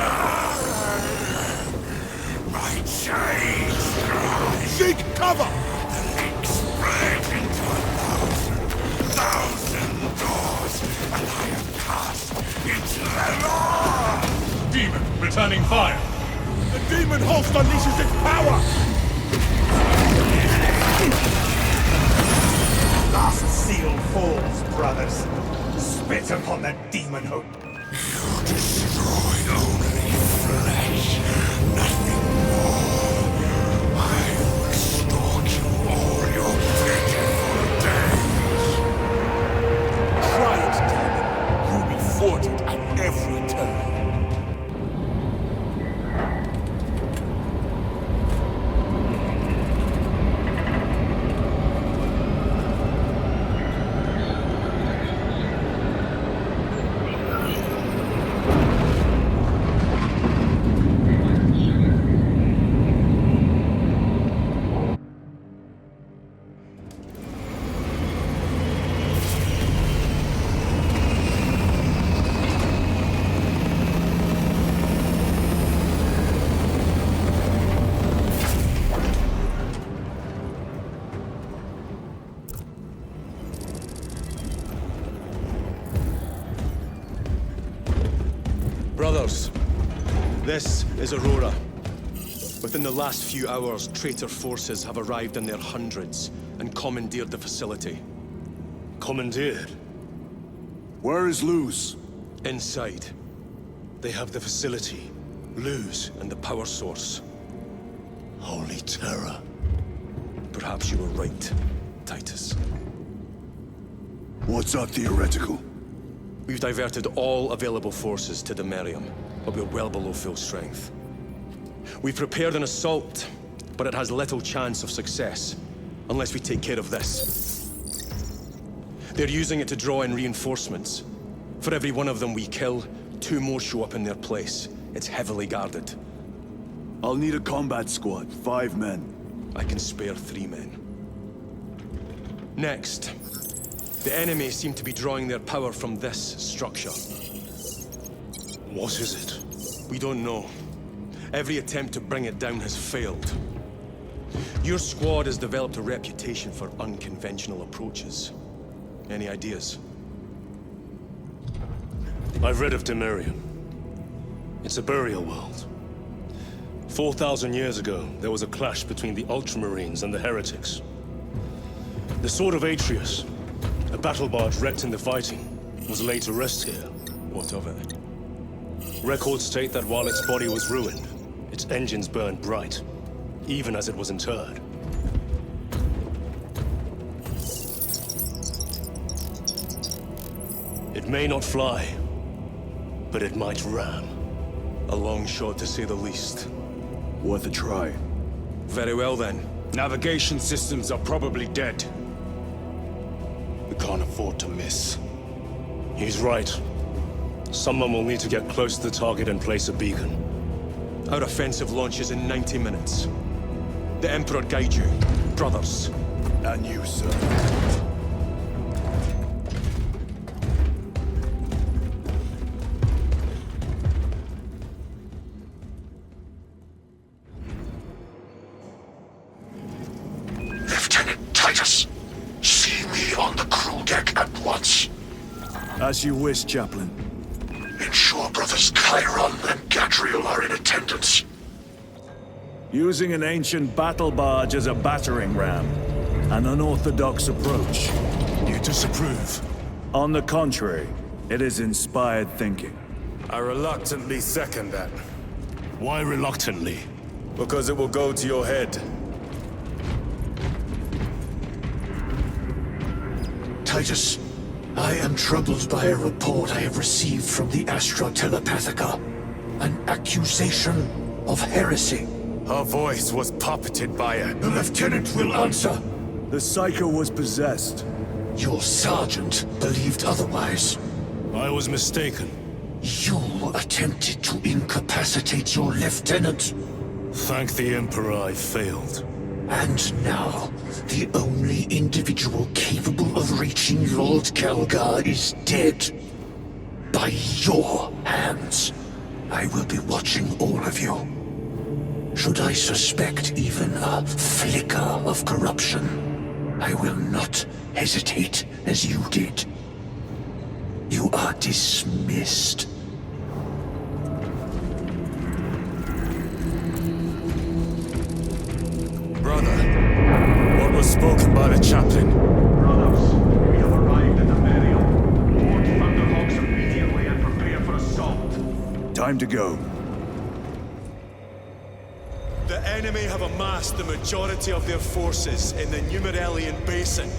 My chains cry. Seek cover! The link spread into 1,000 doors, and I am cast into them all! returning fire. The demon host unleashes its power! Last seal falls, brothers. Spit upon the demon hope. You destroyed only flesh, nothing more. I will stalk you all your pitiful days. Try it, demon. You'll be thwarted at every turn. Brothers, this is Aurora. Within the last few hours, traitor forces have arrived in their hundreds and commandeered the facility. Commandeered? Where is Luz? Inside. They have the facility, Luz, and the power source. Holy terror. Perhaps you were right, Titus. What's our theoretical? We've diverted all available forces to Demerium, but we're well below full strength. We've prepared an assault, but it has little chance of success, unless we take care of this. They're using it to draw in reinforcements. For every one of them we kill, 2 more show up in their place. It's heavily guarded. I'll need a combat squad, 5 men. I can spare 3 men. Next, the enemy seem to be drawing their power from this structure. What is it? We don't know. Every attempt to bring it down has failed. Your squad has developed a reputation for unconventional approaches. Any ideas? I've read of Demerium. It's a burial world. 4,000 years ago, there was a clash between the Ultramarines and the Heretics. The Sword of Atreus, a battle barge wrecked in the fighting, was laid to rest here. What of it? Records state that while its body was ruined, its engines burned bright, even as it was interred. It may not fly, but it might ram. A long shot, to say the least. Worth a try. Very well, then. Navigation systems are probably dead. We can't afford to miss. He's right. Someone will need to get close to the target and place a beacon. Our offensive launches in 90 minutes. The Emperor guide you, brothers. And you, sir. Lieutenant Titus, see me on the crew deck at once. As you wish, Chaplain. Ensure brothers Chiron and Gadriel are in attendance. Using an ancient battle barge as a battering ram. An unorthodox approach. You disapprove? On the contrary, it is inspired thinking. I reluctantly second that. Why reluctantly? Because it will go to your head. Titus, I am troubled by a report I have received from the Astra Telepathica. An accusation of heresy. Her voice was puppeted by a... The lieutenant will answer. The Psycho was possessed. Your sergeant believed otherwise. I was mistaken. You attempted to incapacitate your lieutenant. Thank the Emperor I failed. And now, the only individual capable of reaching Lord Calgar is dead. By your hands. I will be watching all of you. Should I suspect even a flicker of corruption, I will not hesitate as you did. You are dismissed. by the chaplain. Brothers, we have arrived at Demerium. Launch Thunderhawks immediately and prepare for assault. Time to go. The enemy have amassed the majority of their forces in the Numeralian Basin.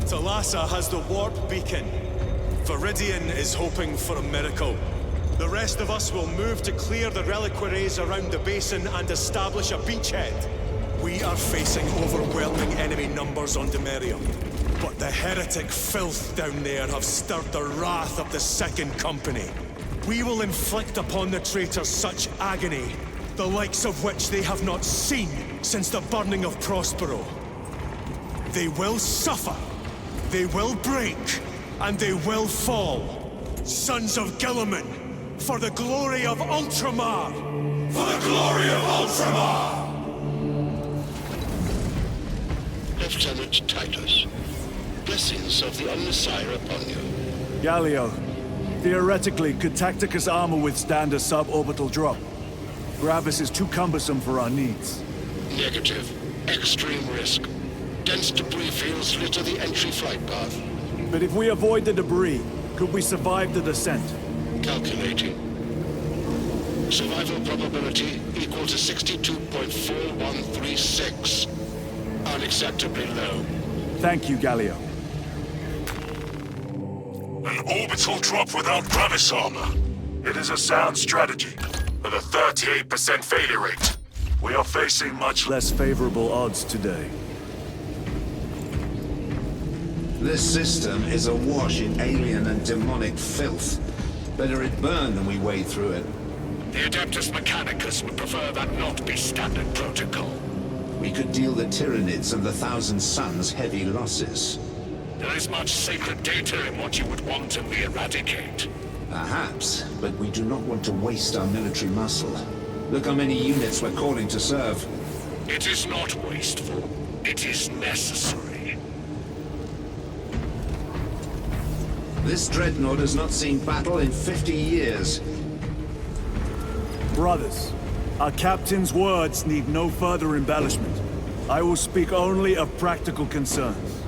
Thalassa has the warp beacon. Viridian is hoping for a miracle. The rest of us will move to clear the reliquaries around the basin and establish a beachhead. We are facing overwhelming enemy numbers on Demerium. But the heretic filth down there have stirred the wrath of the Second Company. We will inflict upon the traitors such agony, the likes of which they have not seen since the burning of Prospero. They will suffer, they will break, and they will fall. Sons of Guilliman, for the glory of Ultramar! For the glory of Ultramar! Lieutenant Titus, blessings of the Omnissiah upon you. Galio, theoretically, could Tacticus armor withstand a suborbital drop? Gravis is too cumbersome for our needs. Negative. Extreme risk. Dense debris fields litter the entry flight path. But if we avoid the debris, could we survive the descent? Calculating. Survival probability equal to 62.4136. Unacceptably low. Thank you, Galio. An orbital drop without Gravis armor. It is a sound strategy, with a 38% failure rate. We are facing much less favorable odds today. This system is awash in alien and demonic filth. Better it burn than we wade through it. The Adeptus Mechanicus would prefer that not be standard protocol. We could deal the Tyranids and the Thousand Suns heavy losses. There is much sacred data in what you would want to eradicate. Perhaps, but we do not want to waste our military muscle. Look how many units we're calling to serve. It is not wasteful. It is necessary. This dreadnought has not seen battle in 50 years. Brothers, our captain's words need no further embellishment. I will speak only of practical concerns.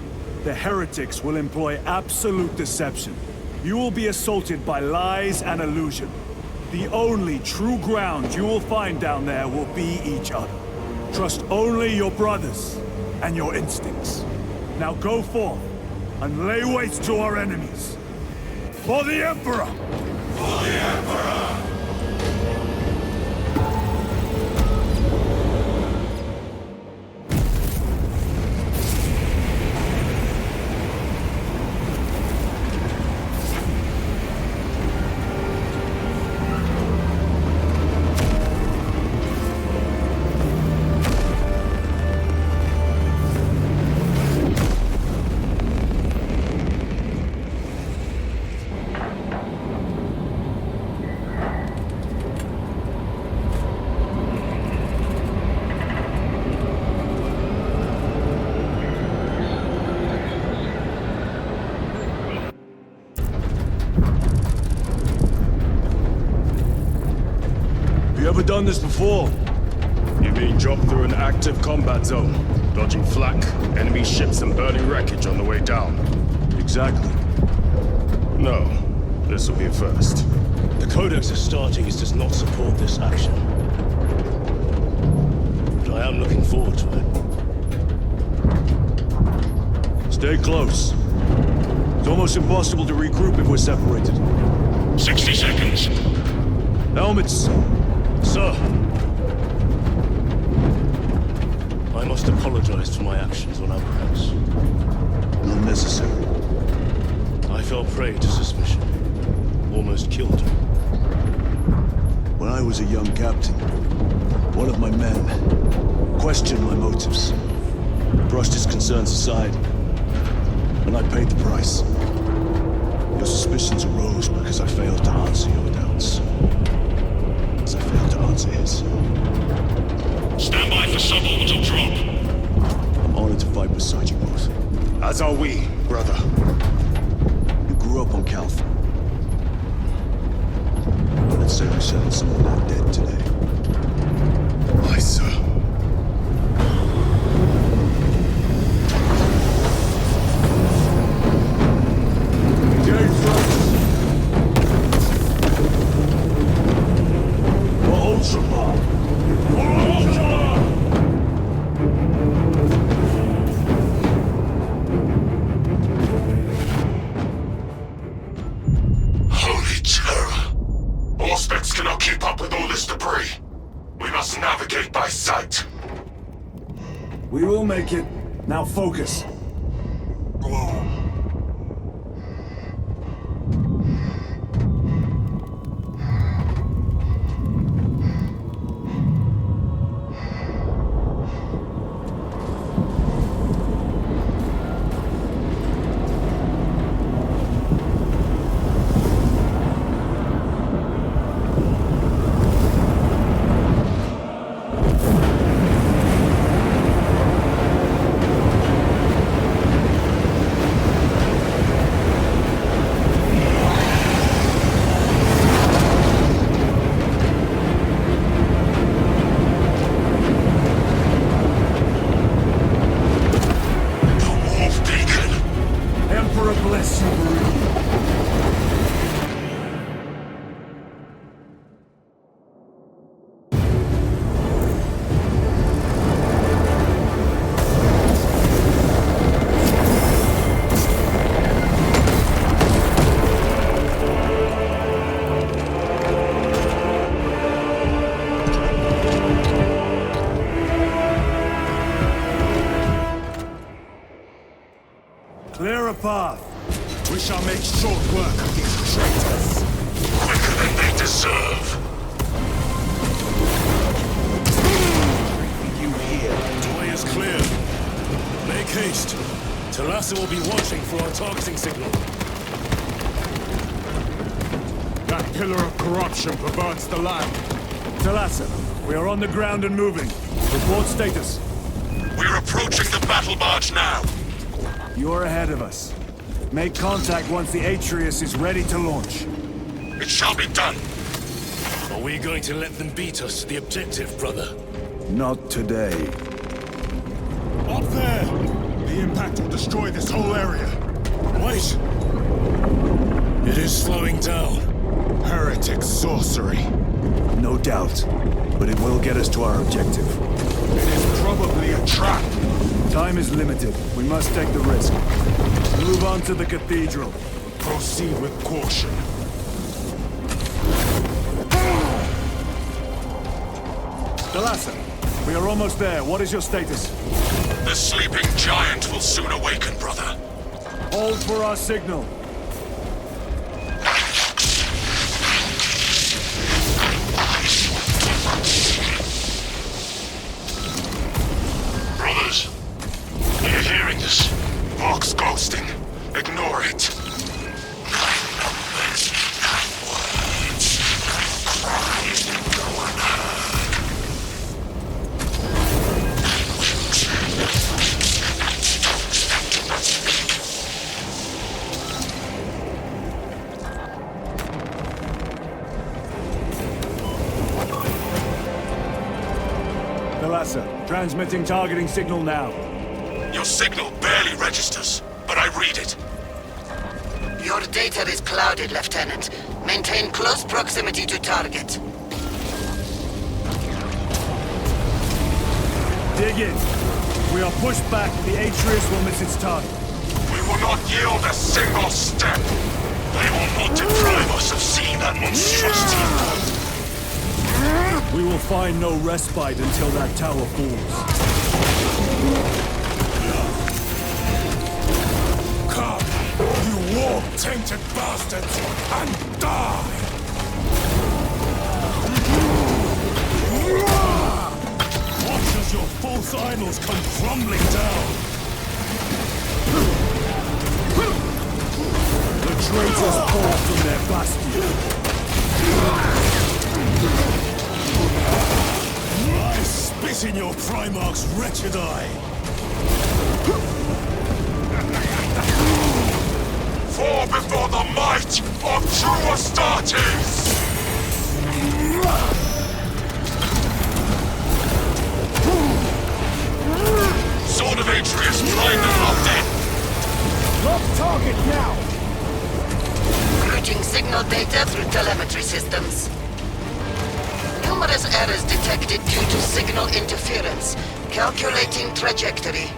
The heretics will employ absolute deception. You will be assaulted by lies and illusion. The only true ground you will find down there will be each other. Trust only your brothers and your instincts. Now go forth and lay waste to our enemies. For the Emperor! For the Emperor! Ever done this before? You've been dropped through an active combat zone, dodging flak, enemy ships and burning wreckage on the way down. Exactly. No, this will be a first. The Codex Astartes does not support this action. But I am looking forward to it. Stay close. It's almost impossible to regroup if we're separated. 60 seconds. Helmets! Sir! I must apologize for my actions on Avarax. Not necessary. I fell prey to suspicion. Almost killed him. When I was a young captain, one of my men questioned my motives, brushed his concerns aside, and I paid the price. Your suspicions arose because I failed to answer your doubts. As I failed to answer his. Stand by for suborbital drop. I'm honored to fight beside you both. As are we, brother. You grew up on Calth. Let's say we settled some of that dead today. Aye, sir. Ultramar! Holy terror! Auspex cannot keep up with all this debris. We must navigate by sight. We will make it. Now focus. Clear a path. We shall make short work of these traitors. Quicker than they deserve. You here. The way is clear. Make haste. Talassa will be watching for our targeting signal. That pillar of corruption perverts the land. Talassa, we are on the ground and moving. Report status. We're approaching the battle barge now. You're ahead of us. Make contact once the Atreus is ready to launch. It shall be done. Are we going to let them beat us to the objective, brother? Not today. Up there! The impact will destroy this whole area. Wait! It is slowing down. Heretic sorcery. No doubt. But it will get us to our objective. It is probably a trap. Time is limited. We must take the risk. Move on to the cathedral. Proceed with caution. Talassa, we are almost there. What is your status? The sleeping giant will soon awaken, brother. Hold for our signal. Brothers, are you hearing this? Vox ghosting. Ignore it. Talassa, transmitting targeting signal now. Your signal barely registers, but I read it. Your data is clouded, Lieutenant. Maintain close proximity to target. Dig in. We are pushed back. The Atreus will miss its target. We will not yield a single step. They will not deprive us of seeing that monstrosity. We will find no respite until that tower falls. Come, you war-tainted bastards, and die! Watch as your false idols come crumbling down! The traitors fall from their bastion. I spit in your Primarch's wretched eye! Fall before the might of true Astartes! Sword of Atreus, blind and locked in! Lock target now! Routing signal data through telemetry systems. Numerous Numerous errors detected due to signal interference. Calculating trajectory.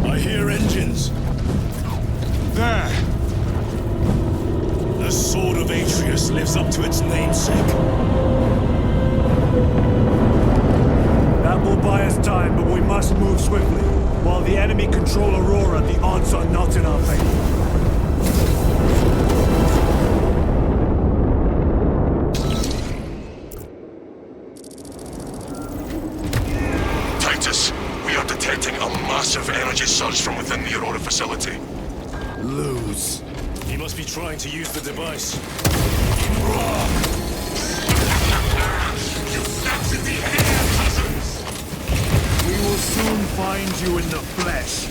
I hear engines. There! The sword of Atreus lives up to its namesake. That will buy us time, but we must move swiftly. While the enemy control Aurora, the odds are not in our favor. Titus, we are detecting a massive energy surge from within the Aurora facility. Lose. He must be trying to use the device. You snapped in the air, cousins! We will soon find you in the flesh.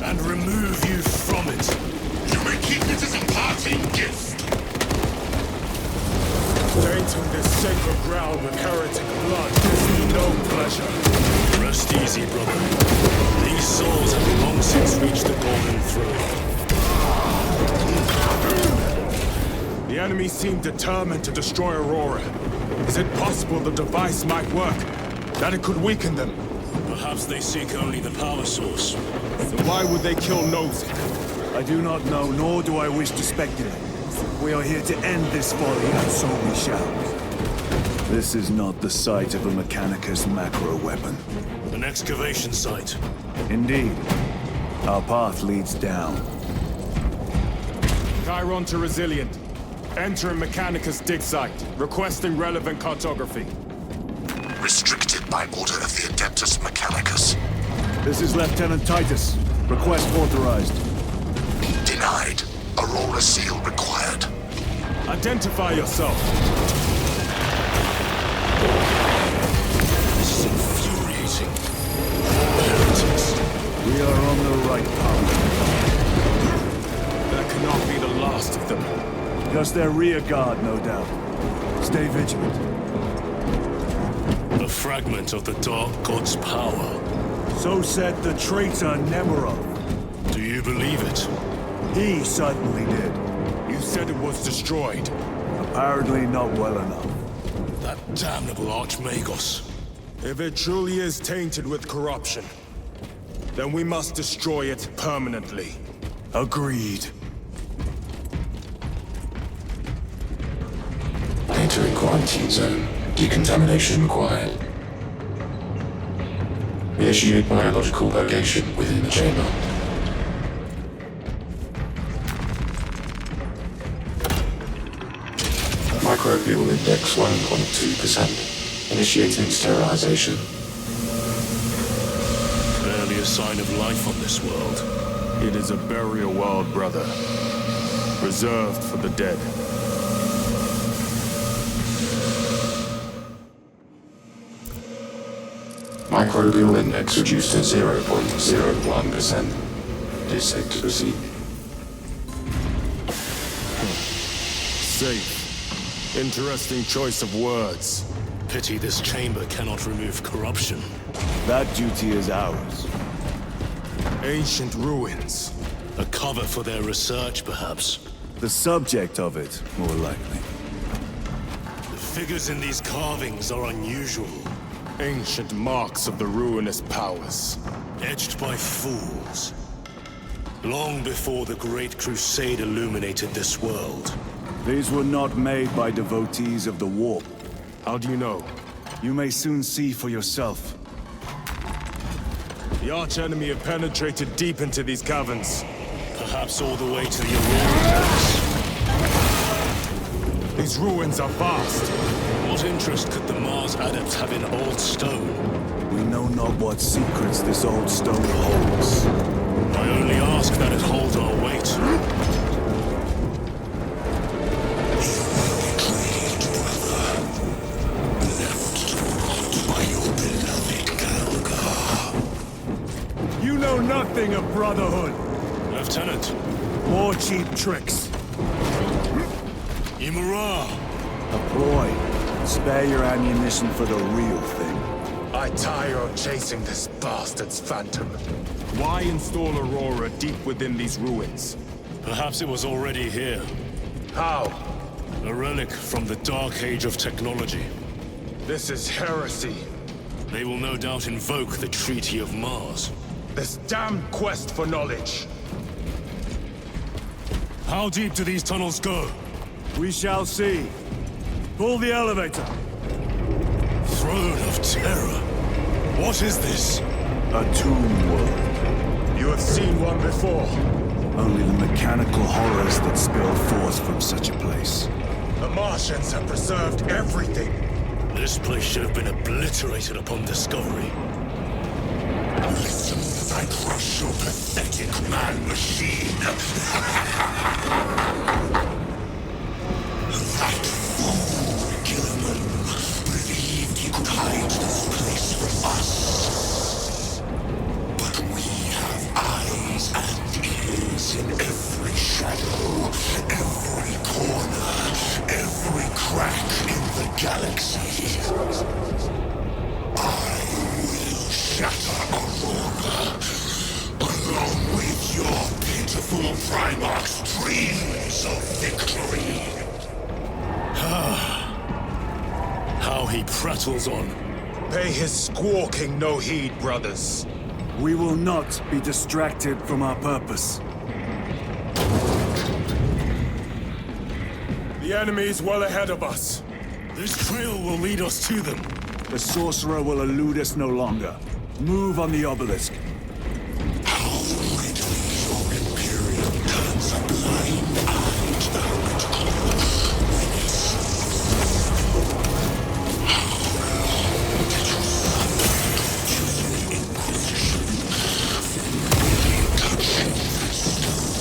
And remove you from it. You may keep it as a parting gift. Tainting this sacred ground with heretic blood gives me no pleasure. Rest easy, brother. These souls have long since reached the Golden Throne. The enemy seem determined to destroy Aurora. Is it possible the device might work? That it could weaken them? Perhaps they seek only the power source. So why would they kill Nozick? I do not know, nor do I wish to speculate. We are here to end this folly, and so we shall. This is not the site of a Mechanicus macro weapon. An excavation site. Indeed. Our path leads down. Chiron to Resilient. Entering Mechanicus dig site. Requesting relevant cartography. Restricted by order of the Adeptus Mechanicus. This is Lieutenant Titus. Request authorized. Denied. Aurora seal required. Identify yourself. This is infuriating. Heretics. We are on the right path. That cannot be the last of them. Just their rear guard, no doubt. Stay vigilant. A fragment of the Dark God's power. So said the traitor Nemerov. Do you believe it? He certainly did. You said it was destroyed. Apparently not well enough. That damnable Archmagos. If it truly is tainted with corruption, then we must destroy it permanently. Agreed. Entering quarantine zone. Decontamination required. Initiate biological purgation within the chamber. Microbial index 1.2%. Initiating sterilization. Barely a sign of life on this world. It is a burial world, brother. Reserved for the dead. Microbial index reduced to 0.01%. It is safe to proceed. Safe. Interesting choice of words. Pity this chamber cannot remove corruption. That duty is ours. Ancient ruins. A cover for their research, perhaps. The subject of it, more likely. The figures in these carvings are unusual. Ancient marks of the ruinous powers. Etched by fools. Long before the Great Crusade illuminated this world. These were not made by devotees of the warp. How do you know? You may soon see for yourself. The archenemy have penetrated deep into these caverns. Perhaps all the way to the Aurora Palace. These ruins are vast. What interest could the Mars adepts have in old stone? We know not what secrets this old stone holds. I only ask that it hold our weight. You know nothing of brotherhood. Lieutenant. More cheap tricks. Imura! A ploy. Spare your ammunition for the real thing. I tire of chasing this bastard's phantom. Why install Aurora deep within these ruins? Perhaps it was already here. How? A relic from the Dark Age of technology. This is heresy. They will no doubt invoke the Treaty of Mars. This damn quest for knowledge. How deep do these tunnels go? We shall see. Pull the elevator. Throne of Terror. What is this? A tomb world. You have seen one before. Only the mechanical horrors that spill forth from such a place. The Martians have preserved everything. This place should have been obliterated upon discovery. Listen as I crush your pathetic man-machine. That fool, Gilliman, believed he could hide this place from us. But we have eyes and ears in every shadow, every corner, every crack in the galaxy. I will shatter Aurora, along with your pitiful Primarch's dreams of victory. How he prattles on. Pay his squawking no heed, brothers. We will not be distracted from our purpose. The enemy is well ahead of us. This trail will lead us to them. The sorcerer will elude us no longer. Move on the obelisk. How readily your Imperium turns a blind eye to the heretical menace. How long did you suffer torturing the Inquisition? Really touching that stone.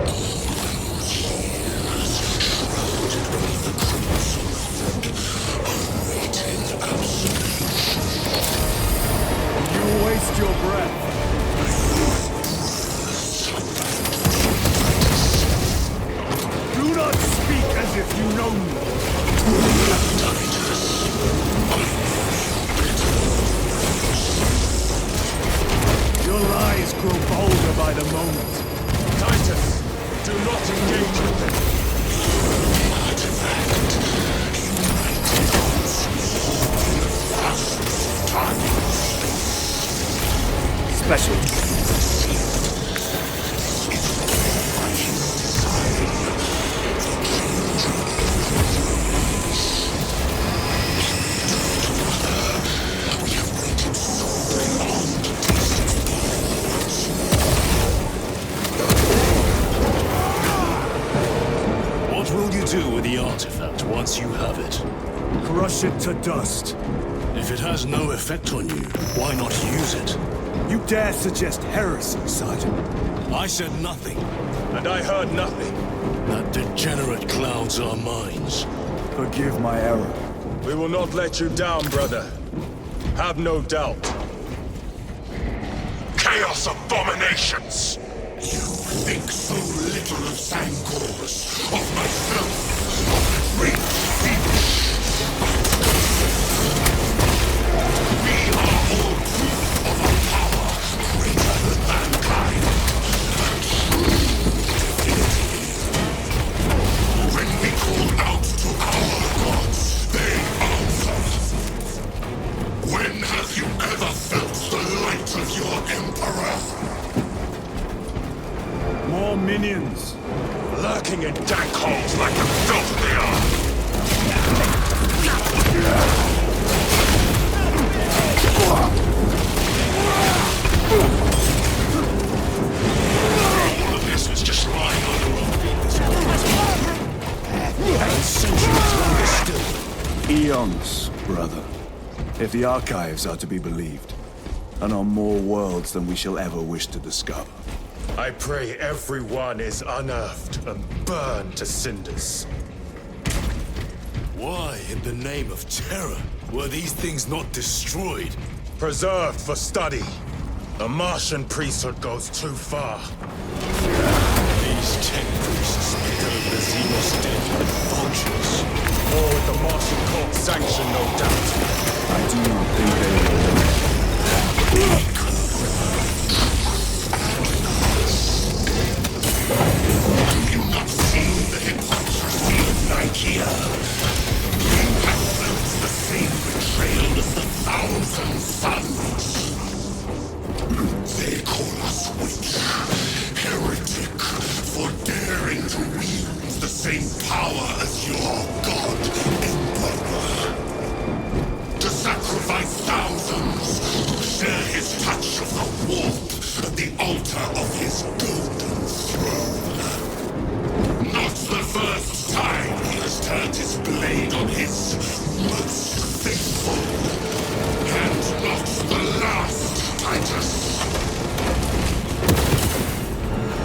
All those years shrouded beneath the crimson hood, awaiting absolution. You waste your breath. Do not speak as if you know me. Your lies grow bolder by the moment. Titus, do not engage with them. Artifact united us thousands of times. Special. What will you do with the artifact once you have it? Crush it to dust. If it has no effect on you, why not use it? You dare suggest heresy, Sergeant? I said nothing. And I heard nothing. That degenerate clouds our minds. Forgive my error. We will not let you down, brother. Have no doubt. Chaos abominations! You think so little of Sangors, of myself, of the great fiendish. We are all proof of a power greater than mankind, a true divinity. When we call out to our gods, they answer. When have you ever felt the light of your Emperor? More minions. Lurking in dank holes like the filth they are. All of this was just lying under our feet. And centuries longer still. Eons, brother. If the archives are to be believed. And on more worlds than we shall ever wish to discover. I pray everyone is unearthed and burned to cinders. Why, in the name of terror, were these things not destroyed? Preserved for study. The Martian priesthood goes too far. These tech priests pick over the Xenos dead like vultures. Or with the Martian cult sanction, no doubt. I do not think they will. Do you not see daring to wield the same power as your god, Emperor. To sacrifice thousands who share his touch of the warp at the altar of his golden throne. Not the first time he has turned his blade on his most faithful. And not the last, Titus.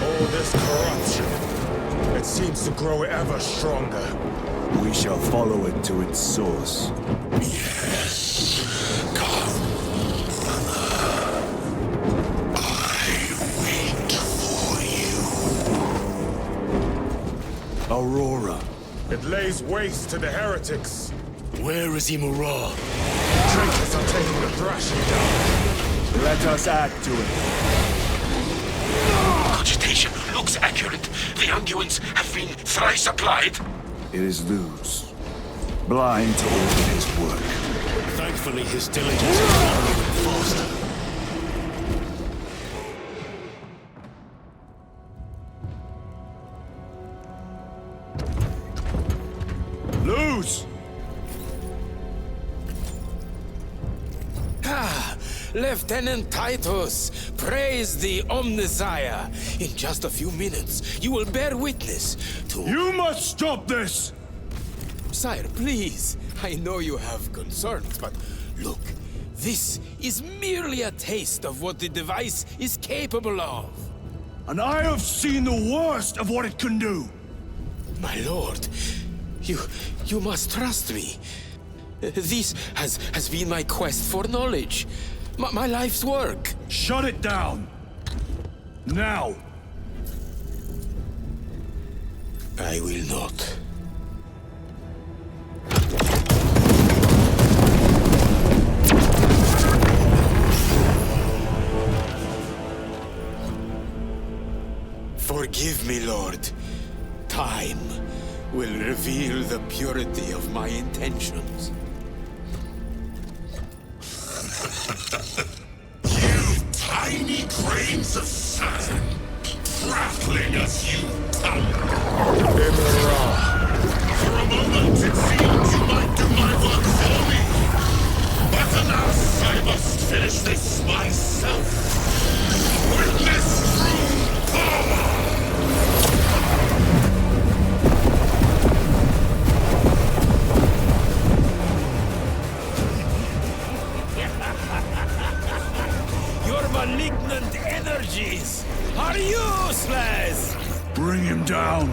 All this corruption, it seems to grow ever stronger. We shall follow it to its source. Yes. Come. I wait for you. Aurora. It lays waste to the heretics. Where is Imura? Traitors are taking the thrashing down. Let us add to it. Cogitation looks accurate. The unguents have been thrice applied. It is Luz. Blind to all his work. Thankfully, his diligence is now moving faster. Luz! Ah, Lieutenant Titus, praise the Omnisire. In just a few minutes, you will bear witness to... You must stop this! Sire, please. I know you have concerns, but look, this is merely a taste of what the device is capable of. And I have seen the worst of what it can do! My lord, you must trust me. This has been my quest for knowledge. My life's work. Shut it down! Now! I will not. Forgive me, Lord. Time will reveal the purity of my intentions. You tiny grains of sand, prattling as you tumble. For a moment it seemed you might do my work for me. But alas, I must finish this myself. Witness true power! Your malignant energies are useless! Bring him down!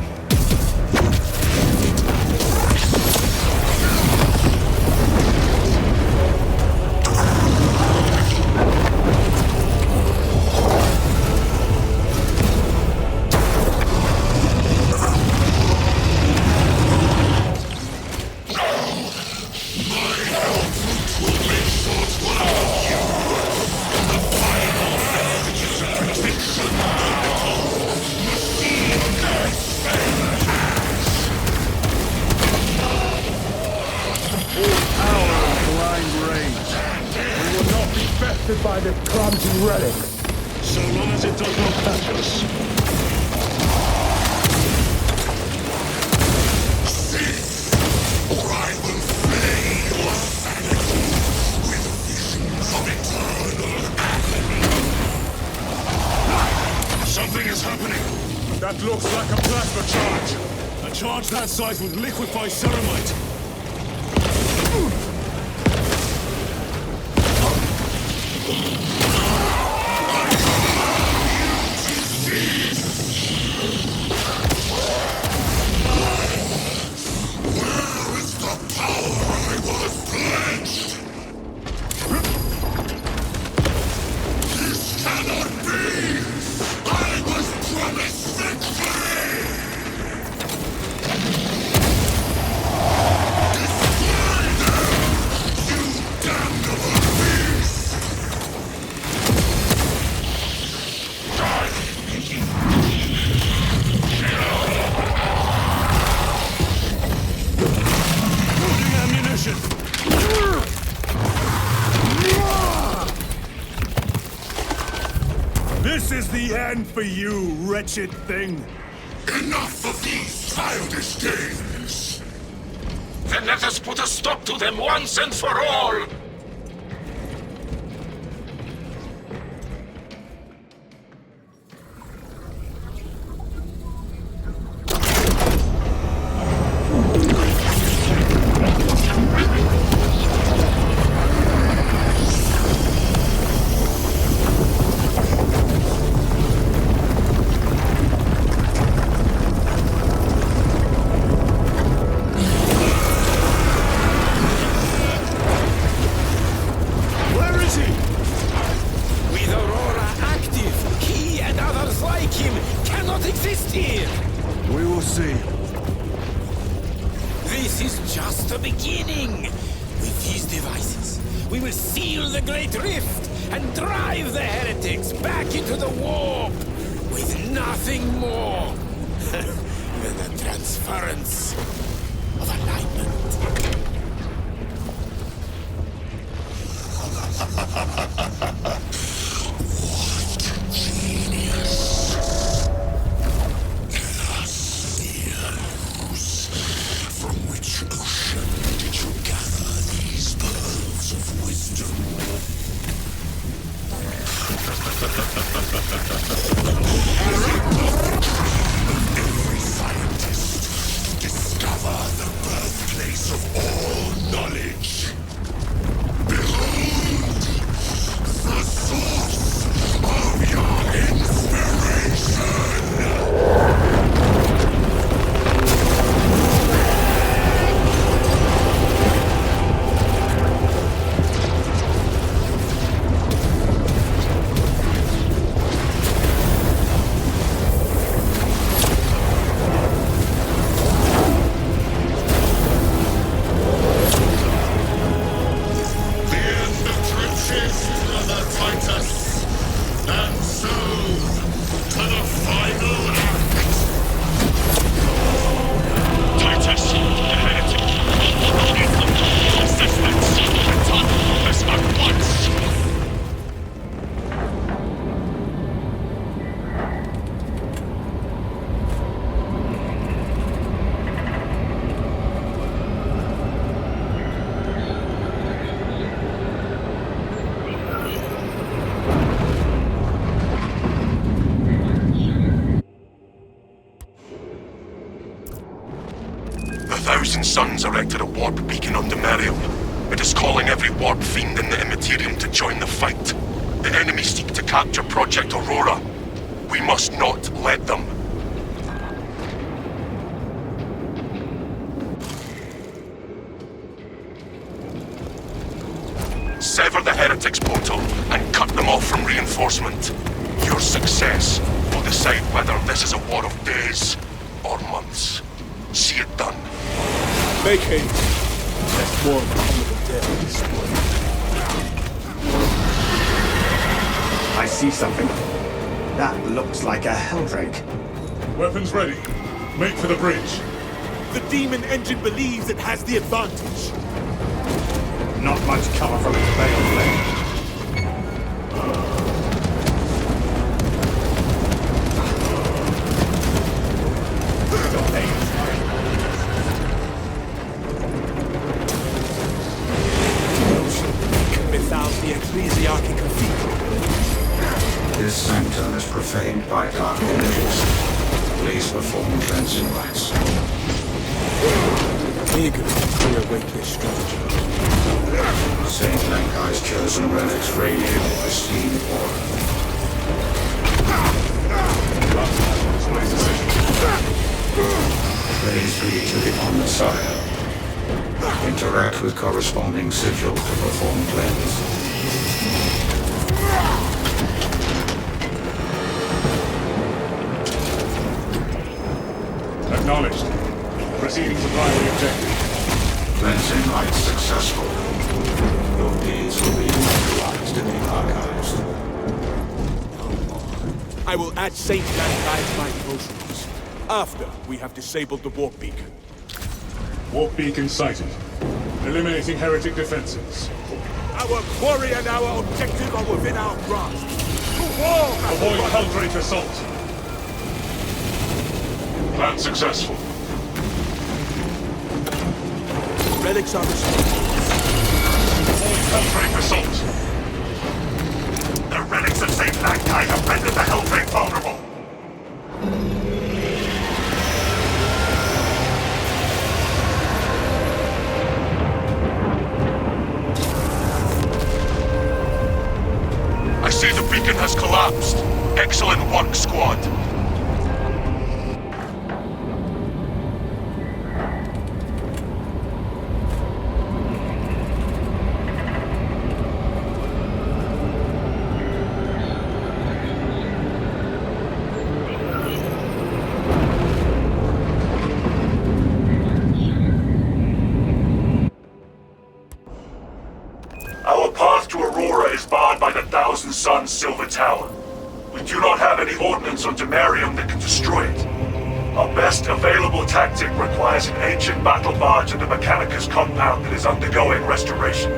By this clumsy relic. So long as it does not touch us. Cease, or I will flay your sanity with visions of eternal agony. Something is happening. That looks like a plasma charge. A charge that size would liquefy ceramite. This is the end for you, wretched thing. Enough of these childish games! Then let us put a stop to them once and for all! Suns erected a warp beacon on Demerium. It is calling every warp fiend in the Immaterium to join the fight. The enemy seek to capture Project Aurora. We must not let them. Sever the Heretics portal and cut them off from reinforcement. Your success will decide whether this is a war of days or months. See it done. Vacate. That's more of the dead destroyed. I see something. That looks like a Helldrake. Weapons ready. Make for the bridge. The demon engine believes it has the advantage. Not much cover from its veiled flame. This sanctum is profaned by dark energies. Please perform cleansing rites. Eager to clear away this structure. Saint Lankai's chosen relics radiate pristine aura. Praise be to the Omnissiah. Interact with corresponding sigil to perform cleanse. Acknowledged. Proceeding to primary objective. Cleansing rites successful. Your deeds will be immortalized in the archives. I will add Saint Lankai to my devotions after we have disabled the warp beacon. Warp beacon sighted. Eliminating heretic defenses. Our quarry and our objective are within our grasp. To war! Avoid Helldrake assault. Plan successful. Relics are restored. Hellframe assault. The relics of St. Lactai have rendered the Hellframe vulnerable. I see the beacon has collapsed. Excellent work, squad. Sun's Silver Tower. We do not have any ordnance on Demerium that can destroy it. Our best available tactic requires an ancient battle barge in the Mechanicus compound that is undergoing restoration.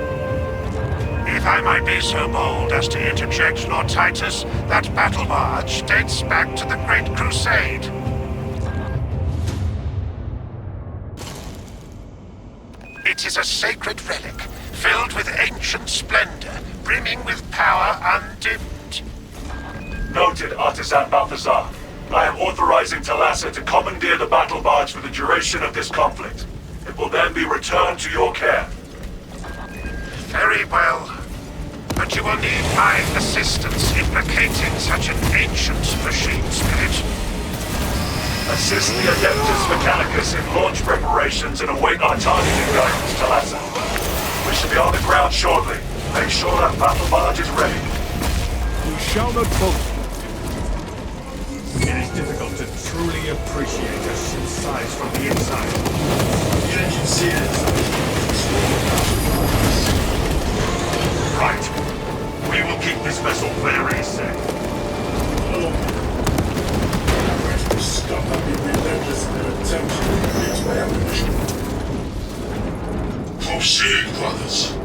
If I might be so bold as to interject, Lord Titus, that battle barge dates back to the Great Crusade. It is a sacred relic, filled with ancient splendor, brimming with power undimmed. Noted, Artisan Balthazar. I am authorizing Thalassa to commandeer the battle barge for the duration of this conflict. It will then be returned to your care. Very well. But you will need my assistance in placating such an ancient machine spirit. Assist the Adeptus Mechanicus in launch preparations and await our targeting guidance, Thalassa. We should be on the ground shortly. Make sure that battle barge is ready. We shall not both. It is difficult to truly appreciate a ship's size from the inside. The engine see it. Right. We will keep this vessel very safe. The scum have been relentless in their attempt to reach my ammunition. Proceed, brothers.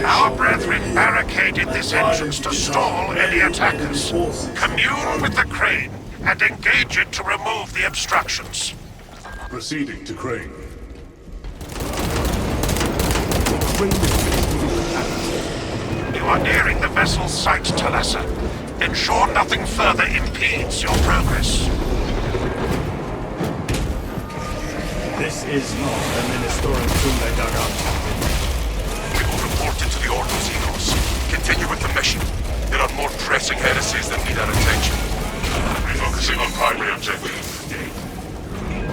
Our brethren barricaded this entrance to stall any attackers. Commune with the crane and engage it to remove the obstructions. Proceeding to crane. You are nearing the vessel's site, Thalassa. Ensure nothing further impedes your progress. This is not a Ministoran tomb they dug up. To the Ordos, Eagles. Continue with the mission. There are more pressing heresies that need our attention. Refocusing on primary objective.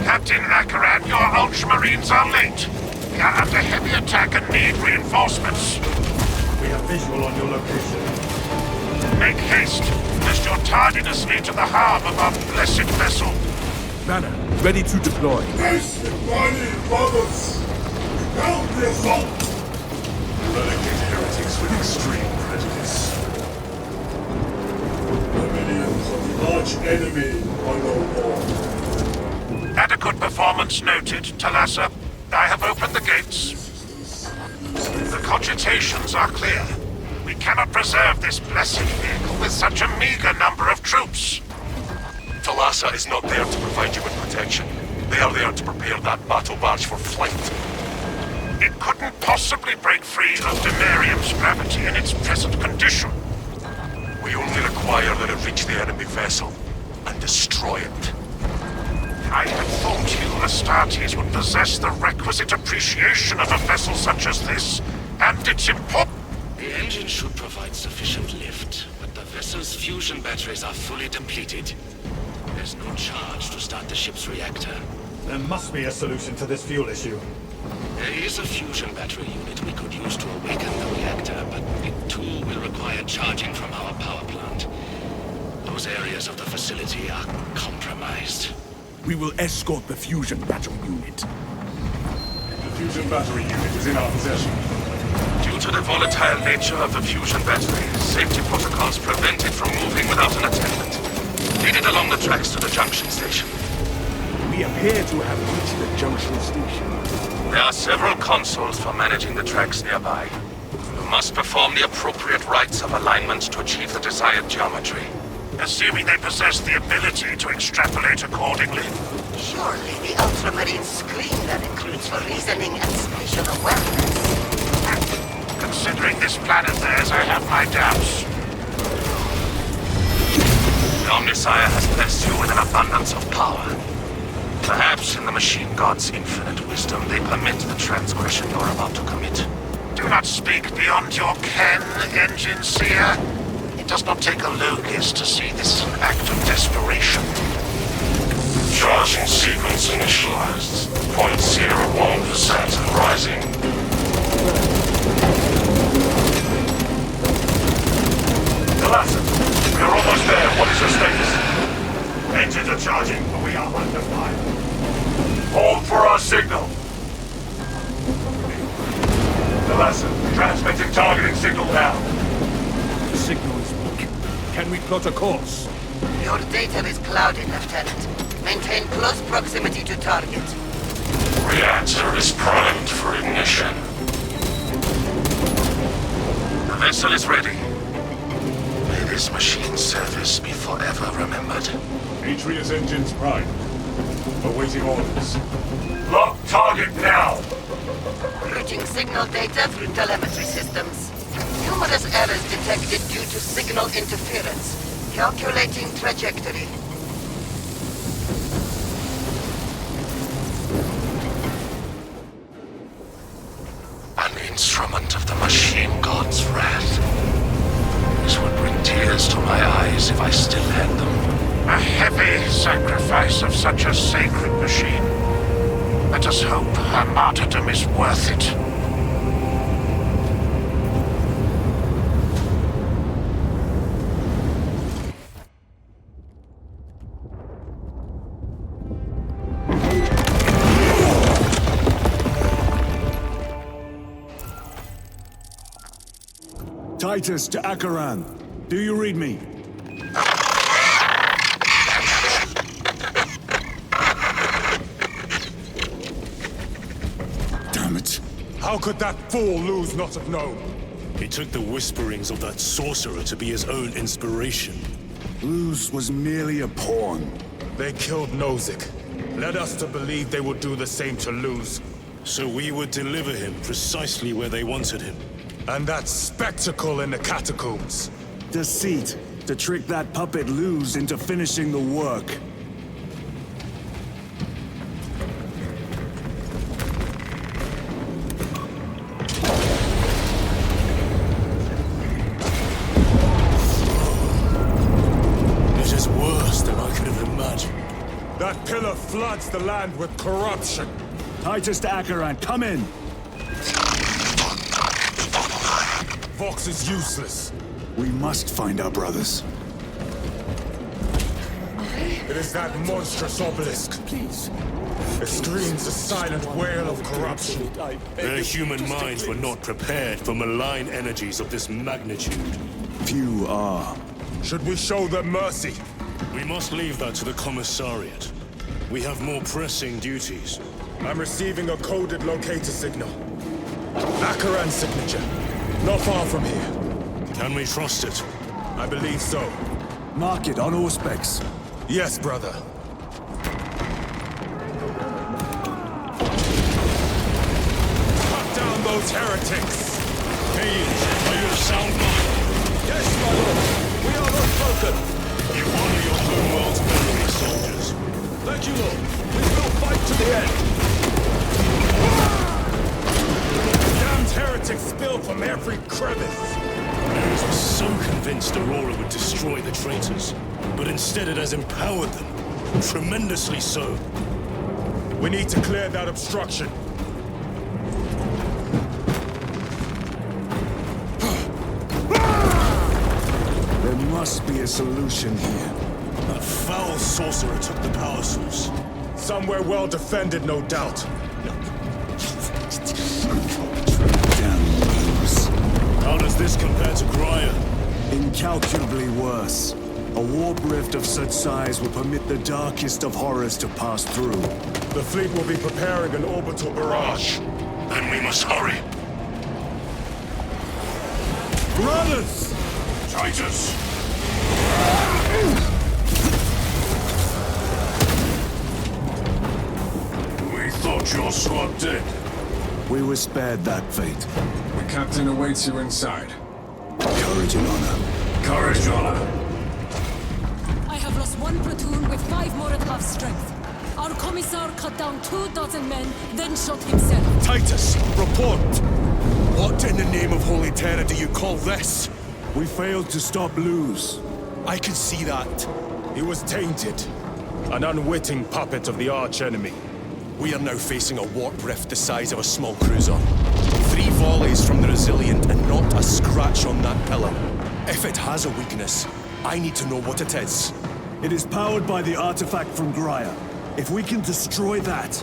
Captain Lackaran, your Ultramarines are late. We are under heavy attack and need reinforcements. We have visual on your location. Make haste, lest your tardiness lead to the harm of our blessed vessel. Banner, ready to deploy. Face the body, brothers! Help the assault! Relegate heretics with extreme prejudice. The minions of the arch enemy are no more. Adequate performance noted, Thalassa. I have opened the gates. The cogitations are clear. We cannot preserve this blessed vehicle with such a meager number of troops. Thalassa is not there to provide you with protection. They are there to prepare that battle barge for flight. It couldn't possibly break free of Demerium's gravity in its present condition. We only require that it reach the enemy vessel and destroy it. I had thought you Astartes would possess the requisite appreciation of a vessel such as this, and its importance. The engine should provide sufficient lift, but the vessel's fusion batteries are fully depleted. There's no charge to start the ship's reactor. There must be a solution to this fuel issue. There is a fusion battery unit we could use to awaken the reactor, but it too will require charging from our power plant. Those areas of the facility are compromised. We will escort the fusion battery unit. The fusion battery unit is in our possession. Due to the volatile nature of the fusion battery, safety protocols prevent it from moving without an attendant. Lead it along the tracks to the junction station. We appear to have reached the junction station. There are several consoles for managing the tracks nearby. You must perform the appropriate rites of alignment to achieve the desired geometry. Assuming they possess the ability to extrapolate accordingly. Surely the Ultramarine screen that includes for reasoning and spatial awareness. Considering this planet theirs, I have my doubts. The Omnisire has blessed you with an abundance of power. Perhaps in the machine god's infinite wisdom, they permit the transgression you're about to commit. Do not speak beyond your ken, Engine Seer. It does not take a Logis to see this is an act of desperation. Charging sequence initialized. 0.01% and rising. Colapse. We are almost there. What is your status? Engines are charging, but we are under fire. Hold for our signal. Colapse. Transmitting targeting signal now. The signal is weak. Can we plot a course? Your data is clouded, Lieutenant. Maintain close proximity to target. Reactor is primed for ignition. The vessel is ready. May this machine's service be forever remembered. Atreus engines prime. Awaiting orders. Lock target now! Routing signal data through telemetry systems. Numerous errors detected due to signal interference. Calculating trajectory. An instrument of the machine god's wrath. This would bring tears to my eyes if I still had them. A heavy sacrifice of such a sacred machine. Let us hope her martyrdom is worth it. Titus to Acheran. Do you read me? Damn it. How could that fool lose not have known? He took the whisperings of that sorcerer to be his own inspiration. Luz was merely a pawn. They killed Nozick. Led us to believe they would do the same to Luz. So we would deliver him precisely where they wanted him. And that spectacle in the catacombs. Deceit. To trick that puppet Luz into finishing the work. This is worse than I could have imagined. That pillar floods the land with corruption. Titus to Acheran, come in! Vox is useless. We must find our brothers. It is that monstrous obelisk. Please. It screams a silent wail of corruption. Their human minds were not prepared for malign energies of this magnitude. Few are. Should we show them mercy? We must leave that to the Commissariat. We have more pressing duties. I'm receiving a coded locator signal. Acheran's signature. Not far from here. Can we trust it? I believe so. Mark it on Auspex. Yes, brother. Cut down those heretics! Hayes, are you of sound mind? Yes, my lord. We are not broken. You honor your homeworld's memory, soldiers. Thank you, Lord. We will fight to the end. Damned heretics spill from every crevice. Ares was so convinced Aurora would destroy the traitors, but instead it has empowered them. Tremendously so. We need to clear that obstruction. There must be a solution here. That foul sorcerer took the power source. Somewhere well defended, no doubt. How does this compare to Graia? Incalculably worse. A warp rift of such size will permit the darkest of horrors to pass through. The fleet will be preparing an orbital barrage. Then we must hurry. Brothers! Titus! want your squad dead. We were spared that fate. The captain awaits you inside. Courage and honor. Courage and honor. I have lost one platoon with 5 more at half strength. Our commissar cut down 24 men, then shot himself. Titus, report! What in the name of Holy Terror do you call this? We failed to stop Luz. I can see that. He was tainted. An unwitting puppet of the arch-enemy. We are now facing a warp rift the size of a small cruiser. 3 volleys from the Resilient and not a scratch on that pillar. If it has a weakness, I need to know what it is. It is powered by the artifact from Graia. If we can destroy that...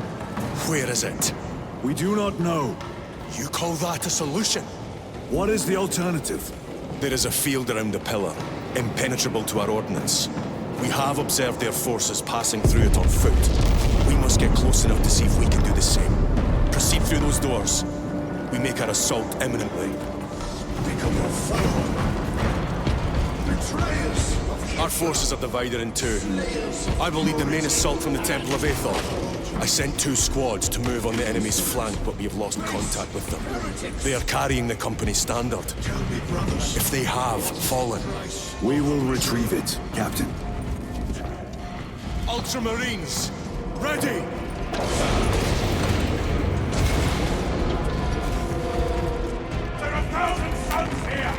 Where is it? We do not know. You call that a solution? What is the alternative? There is a field around the pillar, impenetrable to our ordnance. We have observed their forces passing through it on foot. We must get close enough to see if we can do the same. Proceed through those doors. We make our assault imminently. Become a foe. Betrayers. Our forces are divided in 2. I will lead the main assault from the Temple of Aethor. I sent 2 squads to move on the enemy's flank, but we have lost contact with them. They are carrying the company standard. If they have fallen, we will retrieve it, Captain. Ultramarines, ready! There are 1,000 suns here!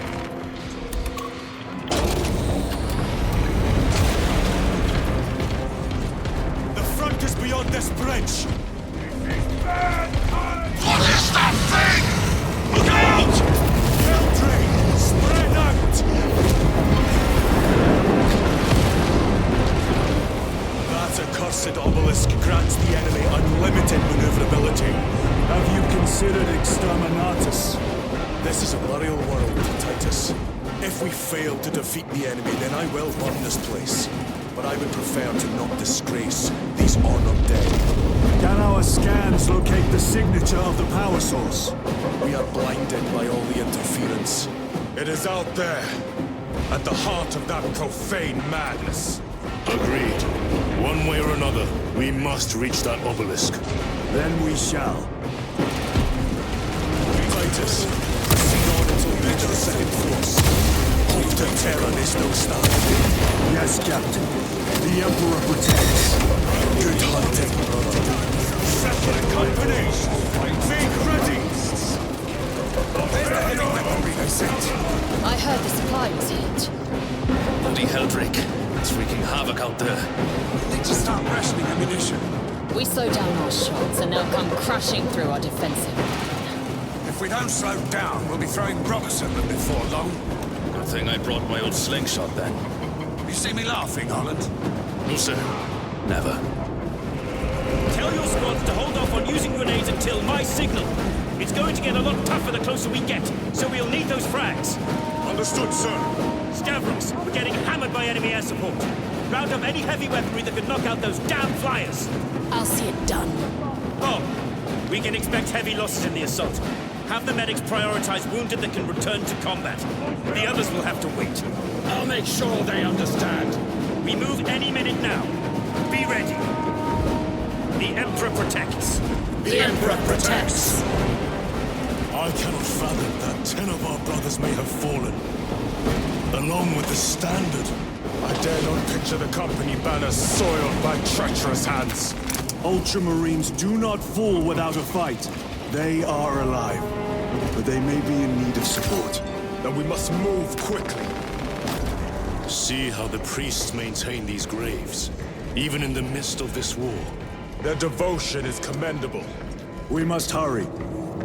Is beyond this bridge. What is that thing? Look out! Helldrain, spread out! That accursed obelisk grants the enemy unlimited maneuverability. Have you considered Exterminatus? This is a burial world, Titus. If we fail to defeat the enemy, then I will burn this place. But I would prefer to not disgrace these honored dead. Can our scans locate the signature of the power source? We are blinded by all the interference. It is out there, at the heart of that profane madness. Agreed. One way or another, we must reach that obelisk. Then we shall. Titus, proceed on until we reach the second force. Hold to terror is no stop. Yes, Captain. The Emperor protects. Good hunting. Separate companies. Make ready. Where's the heavy weaponry they sent? I heard the supply was hit. Bloody Helldrake. It's wreaking havoc out there. They just start rationing ammunition. We slow down our shots and they'll come crashing through our defensive line. If we don't slow down, we'll be throwing rockets at them before long. Good thing I brought my old slingshot then. You see me laughing, Holland? No, sir. Never. Tell your squads to hold off on using grenades until my signal. It's going to get a lot tougher the closer we get, so we'll need those frags. Understood, sir. Severance, we're getting hammered by enemy air support. Round up any heavy weaponry that can knock out those damn flyers. I'll see it done. Oh, we can expect heavy losses in the assault. Have the medics prioritize wounded that can return to combat. The others will have to wait. I'll make sure they understand. We move any minute now. Be ready. The Emperor protects. The Emperor protects. I cannot fathom that 10 of our brothers may have fallen. Along with the Standard. I dare not picture the company banners soiled by treacherous hands. Ultramarines do not fall without a fight. They are alive, but they may be in need of support. Then we must move quickly. See how the priests maintain these graves, even in the midst of this war. Their devotion is commendable. We must hurry.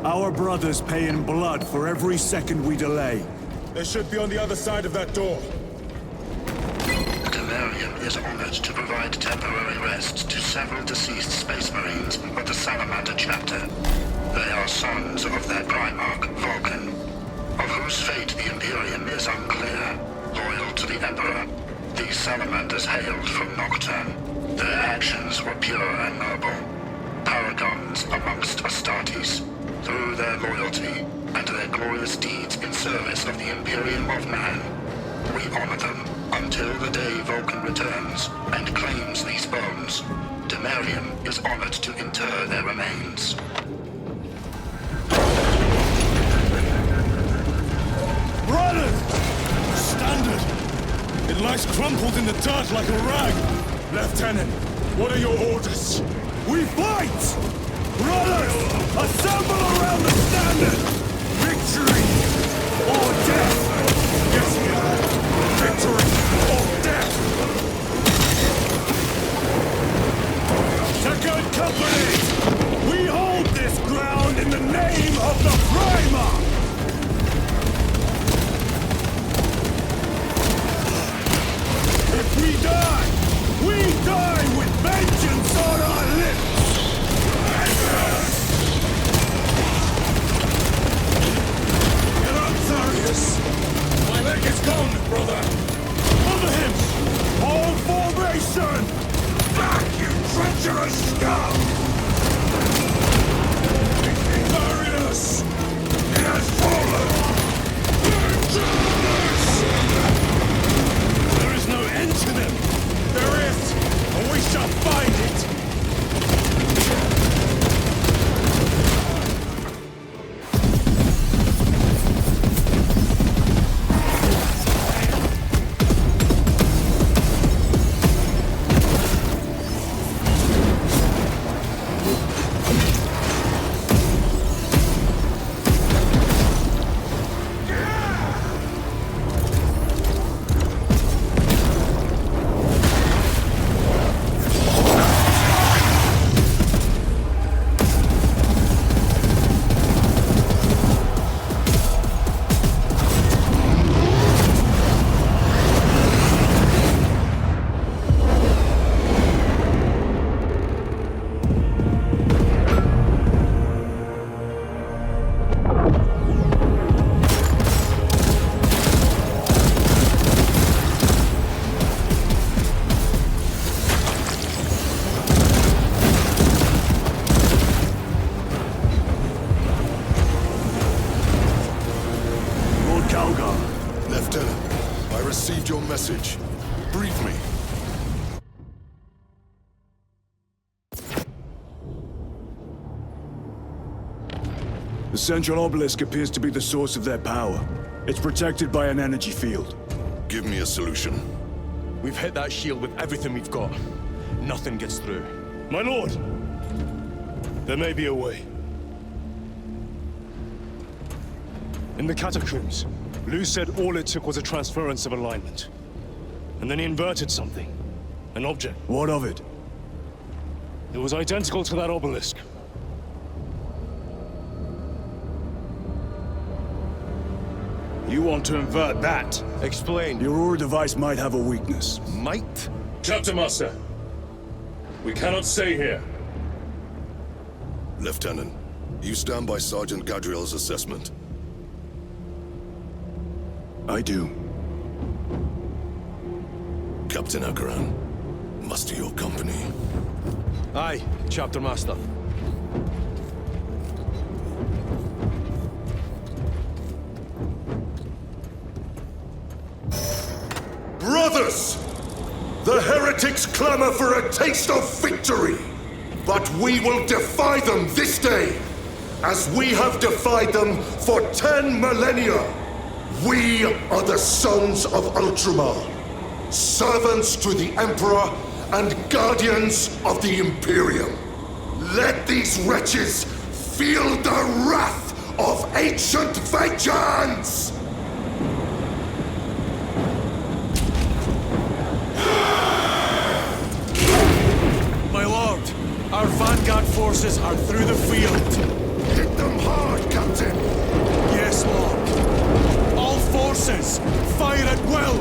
Our brothers pay in blood for every second we delay. They should be on the other side of that door. Demerium is honored to provide temporary rest to several deceased Space Marines of the Salamander chapter. They are sons of their Primarch, Vulcan, of whose fate the Imperium is unclear. Loyal to the Emperor, these Salamanders hailed from Nocturne. Their actions were pure and noble, paragons amongst Astartes. Through their loyalty and their glorious deeds in service of the Imperium of Man, we honor them until the day Vulcan returns and claims these bones. Demerium is honored to inter their remains. Brothers! Standard! It lies crumpled in the dirt like a rag! Lieutenant, what are your orders? We fight! Brothers! Assemble around the standard! Victory! Or death! Yes, sir! Victory or death! Second Company! We hold this ground in the name of the Primarch! If we die with vengeance on our lips! Get up, Atreus! My leg is gone, brother! Cover him! Hold formation! Back, you treacherous scum! Atreus! It has fallen! There is no end to them! There is, and we shall find it! Message. Brief me. The central obelisk appears to be the source of their power. It's protected by an energy field. Give me a solution. We've hit that shield with everything we've got. Nothing gets through. My lord! There may be a way. In the catacombs, Lou said all it took was a transference of alignment. And then he inverted something. An object. What of it? It was identical to that obelisk. You want to invert that? Explain. Your Aura device might have a weakness. Might? Chapter Master. We cannot stay here. Lieutenant, you stand by Sergeant Gadriel's assessment. I do. Captain Akaran, muster your company. Aye, Chapter Master. Brothers! The heretics clamor for a taste of victory! But we will defy them this day, as we have defied them for 10 millennia! We are the sons of Ultramar, servants to the Emperor and guardians of the Imperium. Let these wretches feel the wrath of ancient vengeance! My lord, our vanguard forces are through the field. Hit them hard, Captain! Yes, Lord. All forces, fire at will!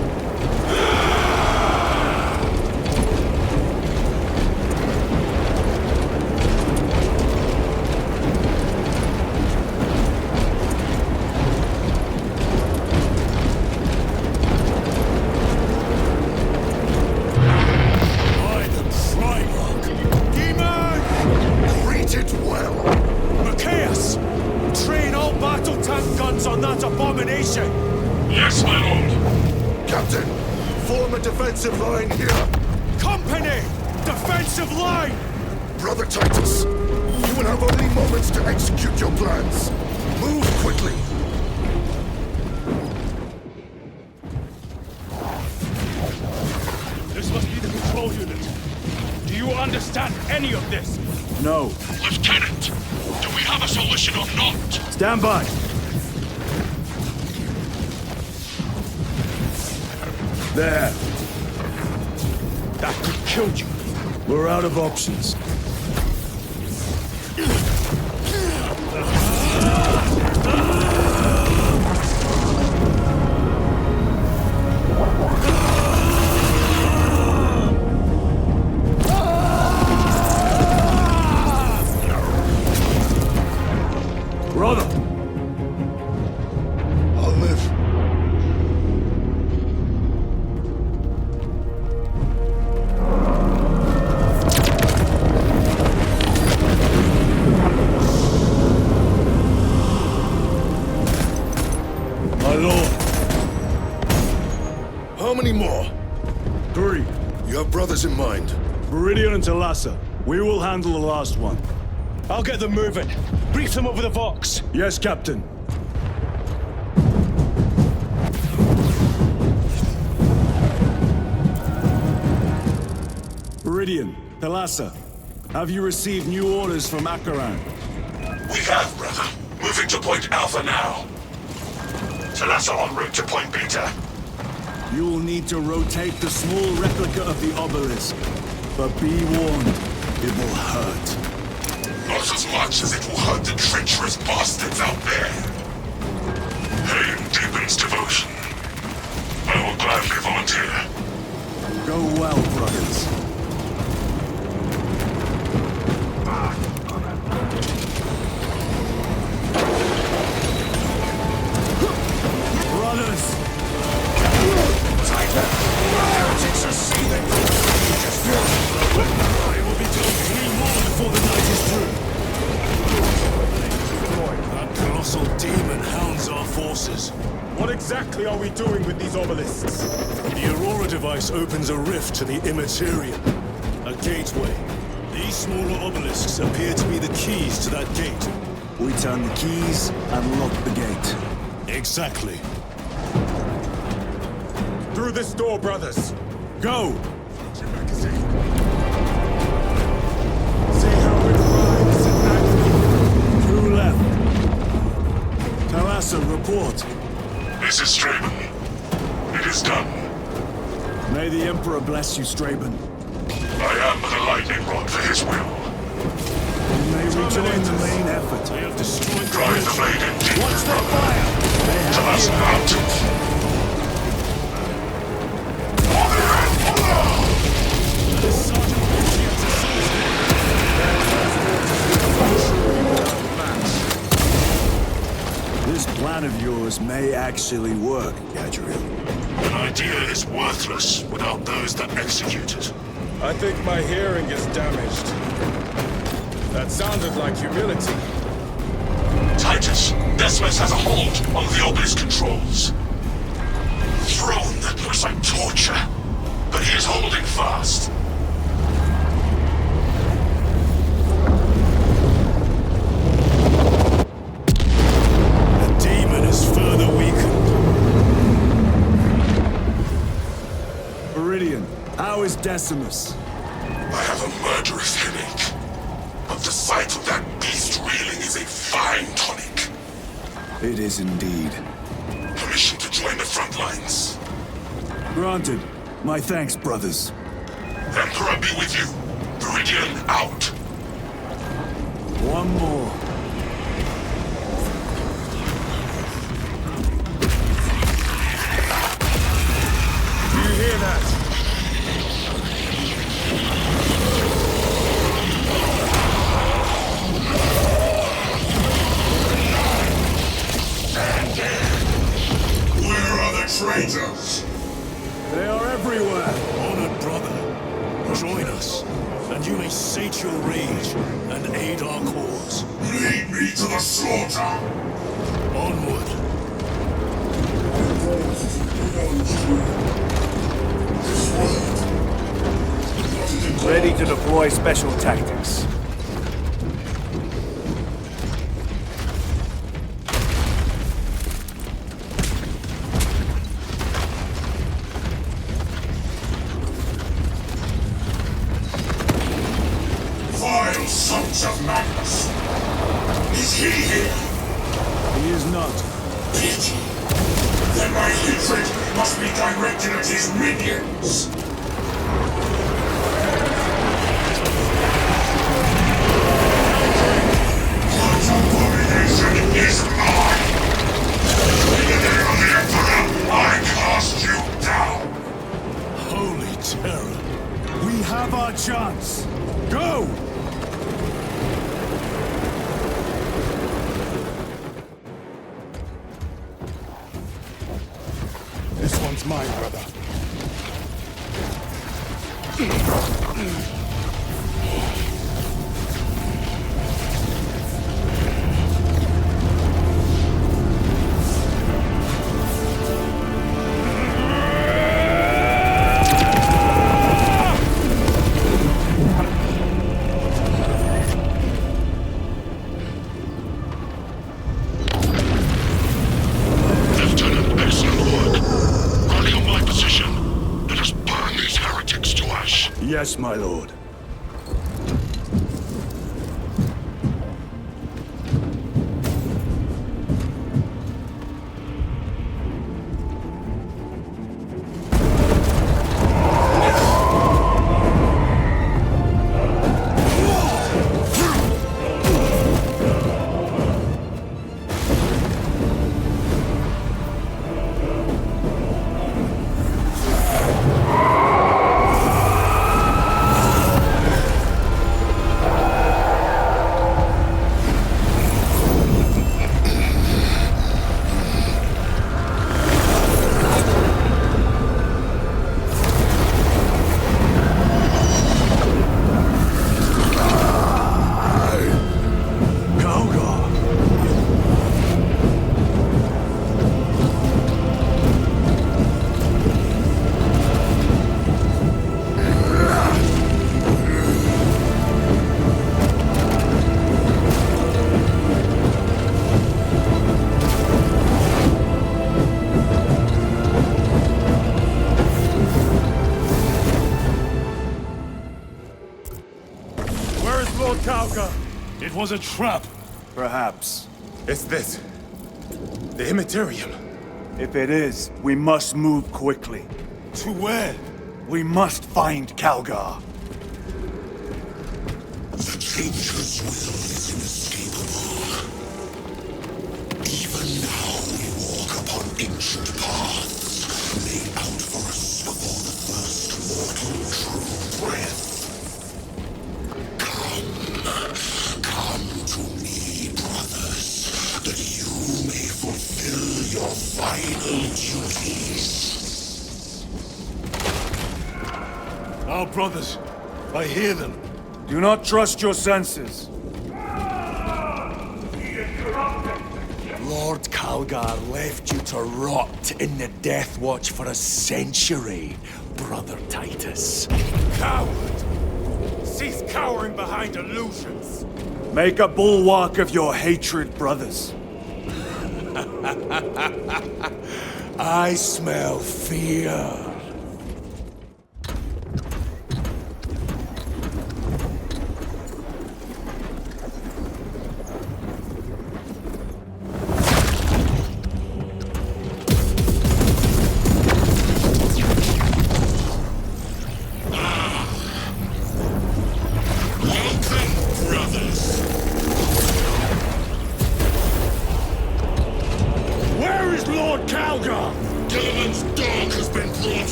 Yes, my lord! Captain, form a defensive line here! Company! defensive line! Brother Titus, you will have only moments to execute your plans. Move quickly. This must be the control unit. Do you understand any of this? No. Lieutenant, do we have a solution or not? Stand by. There. That could kill you. We're out of options. Brother! I'll live. My lord. How many more? 3. You have brothers in mind. Viridian and Talassa. We will handle the last one. I'll get them moving. Brief them over the Vox. Yes, Captain. Viridian, Talassa, have you received new orders from Acheran? We have, brother. Moving to Point Alpha now. Talassa en route to Point Beta. You will need to rotate the small replica of the Obelisk. But be warned, it will hurt. Not as much as it will hurt the treacherous bastards out there. Pain deepens devotion. I will gladly volunteer. Go well, brothers. Brothers! Tighter! The heretics are seething! I will be doing 3 more before the night is through. That colossal demon hounds our forces. What exactly are we doing with these obelisks? The Aurora device opens a rift to the Immaterium, a gateway. These smaller obelisks appear to be the keys to that gate. We turn the keys and lock the gate. Exactly. Through this door, brothers. Go! See how it rides and acts. 2 left. Talassa, report. This is Straben. It is done. May the Emperor bless you, Straben. I am the lightning rod for his will. You may rejoin the main effort. They have destroyed Drive the blade in deep. Watch the fire! Talassa mounted. This plan of yours may actually work, Gadriel. An idea is worthless without those that execute it. I think my hearing is damaged. That sounded like humility. Titus, Decimus has a hold on the Obelisk controls. Throne that looks like torture, but he is holding fast. The demon is further weakened. Viridian, how is Decimus? I have a murderous headache, but the sight of that beast reeling is a fine tonic. It is indeed. Permission to join the front lines. Granted. My thanks, brothers. Emperor be with you. Viridian out. One more. Do you hear that? Where are the traitors? They are everywhere. Honored brother, join us, and you may sate your rage and aid our cause. Lead me to the slaughter. Onward. Ready to to deploy special tactics. Vile sons of madness! Is he here? He is not. Pity. Then my hatred must be directed at his minions! What abomination is mine? In the name of the Emperor, I cast you down! Holy terror. We have our chance. Go! This one's mine, brother. Lieutenant, excellent work. Rally on my position. Let us burn these heretics to ash. Yes, my lord. It was a trap. Perhaps. It's this. The Immaterium. If it is, we must move quickly. To where? We must find Calgar. The Changer's will is inescapable. Even now we walk upon ancient paths, laid out for us before the first mortal true breath. Come to me, brothers, that you may fulfill your final duties. Our brothers. I hear them. Do not trust your senses. Lord Calgar left you to rot in the Death Watch for a century, Brother Titus. Coward! Cease cowering behind illusions! Make a bulwark of your hatred, brothers. I smell fear.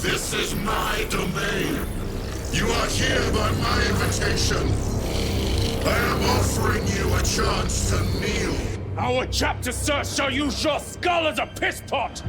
This is my domain. You are here by my invitation. I am offering you a chance to kneel. Our chapter, sir, shall use your skull as a piss pot!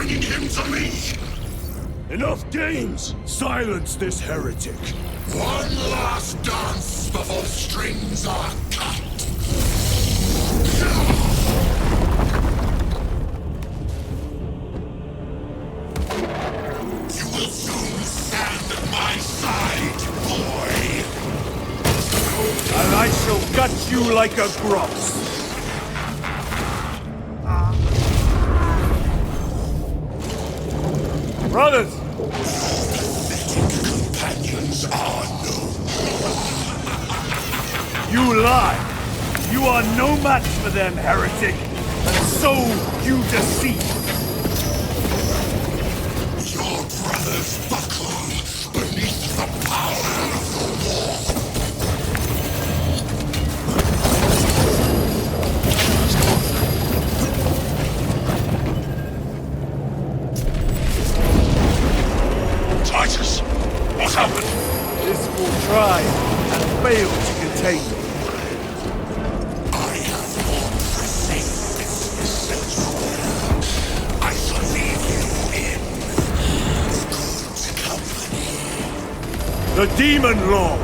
bringing him to me! Enough games! Silence this heretic! One last dance before the strings are cut! You will soon stand at my side, boy! And I shall gut you like a gross! Brothers! Pathetic companions are no You lie! You are no match for them, heretic! And so you deceive! Your brothers buckle beneath the power of the war! Titus, what happened? This will try and fail to contain me. I have more pressing business. I shall leave you in good company. The Demon Lord!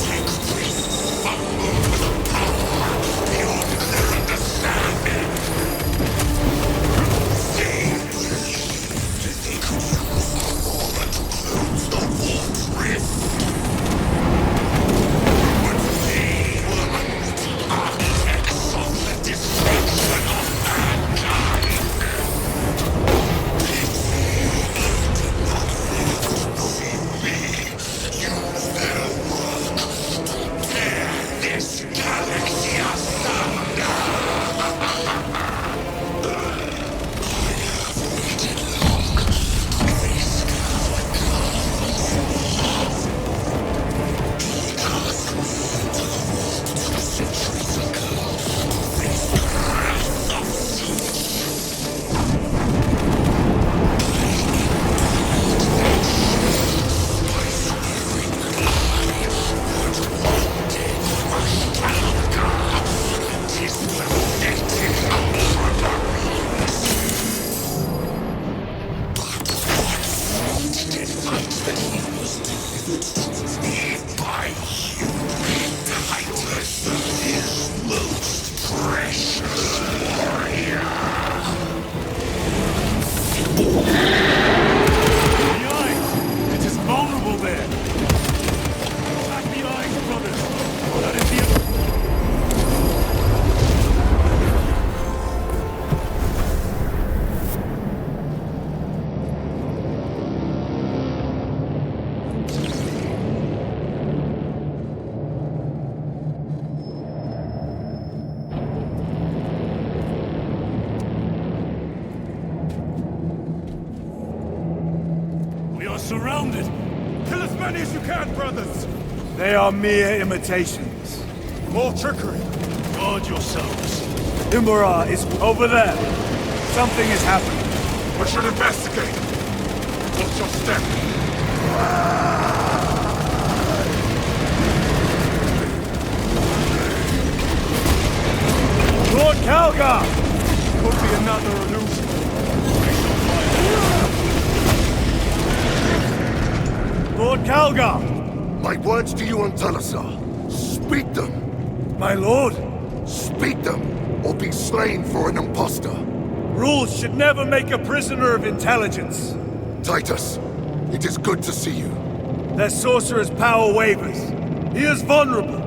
Take priests fumble with a power beyond their understanding. They believed they could use Aurora to close the Warped Rift. But they were the architects of the destruction of mankind. Pity did not live to see me use their work to tear this galaxy asunder. I have waited long to face our gods. Because to the world 2 centuries ago to face the wrath of Zeus. By swearing that I would wanted Talga and his pathetic ultramarines. But what fruit did fight that he was delivered to me by you, Titus, his most precious warrior? The eye! It is vulnerable there! Attack the eyes, brothers! That is the... We are surrounded! Kill as many as you can, brothers! They are mere imitations. More trickery! Guard yourselves. Imbara is over there. Something is happening. We should investigate! Watch your step! Lord Calgar! Could be another illusion. Lord Calgar! My words to you on Talasar. Speak them. My lord? Speak them, or be slain for an impostor. Rules should never make a prisoner of intelligence. Titus, it is good to see you. Their sorcerer's power wavers. He is vulnerable.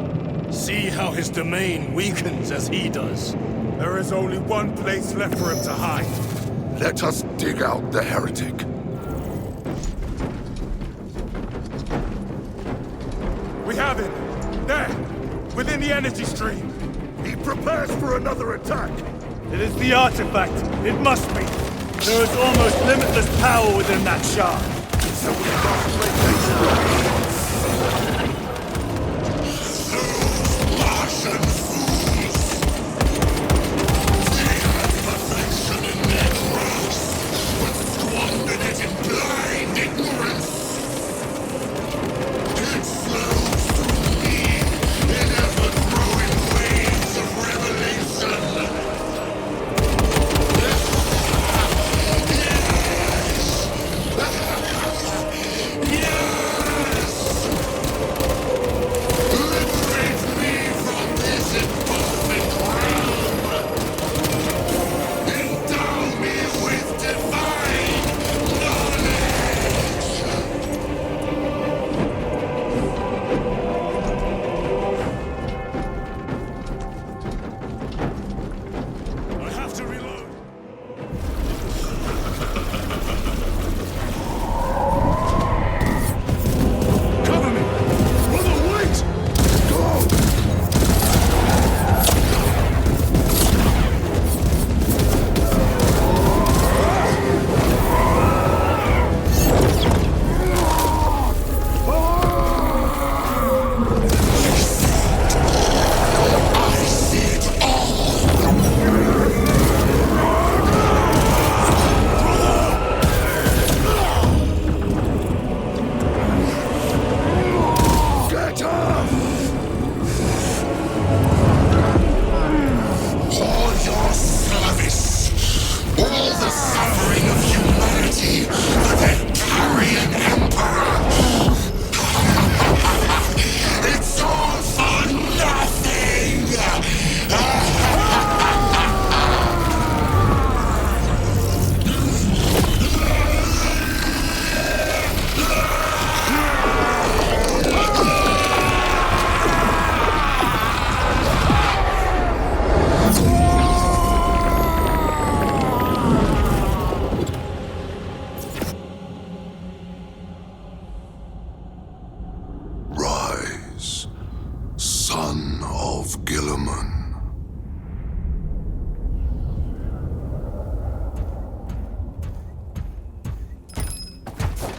See how his domain weakens as he does. There is only one place left for him to hide. Let us dig out the heretic. We have him! There! Within the energy stream! He prepares for another attack! It is the artifact. It must be. There is almost limitless power within that shard. So we must locate Larson fools! They had perfection in their grasp, but squandered it in blind ignorance. It flows through me in ever-growing waves of revelation.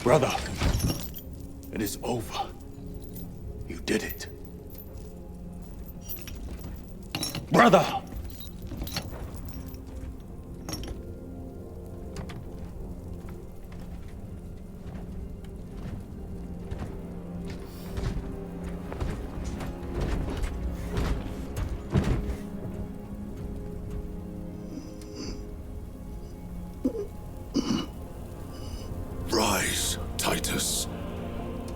Brother, it is over. You did it. Brother! Rise, Titus.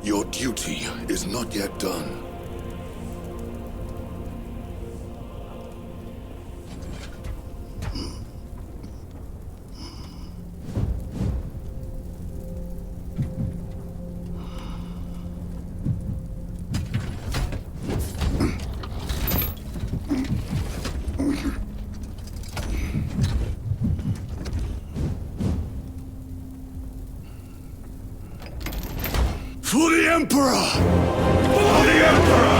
Your duty is not yet done. For the Emperor! For the Emperor!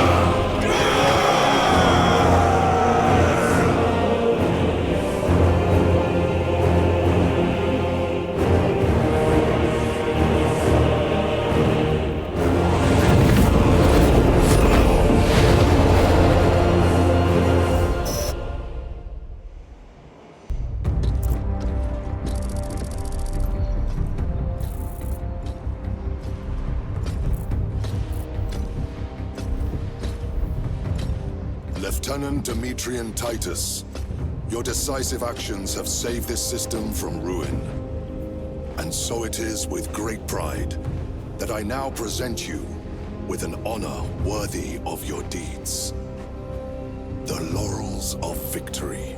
Lieutenant Demetrian Titus, your decisive actions have saved this system from ruin. And so it is with great pride that I now present you with an honor worthy of your deeds. The Laurels of Victory.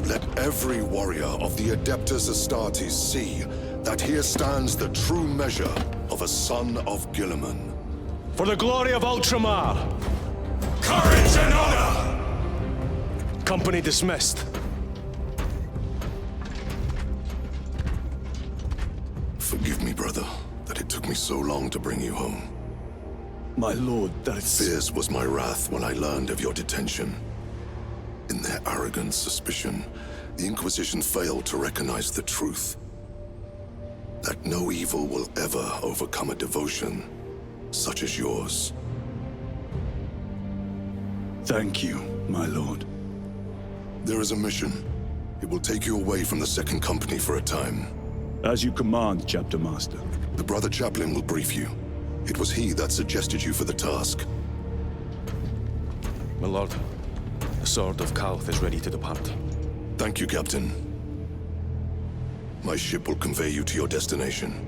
Let every warrior of the Adeptus Astartes see that here stands the true measure of a son of Guilliman. For the glory of Ultramar! Courage and honor! Company dismissed. Forgive me, brother, that it took me so long to bring you home. My lord, that's... Fierce was my wrath when I learned of your detention. In their arrogant suspicion, the Inquisition failed to recognize the truth. That no evil will ever overcome a devotion such as yours. Thank you, my lord. There is a mission. It will take you away from the Second Company for a time. As you command, Chapter Master. The Brother Chaplain will brief you. It was he that suggested you for the task. My lord, the Sword of Kalth is ready to depart. Thank you, Captain. My ship will convey you to your destination.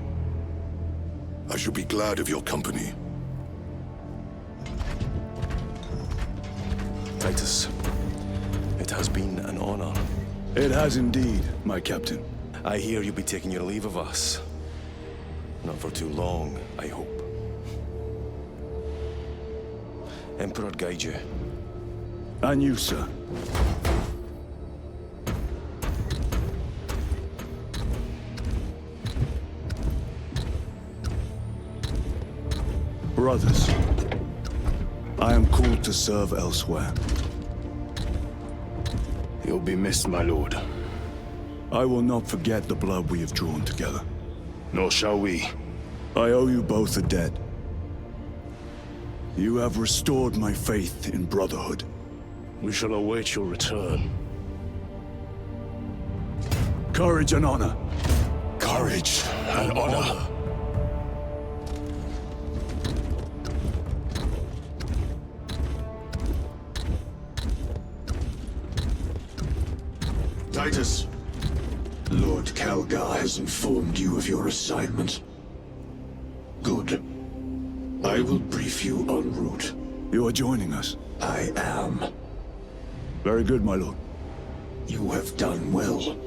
I shall be glad of your company. Titus, it has been an honor. It has indeed, my captain. I hear you'll be taking your leave of us. Not for too long, I hope. Emperor guide you. And you, sir. Brothers, I am called to serve elsewhere. You'll be missed, my lord. I will not forget the blood we have drawn together. Nor shall we. I owe you both a debt. You have restored my faith in brotherhood. We shall await your return. Courage and honor. Courage and honor. Titus. Lord Calgar has informed you of your assignment. Good. I will brief you en route. You are joining us? I am. Very good, my lord. You have done well.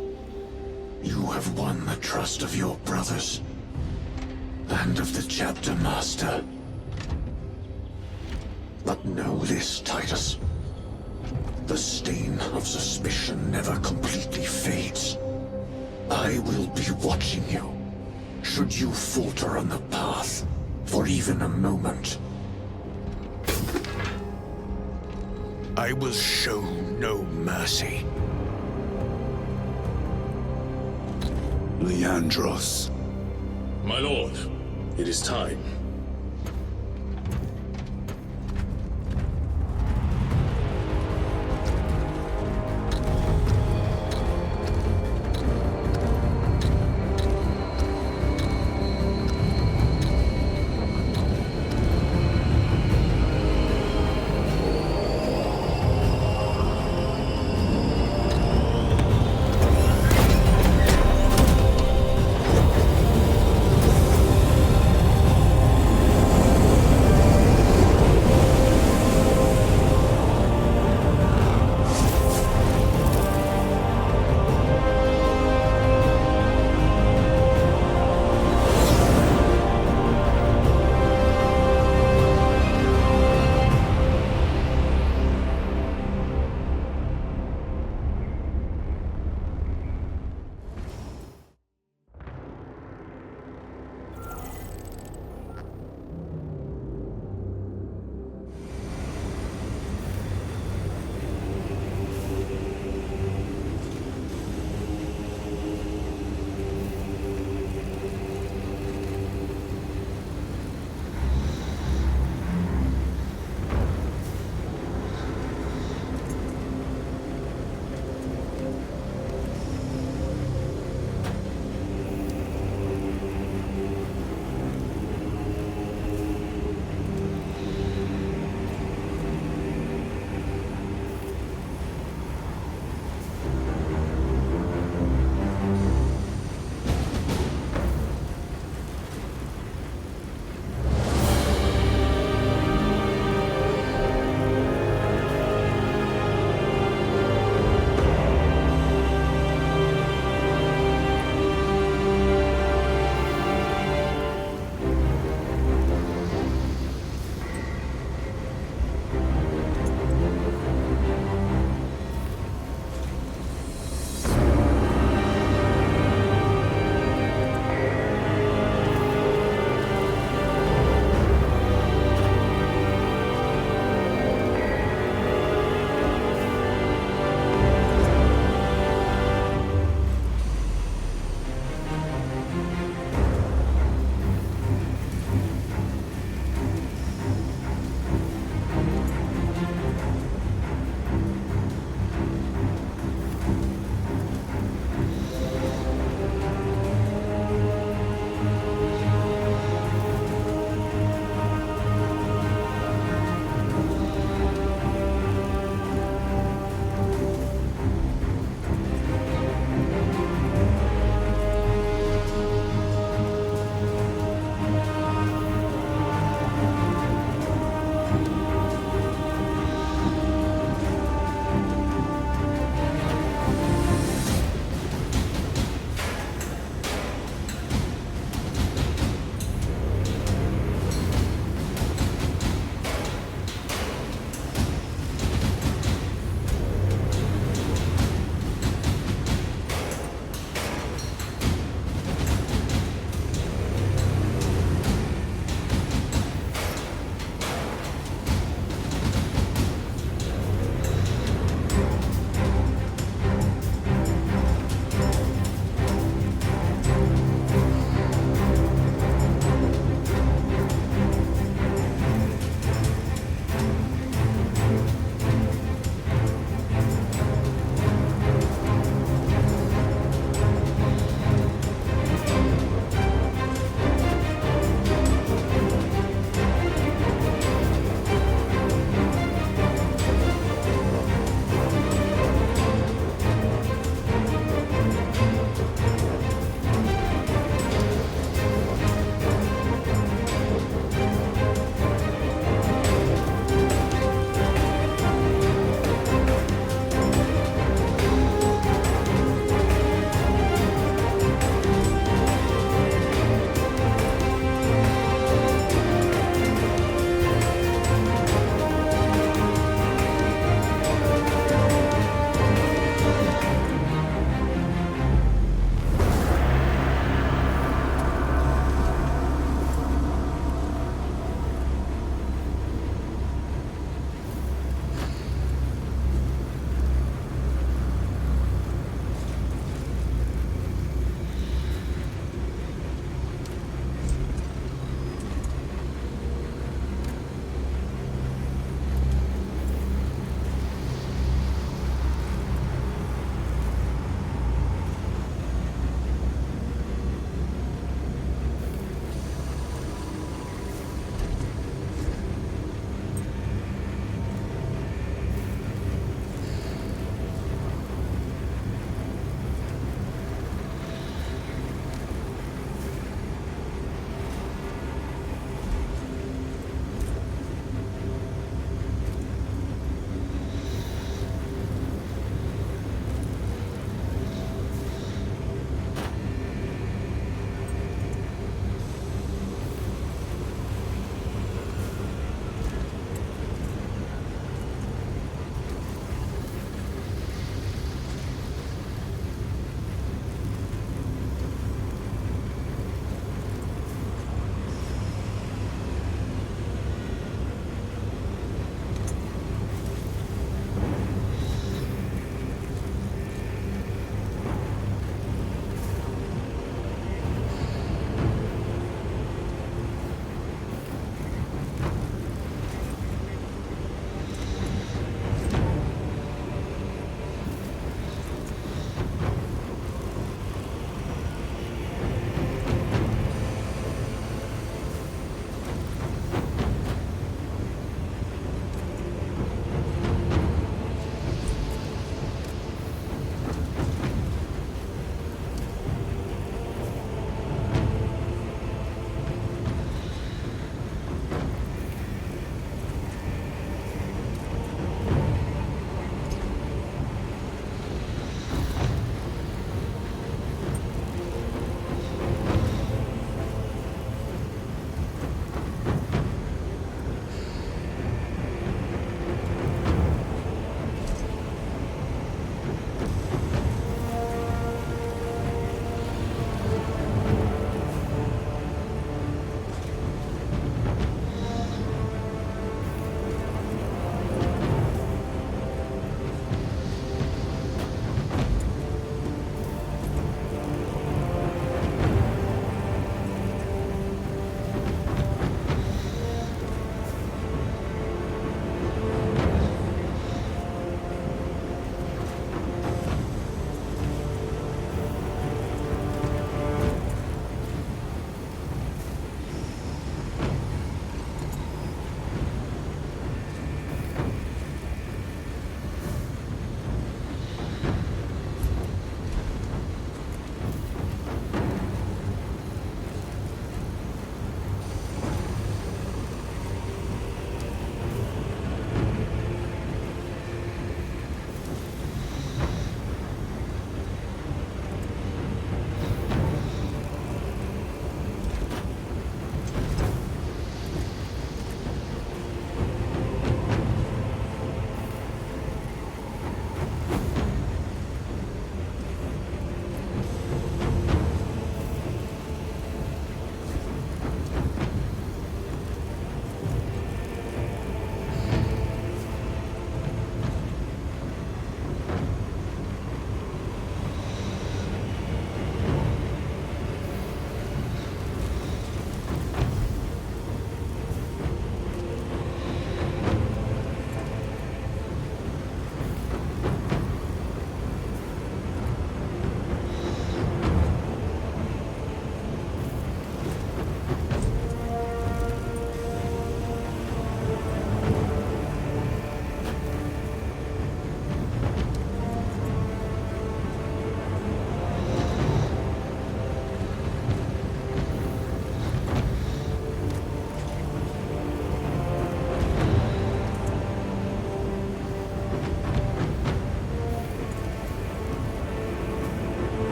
You have won the trust of your brothers. And of the Chapter Master. But know this, Titus. The stain of suspicion never completely fades. I will be watching you. Should you falter on the path, for even a moment. I will show no mercy. Leandros. My lord, it is time.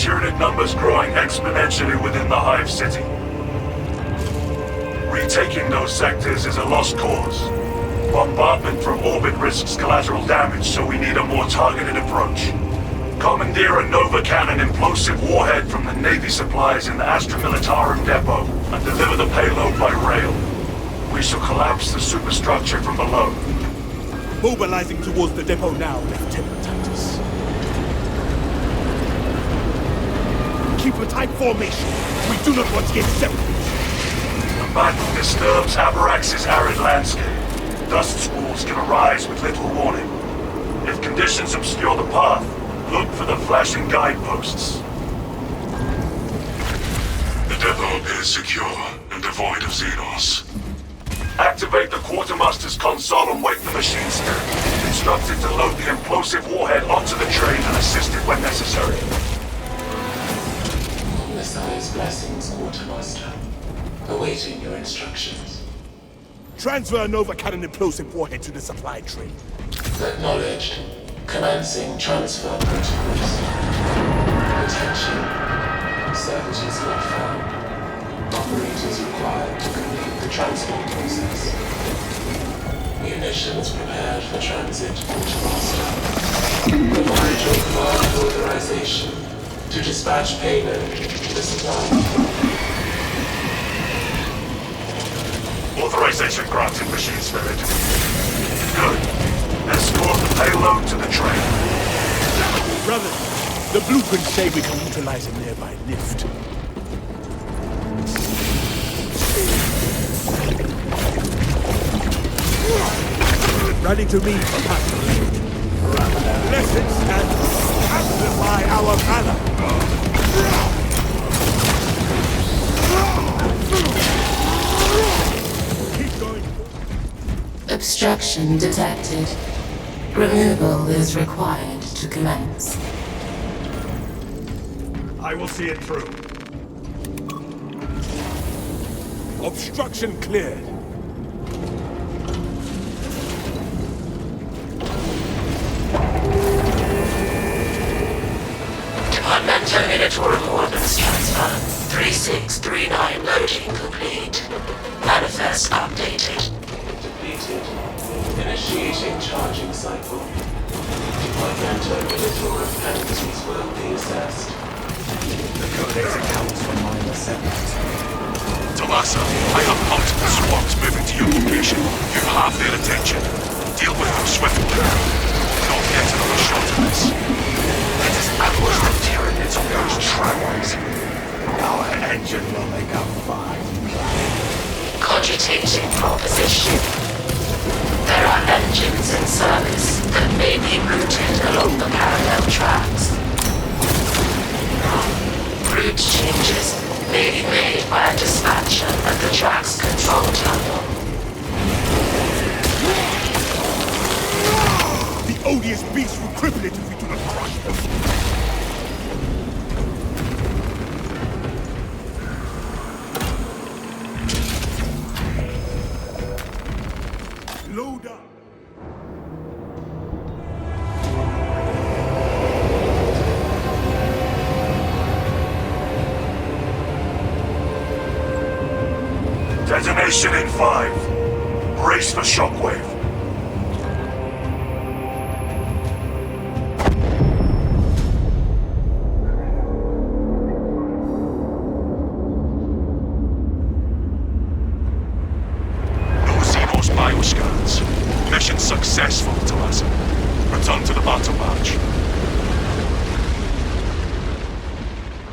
Tyranid numbers growing exponentially within the Hive City. Retaking those sectors is a lost cause. Bombardment from orbit risks collateral damage, so we need a more targeted approach. Commandeer a Nova Cannon implosive warhead from the Navy supplies in the Astra Militarum depot and deliver the payload by rail. We shall collapse the superstructure from below. Mobilizing towards the depot now, Lieutenant Titus. Keep a tight formation. We do not want to get separated. The battle disturbs Avarax's arid landscape. Dust squalls can arise with little warning. If conditions obscure the path, look for the flashing guideposts. The depot appears secure and devoid of Xenos. Activate the Quartermaster's console and wake the machine spirit. Instructed to load the implosive warhead onto the train and assist it when necessary. Messiah's blessings, Quartermaster. Awaiting your instructions. Transfer Nova Cannon implosive warhead to the supply train. Acknowledged. Commencing transfer protocols. Attention. Services not found. Operators required to complete the transport process. Munitions prepared for transit, Quartermaster. Provide your command authorization to dispatch payload to the supply. Authorization granted, Machine Spirit. Good. Escort the payload to the train. Brothers, the blueprints say we can utilize a nearby lift. Ready to meet for battle. Let it stand. Amplify our valor. Keep going. Obstruction detected. Removal is required to commence. I will see it through. Obstruction cleared. Departmental Editorial Ordnance Transfer 3639 loading complete. Manifest updated. Depleted. Initiating charging cycle. Departmental Editorial penalties will be assessed. The Codex accounts for minor setbacks. Talassa, I have multiple squads moving to your location. You have their attention. Deal with them swiftly. Don't get another shot at this. Let us ambush the Tyranids on those tramways. Our engine will make a fine plan. Cogitating proposition. There are engines in service that may be routed along the parallel tracks. Route changes may be made by a dispatcher at the track's control terminal. The odious beast will cripple it if we do not crush them. Load up. Detonation in 5. Brace for shockwave.